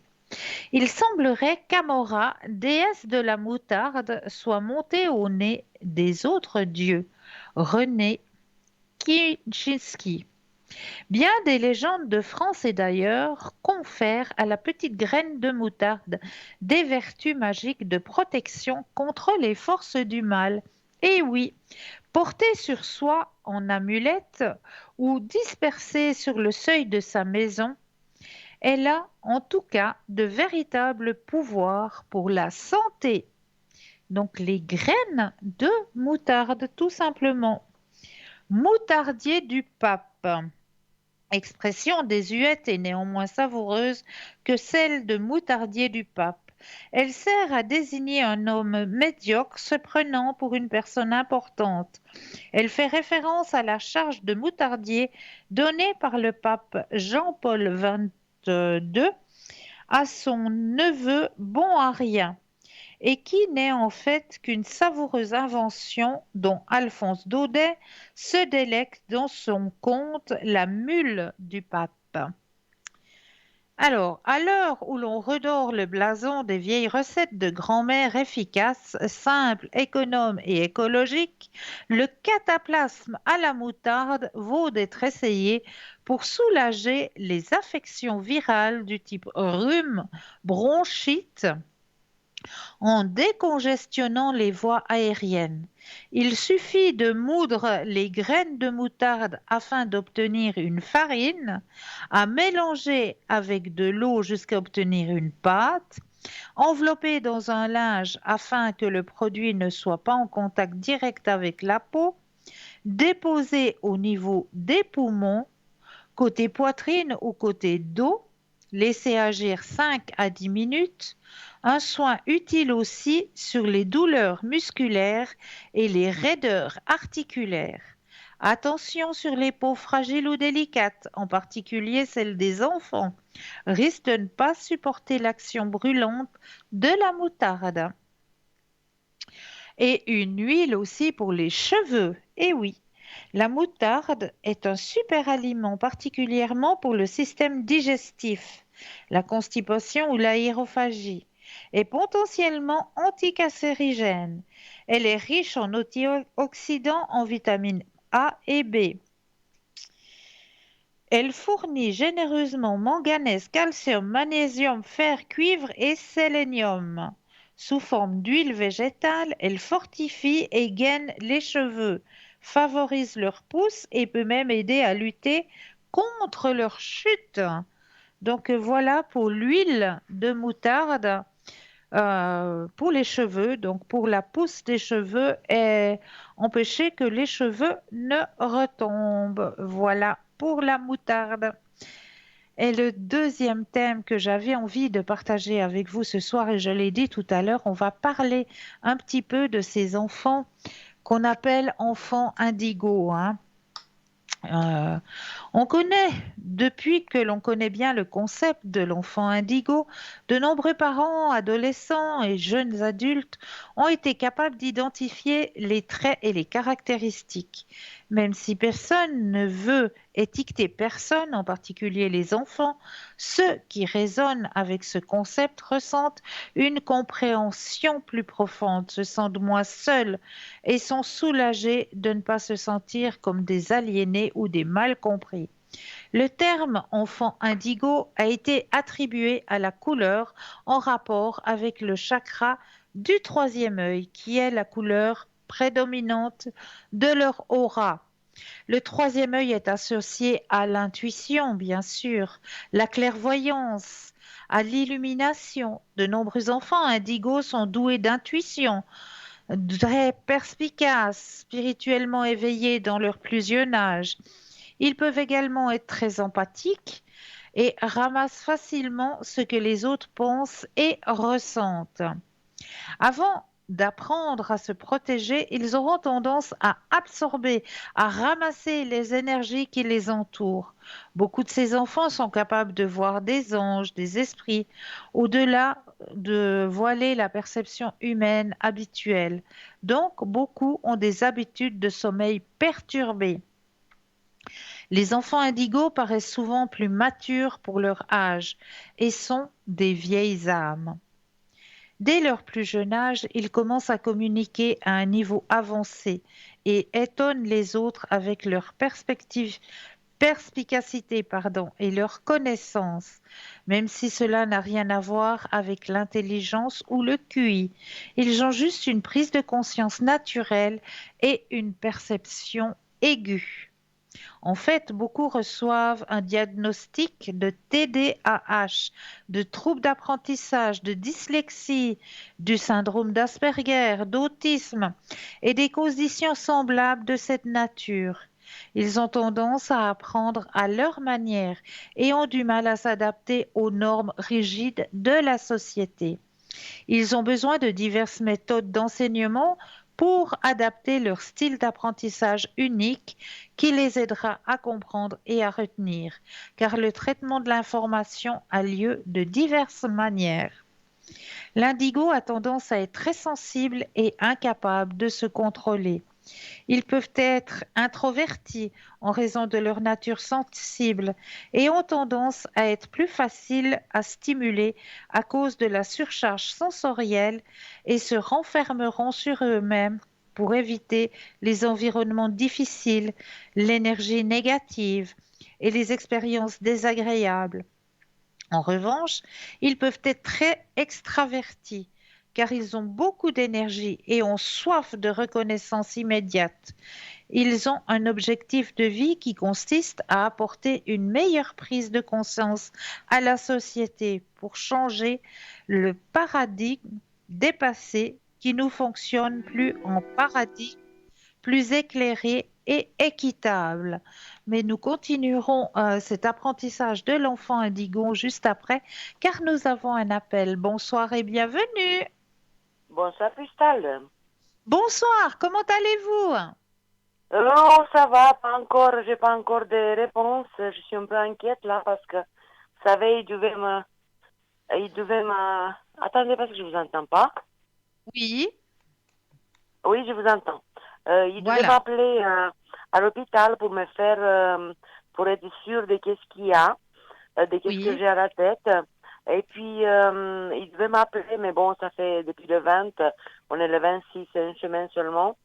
[SPEAKER 1] Il semblerait qu'Amora, déesse de la moutarde, soit montée au nez des autres dieux, René Kijinski. Bien des légendes de France et d'ailleurs confèrent à la petite graine de moutarde des vertus magiques de protection contre les forces du mal. Et oui, portée sur soi en amulette ou dispersée sur le seuil de sa maison, elle a en tout cas de véritables pouvoirs pour la santé. Donc les graines de moutarde, tout simplement. Moutardier du pape. Expression désuète et néanmoins savoureuse que celle de moutardier du pape. Elle sert à désigner un homme médiocre se prenant pour une personne importante. Elle fait référence à la charge de moutardier donnée par le pape Jean-Paul XXII à son neveu bon à rien, et qui n'est en fait qu'une savoureuse invention dont Alphonse Daudet se délecte dans son conte La mule du pape. Alors, à l'heure où l'on redore le blason des vieilles recettes de grand-mère efficaces, simples, économes et écologiques, le cataplasme à la moutarde vaut d'être essayé pour soulager les affections virales du type rhume, bronchite, en décongestionnant les voies aériennes. Il suffit de moudre les graines de moutarde afin d'obtenir une farine, à mélanger avec de l'eau jusqu'à obtenir une pâte, envelopper dans un linge afin que le produit ne soit pas en contact direct avec la peau, déposé au niveau des poumons, côté poitrine ou côté dos. Laissez agir 5 à 10 minutes. Un soin utile aussi sur les douleurs musculaires et les raideurs articulaires. Attention sur les peaux fragiles ou délicates, en particulier celles des enfants, risque de ne pas supporter l'action brûlante de la moutarde. Et une huile aussi pour les cheveux. Et oui, la moutarde est un super aliment, particulièrement pour le système digestif, la constipation ou l'aérophagie, et potentiellement anticancérigène. Elle est riche en antioxydants, en vitamines A et B. Elle fournit généreusement manganèse, calcium, magnésium, fer, cuivre et sélénium. Sous forme d'huile végétale, elle fortifie et gaine les cheveux, favorise leur pousse et peut même aider à lutter contre leur chute. Donc voilà pour l'huile de moutarde pour les cheveux, donc pour la pousse des cheveux et empêcher que les cheveux ne retombent. Voilà pour la moutarde. Et le deuxième thème que j'avais envie de partager avec vous ce soir, et je l'ai dit tout à l'heure, on va parler un petit peu de ces enfants qu'on appelle enfants indigos, hein. Euh, on connaît, depuis que l'on connaît bien le concept de l'enfant indigo, de nombreux parents, adolescents et jeunes adultes ont été capables d'identifier les traits et les caractéristiques. Même si personne ne veut étiqueter personne, en particulier les enfants, ceux qui résonnent avec ce concept ressentent une compréhension plus profonde, se sentent moins seuls et sont soulagés de ne pas se sentir comme des aliénés ou des mal compris. Le terme enfant indigo a été attribué à la couleur en rapport avec le chakra du troisième œil, qui est la couleur prédominante de leur aura. Le troisième œil est associé à l'intuition, bien sûr, la clairvoyance, à l'illumination. De nombreux enfants indigos sont doués d'intuition, très perspicaces, spirituellement éveillés dans leur plus jeune âge. Ils peuvent également être très empathiques et ramassent facilement ce que les autres pensent et ressentent. Avant d'apprendre à se protéger, ils auront tendance à absorber, à ramasser les énergies qui les entourent. Beaucoup de ces enfants sont capables de voir des anges, des esprits, au-delà de voiler la perception humaine habituelle. Donc, beaucoup ont des habitudes de sommeil perturbées. Les enfants indigos paraissent souvent plus matures pour leur âge et sont des vieilles âmes. Dès leur plus jeune âge, ils commencent à communiquer à un niveau avancé et étonnent les autres avec leur perspicacité et leur connaissance, même si cela n'a rien à voir avec l'intelligence ou le QI. Ils ont juste une prise de conscience naturelle et une perception aiguë. En fait, beaucoup reçoivent un diagnostic de TDAH, de troubles d'apprentissage, de dyslexie, du syndrome d'Asperger, d'autisme et des conditions semblables de cette nature. Ils ont tendance à apprendre à leur manière et ont du mal à s'adapter aux normes rigides de la société. Ils ont besoin de diverses méthodes d'enseignement pour adapter leur style d'apprentissage unique qui les aidera à comprendre et à retenir, car le traitement de l'information a lieu de diverses manières. L'indigo a tendance à être très sensible et incapable de se contrôler. Ils peuvent être introvertis en raison de leur nature sensible et ont tendance à être plus faciles à stimuler à cause de la surcharge sensorielle et se renfermeront sur eux-mêmes pour éviter les environnements difficiles, l'énergie négative et les expériences désagréables. En revanche, ils peuvent être très extravertis car ils ont beaucoup d'énergie et ont soif de reconnaissance immédiate. Ils ont un objectif de vie qui consiste à apporter une meilleure prise de conscience à la société pour changer le paradigme dépassé qui ne fonctionne plus en paradigme plus éclairée et équitable. Mais nous continuerons cet apprentissage de l'enfant indigo juste après, car nous avons un appel. Bonsoir et bienvenue.
[SPEAKER 6] Bonsoir, Cristal.
[SPEAKER 1] Bonsoir, comment allez-vous?
[SPEAKER 6] Non, ça va, pas encore, j'ai pas encore de réponses. Je suis un peu inquiète là parce que, vous savez, attendez parce que je vous entends pas.
[SPEAKER 1] Oui.
[SPEAKER 6] Oui, je vous entends. Il devait
[SPEAKER 1] Voilà.
[SPEAKER 6] m'appeler à l'hôpital pour me faire, pour être sûr de qu'est-ce qu'il y a, de qu'est-ce
[SPEAKER 1] Oui.
[SPEAKER 6] que j'ai à la tête. Et puis, il devait m'appeler, mais bon, ça fait depuis le 20, on est le 26, c'est une semaine seulement.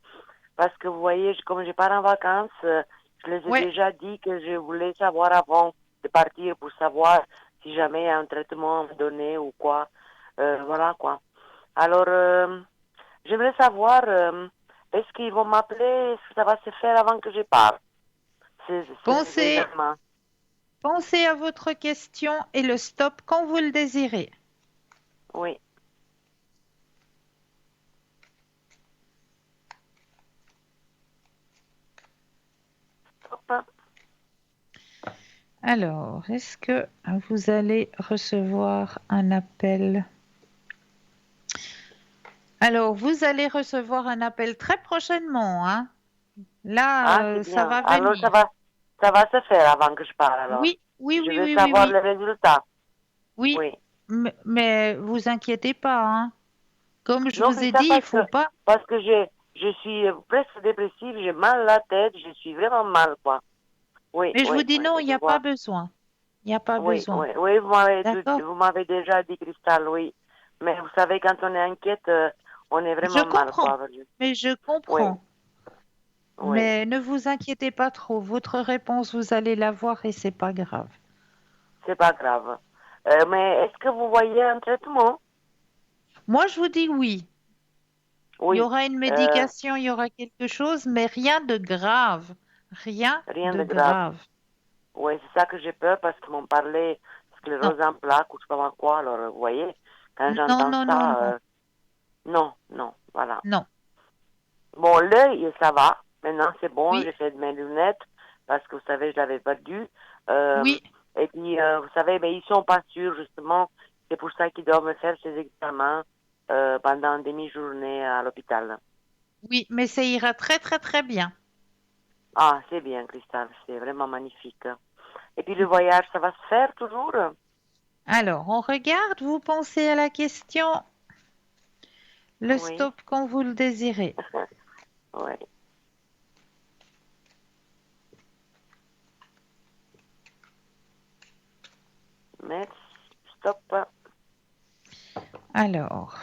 [SPEAKER 6] Parce que vous voyez, comme je pars en vacances, je les ai
[SPEAKER 1] Ouais.
[SPEAKER 6] déjà dit que je voulais savoir avant de partir pour savoir si jamais il y a un traitement à me donner ou quoi. Voilà quoi. Alors, j'aimerais savoir, est-ce qu'ils vont m'appeler, est-ce que ça va se faire avant que je parte? C'est
[SPEAKER 1] Pensez,
[SPEAKER 6] examen.
[SPEAKER 1] pensez à votre question et le stop quand vous le désirez.
[SPEAKER 6] Oui. Stop.
[SPEAKER 1] Alors, est-ce que vous allez recevoir un appel? Alors, vous allez recevoir un appel très prochainement, hein? Là,
[SPEAKER 6] Ah, c'est
[SPEAKER 1] ça
[SPEAKER 6] bien.
[SPEAKER 1] va
[SPEAKER 6] Alors,
[SPEAKER 1] venir.
[SPEAKER 6] ça va se faire avant que je parte alors.
[SPEAKER 1] Oui, oui,
[SPEAKER 6] Je
[SPEAKER 1] oui,
[SPEAKER 6] veux
[SPEAKER 1] oui, oui,
[SPEAKER 6] savoir
[SPEAKER 1] oui.
[SPEAKER 6] le résultat.
[SPEAKER 1] Oui,
[SPEAKER 6] Oui.
[SPEAKER 1] mais vous inquiétez pas, hein? Comme je
[SPEAKER 6] Non,
[SPEAKER 1] vous
[SPEAKER 6] c'est
[SPEAKER 1] ai
[SPEAKER 6] ça
[SPEAKER 1] dit, il faut pas.
[SPEAKER 6] parce que je suis presque dépressive, j'ai mal à la tête, je suis vraiment mal, quoi. Oui,
[SPEAKER 1] Mais je vous
[SPEAKER 6] oui,
[SPEAKER 1] dis
[SPEAKER 6] oui,
[SPEAKER 1] non, il n'y
[SPEAKER 6] je
[SPEAKER 1] a pas
[SPEAKER 6] vois.
[SPEAKER 1] besoin. Il n'y a pas
[SPEAKER 6] Oui,
[SPEAKER 1] besoin.
[SPEAKER 6] oui, oui,
[SPEAKER 1] D'accord?
[SPEAKER 6] vous m'avez déjà dit, Cristal, oui. Mais vous savez, quand on est inquiète, on est
[SPEAKER 1] Je
[SPEAKER 6] vraiment mal,
[SPEAKER 1] comprends,
[SPEAKER 6] quoi.
[SPEAKER 1] mais je
[SPEAKER 6] Oui,
[SPEAKER 1] comprends.
[SPEAKER 6] oui,
[SPEAKER 1] Mais ne vous inquiétez pas trop. Votre réponse, vous allez l'avoir et c'est pas grave.
[SPEAKER 6] c'est pas grave. Mais est-ce que vous voyez un traitement?
[SPEAKER 1] Moi, je vous dis oui. Il y
[SPEAKER 6] Oui,
[SPEAKER 1] aura une
[SPEAKER 6] euh,
[SPEAKER 1] médication, il y aura quelque chose, mais rien de grave. Rien
[SPEAKER 6] rien
[SPEAKER 1] de
[SPEAKER 6] de grave.
[SPEAKER 1] grave.
[SPEAKER 6] Oui, c'est ça que j'ai peur parce qu'ils m'ont parlé
[SPEAKER 1] Non,
[SPEAKER 6] sclérose en plaques ou je sais pas quoi. Alors, vous voyez, quand
[SPEAKER 1] non,
[SPEAKER 6] j'entends
[SPEAKER 1] non, non,
[SPEAKER 6] ça,
[SPEAKER 1] non,
[SPEAKER 6] non, non, voilà.
[SPEAKER 1] non.
[SPEAKER 6] Bon, l'œil, ça va. Maintenant, c'est bon,
[SPEAKER 1] Oui,
[SPEAKER 6] j'ai fait de mes lunettes parce que vous savez, je l'avais perdu. Euh,
[SPEAKER 1] oui,
[SPEAKER 6] et puis, vous savez, mais ils sont pas sûrs, justement. C'est pour ça qu'ils doivent me faire ces examens pendant une demi-journée à l'hôpital.
[SPEAKER 1] oui, mais ça ira très, très, très bien.
[SPEAKER 6] Ah, c'est bien, Cristal, c'est vraiment magnifique. Et puis, le voyage, ça va se faire toujours?
[SPEAKER 1] Alors, on regarde, vous pensez à la question, le
[SPEAKER 6] Oui.
[SPEAKER 1] stop quand vous le désirez.
[SPEAKER 6] Oui. Merci. Stop.
[SPEAKER 1] Alors,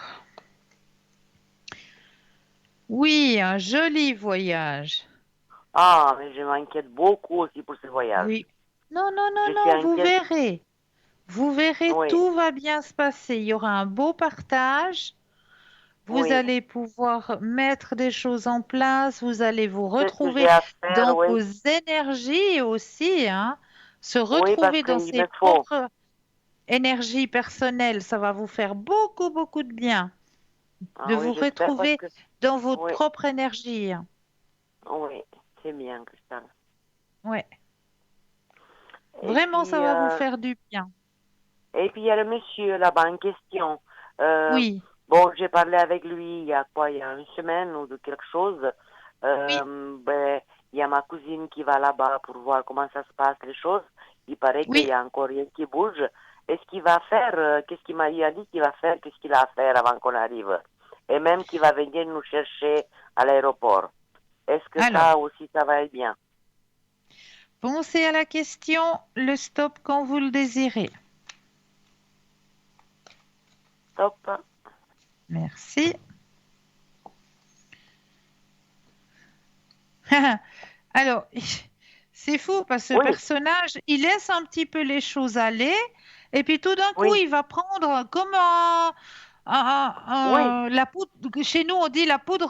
[SPEAKER 1] oui, un joli voyage.
[SPEAKER 6] Ah, mais je m'inquiète beaucoup aussi pour ce voyage.
[SPEAKER 1] Oui. Non, non, non,
[SPEAKER 6] Je suis
[SPEAKER 1] non, vous
[SPEAKER 6] inquiète.
[SPEAKER 1] verrez. Vous verrez,
[SPEAKER 6] Oui,
[SPEAKER 1] tout va bien se passer. Il y aura un beau partage. Vous
[SPEAKER 6] oui.
[SPEAKER 1] allez pouvoir mettre des choses en place. Vous allez vous
[SPEAKER 6] C'est ce que j'ai
[SPEAKER 1] retrouver
[SPEAKER 6] à faire,
[SPEAKER 1] dans
[SPEAKER 6] oui.
[SPEAKER 1] vos énergies aussi, hein. Se
[SPEAKER 6] Oui, parce
[SPEAKER 1] retrouver dans
[SPEAKER 6] qu'il
[SPEAKER 1] ses
[SPEAKER 6] me faut.
[SPEAKER 1] propres énergies personnelles, ça va vous faire beaucoup, beaucoup de bien. De
[SPEAKER 6] Ah
[SPEAKER 1] vous
[SPEAKER 6] oui, j'espère parce
[SPEAKER 1] retrouver
[SPEAKER 6] que...
[SPEAKER 1] dans votre
[SPEAKER 6] Oui,
[SPEAKER 1] propre énergie, hein.
[SPEAKER 6] oui, c'est bien, Cristal.
[SPEAKER 1] Ouais.
[SPEAKER 6] Et
[SPEAKER 1] Vraiment, ça
[SPEAKER 6] puis,
[SPEAKER 1] va vous faire du bien.
[SPEAKER 6] il y a le monsieur là-bas en question. Euh,
[SPEAKER 1] Oui,
[SPEAKER 6] bon, j'ai parlé avec lui il y a quoi, il y a une semaine ou de quelque chose.
[SPEAKER 1] oui.
[SPEAKER 6] Ben, il y a ma cousine qui va là-bas pour voir comment ça se passe, les choses. Il paraît qu'il
[SPEAKER 1] Oui,
[SPEAKER 6] y a encore rien qui bouge. Est-ce qu'il va faire, qu'est-ce qu'il m'a dit qu'il va faire, qu'est-ce qu'il a à faire avant qu'on arrive? Et même qu'il va venir nous chercher à l'aéroport. Est-ce que
[SPEAKER 1] alors,
[SPEAKER 6] ça aussi, ça va être bien?
[SPEAKER 1] pensez à la question, le stop quand vous le désirez.
[SPEAKER 6] Stop.
[SPEAKER 1] Merci. Alors, c'est fou parce que ce
[SPEAKER 6] Oui,
[SPEAKER 1] personnage, il laisse un petit peu les choses aller et puis tout d'un coup,
[SPEAKER 6] oui,
[SPEAKER 1] il va prendre comme
[SPEAKER 6] oui,
[SPEAKER 1] la poudre. Chez nous, on dit la poudre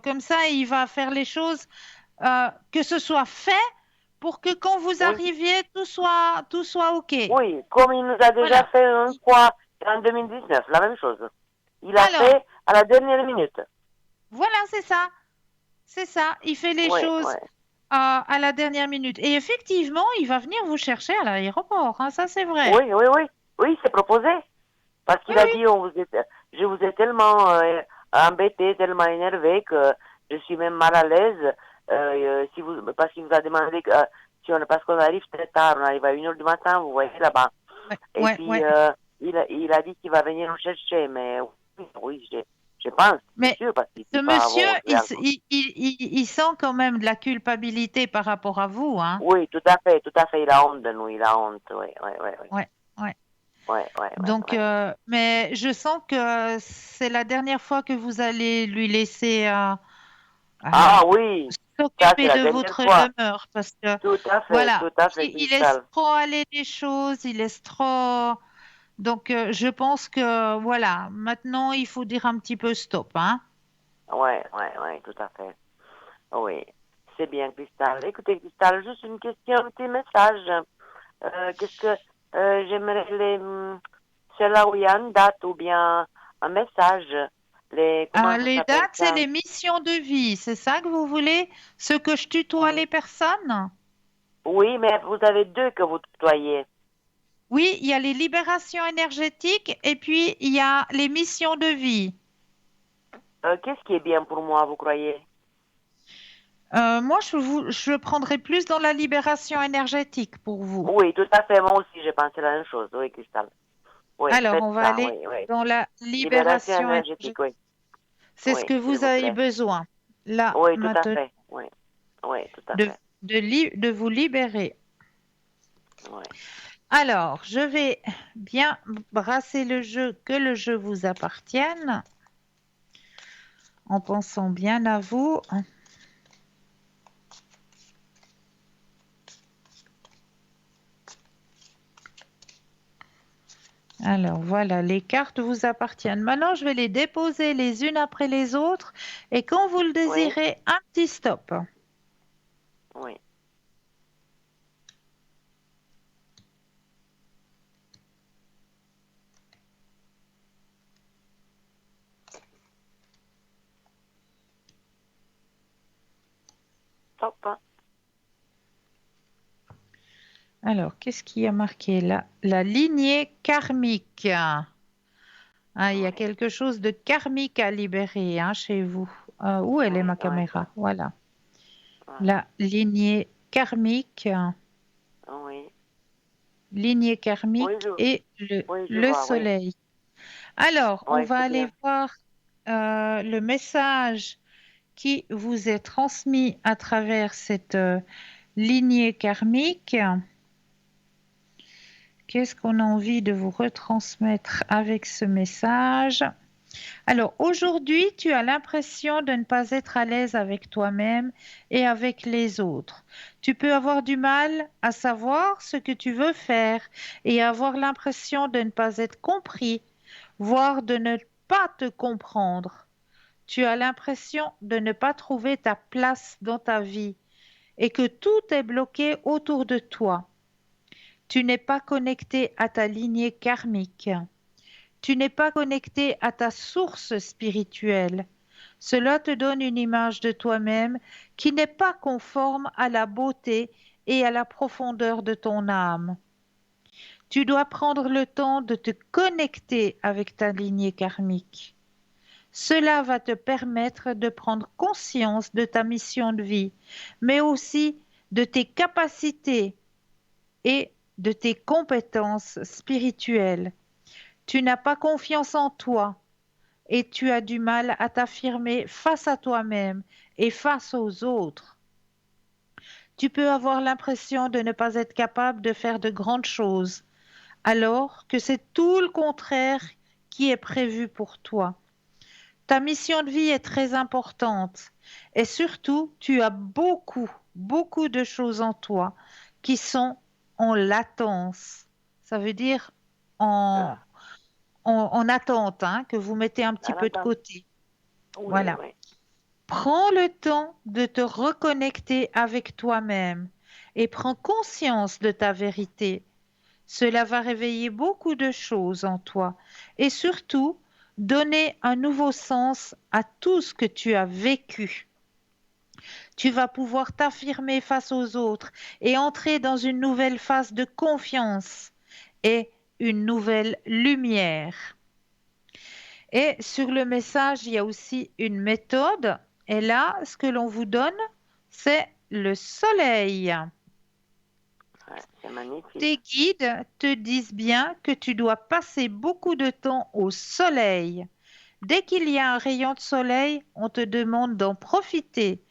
[SPEAKER 1] comme ça, il va faire les choses, que ce soit fait pour que quand vous
[SPEAKER 6] oui,
[SPEAKER 1] arriviez, tout soit OK.
[SPEAKER 6] oui. Comme il nous a déjà
[SPEAKER 1] Voilà.
[SPEAKER 6] fait une fois en 2019, la même chose. Il a
[SPEAKER 1] Alors,
[SPEAKER 6] fait à la dernière minute.
[SPEAKER 1] voilà, c'est ça. c'est ça. Il fait les
[SPEAKER 6] Ouais,
[SPEAKER 1] choses
[SPEAKER 6] ouais.
[SPEAKER 1] à la dernière minute. Et effectivement, il va venir vous chercher à l'aéroport, hein, ça c'est vrai.
[SPEAKER 6] Oui, oui, oui. Oui, c'est proposé. Parce
[SPEAKER 1] Oui,
[SPEAKER 6] qu'il a
[SPEAKER 1] oui.
[SPEAKER 6] dit, je vous ai tellement embêté, tellement énervé que je suis même mal à l'aise. Parce qu'il vous a demandé parce qu'on arrive très tard, on arrive à 1 heure du matin, vous voyez là-bas.
[SPEAKER 1] Ouais,
[SPEAKER 6] Et
[SPEAKER 1] ouais,
[SPEAKER 6] puis,
[SPEAKER 1] ouais.
[SPEAKER 6] il a dit qu'il va venir nous chercher, mais oui, oui, je pense, c'est
[SPEAKER 1] Mais
[SPEAKER 6] sûr, parce qu'il
[SPEAKER 1] ce
[SPEAKER 6] ne pas
[SPEAKER 1] monsieur,
[SPEAKER 6] avoir
[SPEAKER 1] il sent quand même de la culpabilité par rapport à vous, hein.
[SPEAKER 6] Oui, tout à fait, il a honte de nous, il a honte, oui, oui, oui, oui.
[SPEAKER 1] Ouais, ouais.
[SPEAKER 6] Ouais, ouais, ouais,
[SPEAKER 1] Donc,
[SPEAKER 6] ouais.
[SPEAKER 1] mais je sens que c'est la dernière fois que vous allez lui laisser
[SPEAKER 6] Ah
[SPEAKER 1] à
[SPEAKER 6] oui, ça c'est
[SPEAKER 1] s'occuper
[SPEAKER 6] la
[SPEAKER 1] de
[SPEAKER 6] dernière
[SPEAKER 1] votre
[SPEAKER 6] fois.
[SPEAKER 1] demeure parce que, voilà,
[SPEAKER 6] Tout à fait,
[SPEAKER 1] il laisse
[SPEAKER 6] Cristal.
[SPEAKER 1] trop aller les choses, il laisse trop. Donc, je pense que, voilà, maintenant, il faut dire un petit peu stop, hein.
[SPEAKER 6] Ouais, ouais, ouais, tout à fait. Oui, c'est bien, Cristal. Écoutez, Cristal, juste une question, un petit message. Qu'est-ce que j'aimerais c'est là où il y a une date ou bien un message. Comment ça
[SPEAKER 1] Les
[SPEAKER 6] s'appelle
[SPEAKER 1] dates, c'est
[SPEAKER 6] ça?
[SPEAKER 1] les missions de vie, c'est ça que vous voulez? Ce que je tutoie
[SPEAKER 6] Oui.
[SPEAKER 1] les personnes?
[SPEAKER 6] Oui, mais vous avez deux que vous tutoyez.
[SPEAKER 1] Oui, il y a les libérations énergétiques et puis il y a les missions de vie.
[SPEAKER 6] Qu'est-ce qui est bien pour moi, vous croyez?
[SPEAKER 1] Moi, je prendrais plus dans la libération énergétique pour vous.
[SPEAKER 6] Oui, tout à fait. Moi aussi, j'ai pensé la même chose. Oui, Cristal. Oui,
[SPEAKER 1] Alors,
[SPEAKER 6] faites
[SPEAKER 1] on va
[SPEAKER 6] ça.
[SPEAKER 1] aller
[SPEAKER 6] Oui, oui.
[SPEAKER 1] dans la
[SPEAKER 6] Libération
[SPEAKER 1] libération
[SPEAKER 6] énergétique,
[SPEAKER 1] énergétique.
[SPEAKER 6] oui.
[SPEAKER 1] C'est ce
[SPEAKER 6] Oui,
[SPEAKER 1] que
[SPEAKER 6] s'il
[SPEAKER 1] vous
[SPEAKER 6] vous
[SPEAKER 1] avez
[SPEAKER 6] plaît.
[SPEAKER 1] besoin, là,
[SPEAKER 6] Oui, tout à
[SPEAKER 1] maintenant,
[SPEAKER 6] fait. Oui, oui, tout à
[SPEAKER 1] de,
[SPEAKER 6] fait.
[SPEAKER 1] de vous libérer.
[SPEAKER 6] Oui.
[SPEAKER 1] Alors, je vais bien brasser le jeu, que le jeu vous appartienne, en pensant bien à vous. Alors voilà, les cartes vous appartiennent. Maintenant, je vais les déposer les unes après les autres et quand vous le
[SPEAKER 6] Oui,
[SPEAKER 1] désirez, un petit stop.
[SPEAKER 6] oui. Top.
[SPEAKER 1] Alors, qu'est-ce qui a marqué là? La lignée karmique. Il y a
[SPEAKER 6] Oui,
[SPEAKER 1] quelque chose de karmique à libérer hein, chez vous. Où elle est
[SPEAKER 6] oui,
[SPEAKER 1] ma
[SPEAKER 6] oui.
[SPEAKER 1] caméra? Voilà.
[SPEAKER 6] Voilà.
[SPEAKER 1] La lignée karmique,
[SPEAKER 6] Oui.
[SPEAKER 1] lignée
[SPEAKER 6] Oui,
[SPEAKER 1] karmique et
[SPEAKER 6] je
[SPEAKER 1] le
[SPEAKER 6] vois, oui.
[SPEAKER 1] soleil. Alors, on
[SPEAKER 6] Oui,
[SPEAKER 1] va
[SPEAKER 6] c'est
[SPEAKER 1] aller
[SPEAKER 6] bien.
[SPEAKER 1] voir le message qui vous est transmis à travers cette lignée karmique. Qu'est-ce qu'on a envie de vous retransmettre avec ce message? Alors aujourd'hui, tu as l'impression de ne pas être à l'aise avec toi-même et avec les autres. Tu peux avoir du mal à savoir ce que tu veux faire et avoir l'impression de ne pas être compris, voire de ne pas te comprendre. Tu as l'impression de ne pas trouver ta place dans ta vie et que tout est bloqué autour de toi. Tu n'es pas connecté à ta lignée karmique. Tu n'es pas connecté à ta source spirituelle. Cela te donne une image de toi-même qui n'est pas conforme à la beauté et à la profondeur de ton âme. Tu dois prendre le temps de te connecter avec ta lignée karmique. Cela va te permettre de prendre conscience de ta mission de vie, mais aussi de tes capacités et de tes compétences spirituelles. Tu n'as pas confiance en toi et tu as du mal à t'affirmer face à toi-même et face aux autres. Tu peux avoir l'impression de ne pas être capable de faire de grandes choses, alors que c'est tout le contraire qui est prévu pour toi. Ta mission de vie est très importante et surtout, tu as beaucoup, beaucoup de choses en toi qui sont en latence. Ça veut dire en,
[SPEAKER 6] Ah,
[SPEAKER 1] en attente, hein, que vous mettez un petit
[SPEAKER 6] en
[SPEAKER 1] peu de
[SPEAKER 6] attendant.
[SPEAKER 1] côté.
[SPEAKER 6] Oui,
[SPEAKER 1] Voilà.
[SPEAKER 6] oui.
[SPEAKER 1] Prends le temps de te reconnecter avec toi-même et prends conscience de ta vérité. Cela va réveiller beaucoup de choses en toi et surtout donner un nouveau sens à tout ce que tu as vécu. Tu vas pouvoir t'affirmer face aux autres et entrer dans une nouvelle phase de confiance et une nouvelle lumière. Et sur le message, il y a aussi une méthode. Et là, ce que l'on vous donne, c'est le soleil.
[SPEAKER 6] Ouais, c'est magnifique.
[SPEAKER 1] Tes guides te disent bien que tu dois passer beaucoup de temps au soleil. Dès qu'il y a un rayon de soleil, on te demande d'en profiter.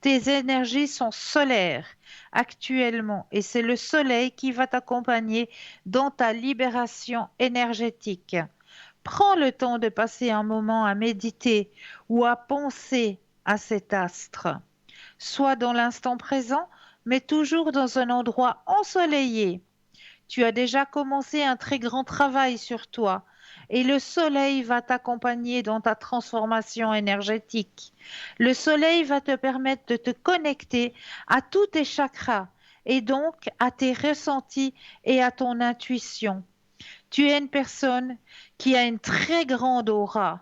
[SPEAKER 1] Tes énergies sont solaires actuellement et c'est le soleil qui va t'accompagner dans ta libération énergétique. Prends le temps de passer un moment à méditer ou à penser à cet astre. Sois dans l'instant présent, mais toujours dans un endroit ensoleillé. Tu as déjà commencé un très grand travail sur toi et le soleil va t'accompagner dans ta transformation énergétique. Le soleil va te permettre de te connecter à tous tes chakras et donc à tes ressentis et à ton intuition. Tu es une personne qui a une très grande aura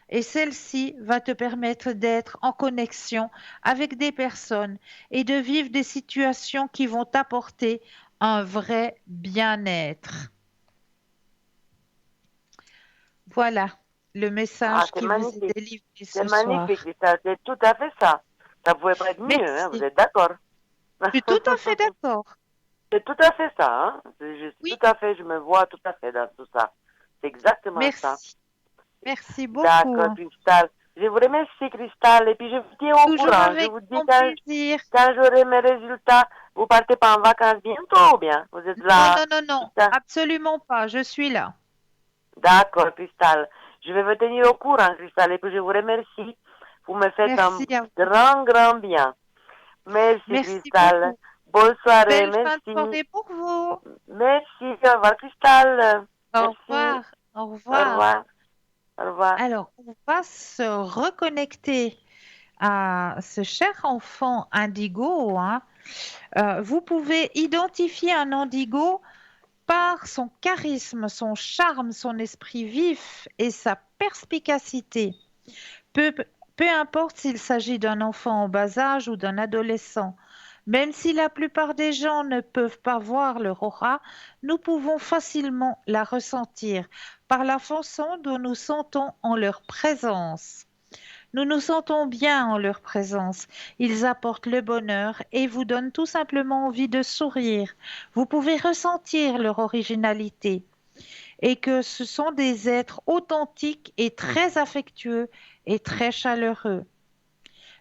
[SPEAKER 1] et celle-ci va te permettre d'être en connexion avec des personnes et de vivre des situations qui vont t'apporter un vrai bien-être. Voilà le message
[SPEAKER 6] C'est
[SPEAKER 1] qui vous est
[SPEAKER 6] magnifique.
[SPEAKER 1] délivré
[SPEAKER 6] C'est
[SPEAKER 1] ce soir.
[SPEAKER 6] magnifique, c'est tout à fait ça. Ça pouvait pas être mieux, hein, vous
[SPEAKER 1] Merci.
[SPEAKER 6] êtes d'accord?
[SPEAKER 1] Je suis tout à fait d'accord.
[SPEAKER 6] C'est tout à fait ça, hein.
[SPEAKER 1] Oui,
[SPEAKER 6] Tout à fait, je me vois tout à fait dans tout ça. C'est exactement ça.
[SPEAKER 1] merci. Merci beaucoup.
[SPEAKER 6] D'accord, Cristal. Je vous remercie, Cristal, et puis je vous tiens au
[SPEAKER 1] Toujours
[SPEAKER 6] courant. Je
[SPEAKER 1] avec
[SPEAKER 6] vous dis
[SPEAKER 1] grand plaisir.
[SPEAKER 6] quand j'aurai mes résultats, vous partez pas en vacances bientôt ou bien? Vous êtes
[SPEAKER 1] Non,
[SPEAKER 6] là?
[SPEAKER 1] non, non, non,
[SPEAKER 6] Cristal.
[SPEAKER 1] absolument pas. Je suis là.
[SPEAKER 6] D'accord, Cristal. Je vais vous tenir au courant, Cristal, et puis je vous remercie. Vous me faites un
[SPEAKER 1] Merci à vous.
[SPEAKER 6] grand, grand bien. Merci,
[SPEAKER 1] Merci
[SPEAKER 6] Cristal.
[SPEAKER 1] beaucoup.
[SPEAKER 6] Bonne soirée,
[SPEAKER 1] Belle fin de
[SPEAKER 6] merci.
[SPEAKER 1] soirée pour vous.
[SPEAKER 6] Merci, au revoir, Cristal.
[SPEAKER 1] Au
[SPEAKER 6] Merci.
[SPEAKER 1] revoir. Au
[SPEAKER 6] Au
[SPEAKER 1] revoir.
[SPEAKER 6] revoir. Au revoir.
[SPEAKER 1] Alors, on va se reconnecter à ce cher enfant indigo, hein. Vous pouvez identifier un indigo par son charisme, son charme, son esprit vif et sa perspicacité. Peu, peu importe s'il s'agit d'un enfant en bas âge ou d'un adolescent, même si la plupart des gens ne peuvent pas voir leur aura, nous pouvons facilement la ressentir par la façon dont nous sentons en leur présence. Nous nous sentons bien en leur présence. Ils apportent le bonheur et vous donnent tout simplement envie de sourire. Vous pouvez ressentir leur originalité et que ce sont des êtres authentiques et très affectueux et très chaleureux.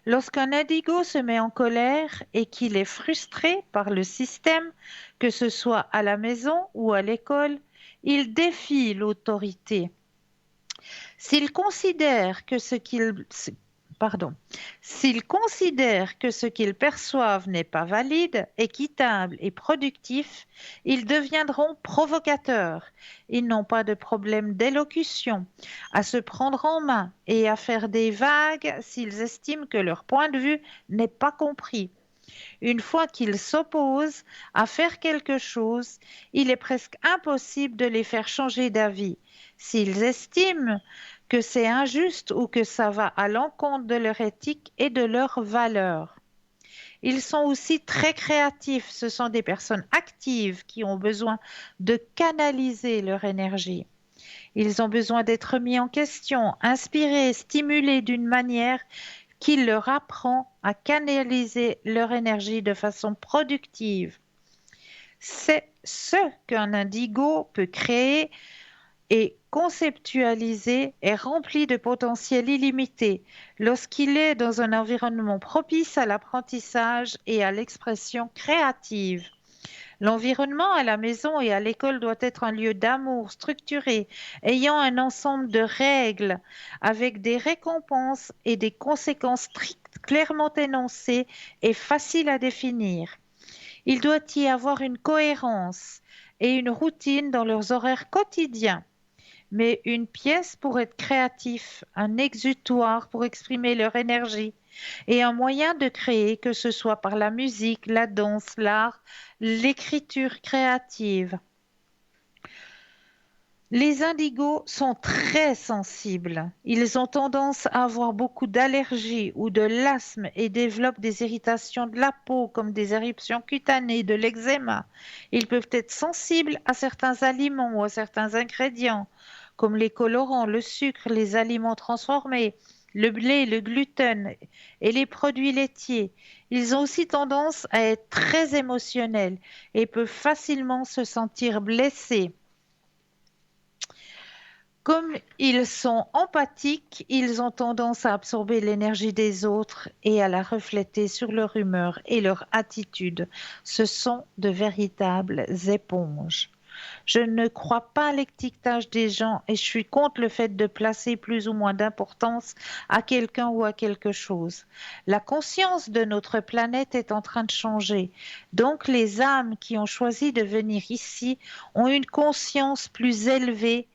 [SPEAKER 1] Lorsqu'un indigo se met en colère et qu'il est frustré par le système, que ce soit à la maison ou à l'école, il défie l'autorité. S'il considère que ce qu'il Pardon. S'ils considèrent que ce qu'ils perçoivent n'est pas valide, équitable et productif, ils deviendront provocateurs. Ils n'ont pas de problème d'élocution, à se prendre en main et à faire des vagues s'ils estiment que leur point de vue n'est pas compris. Une fois qu'ils s'opposent à faire quelque chose, il est presque impossible de les faire changer d'avis. S'ils estiment que c'est injuste ou que ça va à l'encontre de leur éthique et de leurs valeurs. Ils sont aussi très créatifs. Ce sont des personnes actives qui ont besoin de canaliser leur énergie. Ils ont besoin d'être mis en question, inspirés, stimulés d'une manière qui leur apprend à canaliser leur énergie de façon productive. C'est ce qu'un indigo peut créer et conceptualisé est rempli de potentiel illimité lorsqu'il est dans un environnement propice à l'apprentissage et à l'expression créative. L'environnement à la maison et à l'école doit être un lieu d'amour structuré, ayant un ensemble de règles, avec des récompenses et des conséquences strictes, clairement énoncées et faciles à définir. Il doit y avoir une cohérence et une routine dans leurs horaires quotidiens. Mais une pièce pour être créatif, un exutoire pour exprimer leur énergie et un moyen de créer, que ce soit par la musique, la danse, l'art, l'écriture créative. Les indigos sont très sensibles. Ils ont tendance à avoir beaucoup d'allergies ou de l'asthme et développent des irritations de la peau comme des éruptions cutanées, de l'eczéma. Ils peuvent être sensibles à certains aliments ou à certains ingrédients comme les colorants, le sucre, les aliments transformés, le blé, le gluten et les produits laitiers. Ils ont aussi tendance à être très émotionnels et peuvent facilement se sentir blessés. Comme ils sont empathiques, ils ont tendance à absorber l'énergie des autres et à la refléter sur leur humeur et leur attitude. Ce sont de véritables éponges. Je ne crois pas à l'étiquetage des gens et je suis contre le fait de placer plus ou moins d'importance à quelqu'un ou à quelque chose. La conscience de notre planète est en train de changer. Donc les âmes qui ont choisi de venir ici ont une conscience plus élevée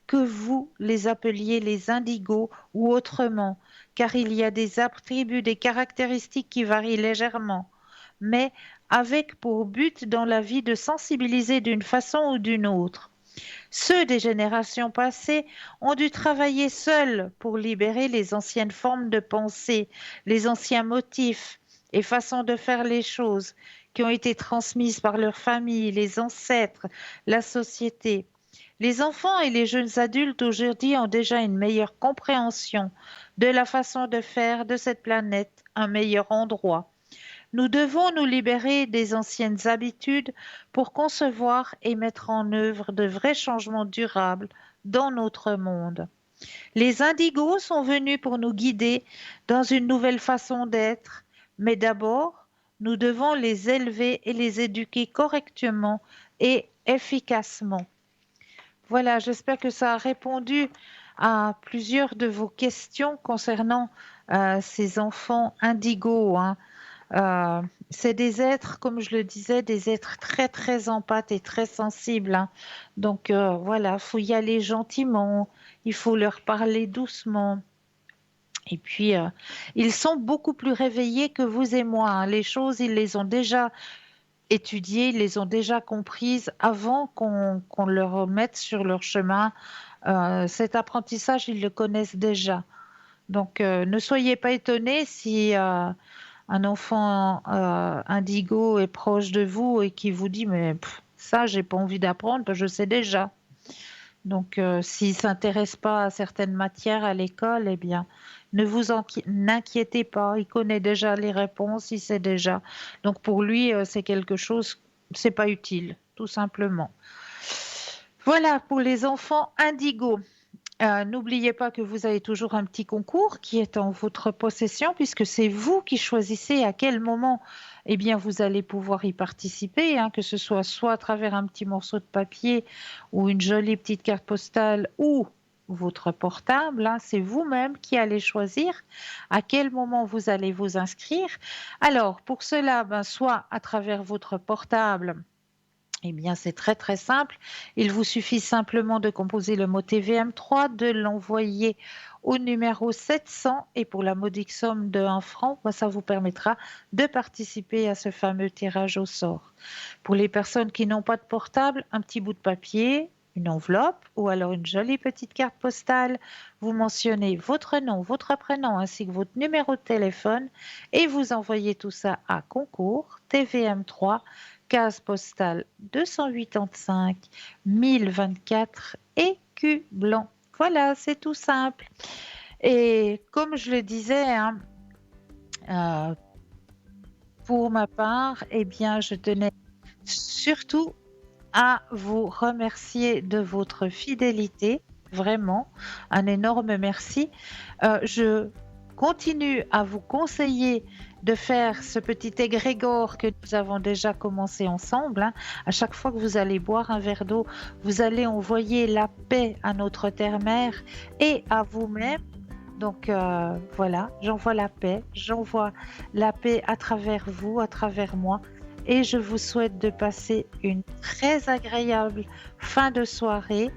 [SPEAKER 1] que vous les appeliez les indigos ou autrement, car il y a des attributs, des caractéristiques qui varient légèrement, mais avec pour but dans la vie de sensibiliser d'une façon ou d'une autre. Ceux des générations passées ont dû travailler seuls pour libérer les anciennes formes de pensée, les anciens motifs et façons de faire les choses qui ont été transmises par leur famille, les ancêtres, la société. Les enfants et les jeunes adultes aujourd'hui ont déjà une meilleure compréhension de la façon de faire de cette planète un meilleur endroit. Nous devons nous libérer des anciennes habitudes pour concevoir et mettre en œuvre de vrais changements durables dans notre monde. Les indigos sont venus pour nous guider dans une nouvelle façon d'être, mais d'abord, nous devons les élever et les éduquer correctement et efficacement. Voilà, j'espère que ça a répondu à plusieurs de vos questions concernant ces enfants indigos, hein. C'est des êtres, comme je le disais, des êtres très très empathes et très sensibles, hein. Donc voilà, il faut y aller gentiment, il faut leur parler doucement. Et puis, ils sont beaucoup plus réveillés que vous et moi, hein. Les choses, ils les ont déjà étudiées, ils les ont déjà comprises avant qu'on leur mette sur leur chemin. Cet apprentissage, ils le connaissent déjà. Donc, ne soyez pas étonnés si un enfant indigo est proche de vous et qui vous dit mais ça j'ai pas envie d'apprendre, je sais déjà. Donc s'il s'intéresse pas à certaines matières à l'école, eh bien ne vous n'inquiétez pas, il connaît déjà les réponses, il sait déjà. Donc pour lui c'est quelque chose, c'est pas utile, tout simplement. Voilà pour les enfants indigos. N'oubliez pas que vous avez toujours un petit concours qui est en votre possession puisque c'est vous qui choisissez à quel moment eh bien, vous allez pouvoir y participer, hein, que ce soit à travers un petit morceau de papier ou une jolie petite carte postale ou votre portable, hein, c'est vous-même qui allez choisir à quel moment vous allez vous inscrire. Alors, pour cela, soit à travers votre portable, eh bien, c'est très très simple. Il vous suffit simplement de composer le mot TVM3, de l'envoyer au numéro 700 et pour la modique somme de 1 franc, ça vous permettra de participer à ce fameux tirage au sort. Pour les personnes qui n'ont pas de portable, un petit bout de papier, une enveloppe ou alors une jolie petite carte postale. Vous mentionnez votre nom, votre prénom ainsi que votre numéro de téléphone et vous envoyez tout ça à concours TVM3 case postale 285 1024 Écublanc. Voilà, c'est tout simple. Et comme je le disais, hein, pour ma part, eh bien, je tenais surtout à vous remercier de votre fidélité. Vraiment, un énorme merci. Je continue à vous conseiller de faire ce petit égrégore que nous avons déjà commencé ensemble, hein. À chaque fois que vous allez boire un verre d'eau, vous allez envoyer la paix à notre terre-mère et à vous-même. Donc voilà, j'envoie la paix à travers vous, à travers moi. Et je vous souhaite de passer une très agréable fin de soirée.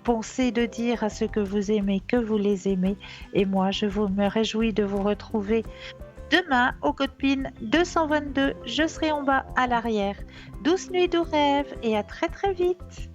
[SPEAKER 1] Pensez de dire à ceux que vous aimez que vous les aimez. Et moi, me réjouis de vous retrouver demain au Code PIN 222. Je serai en bas à l'arrière. Douce nuit, doux rêve et à très très vite.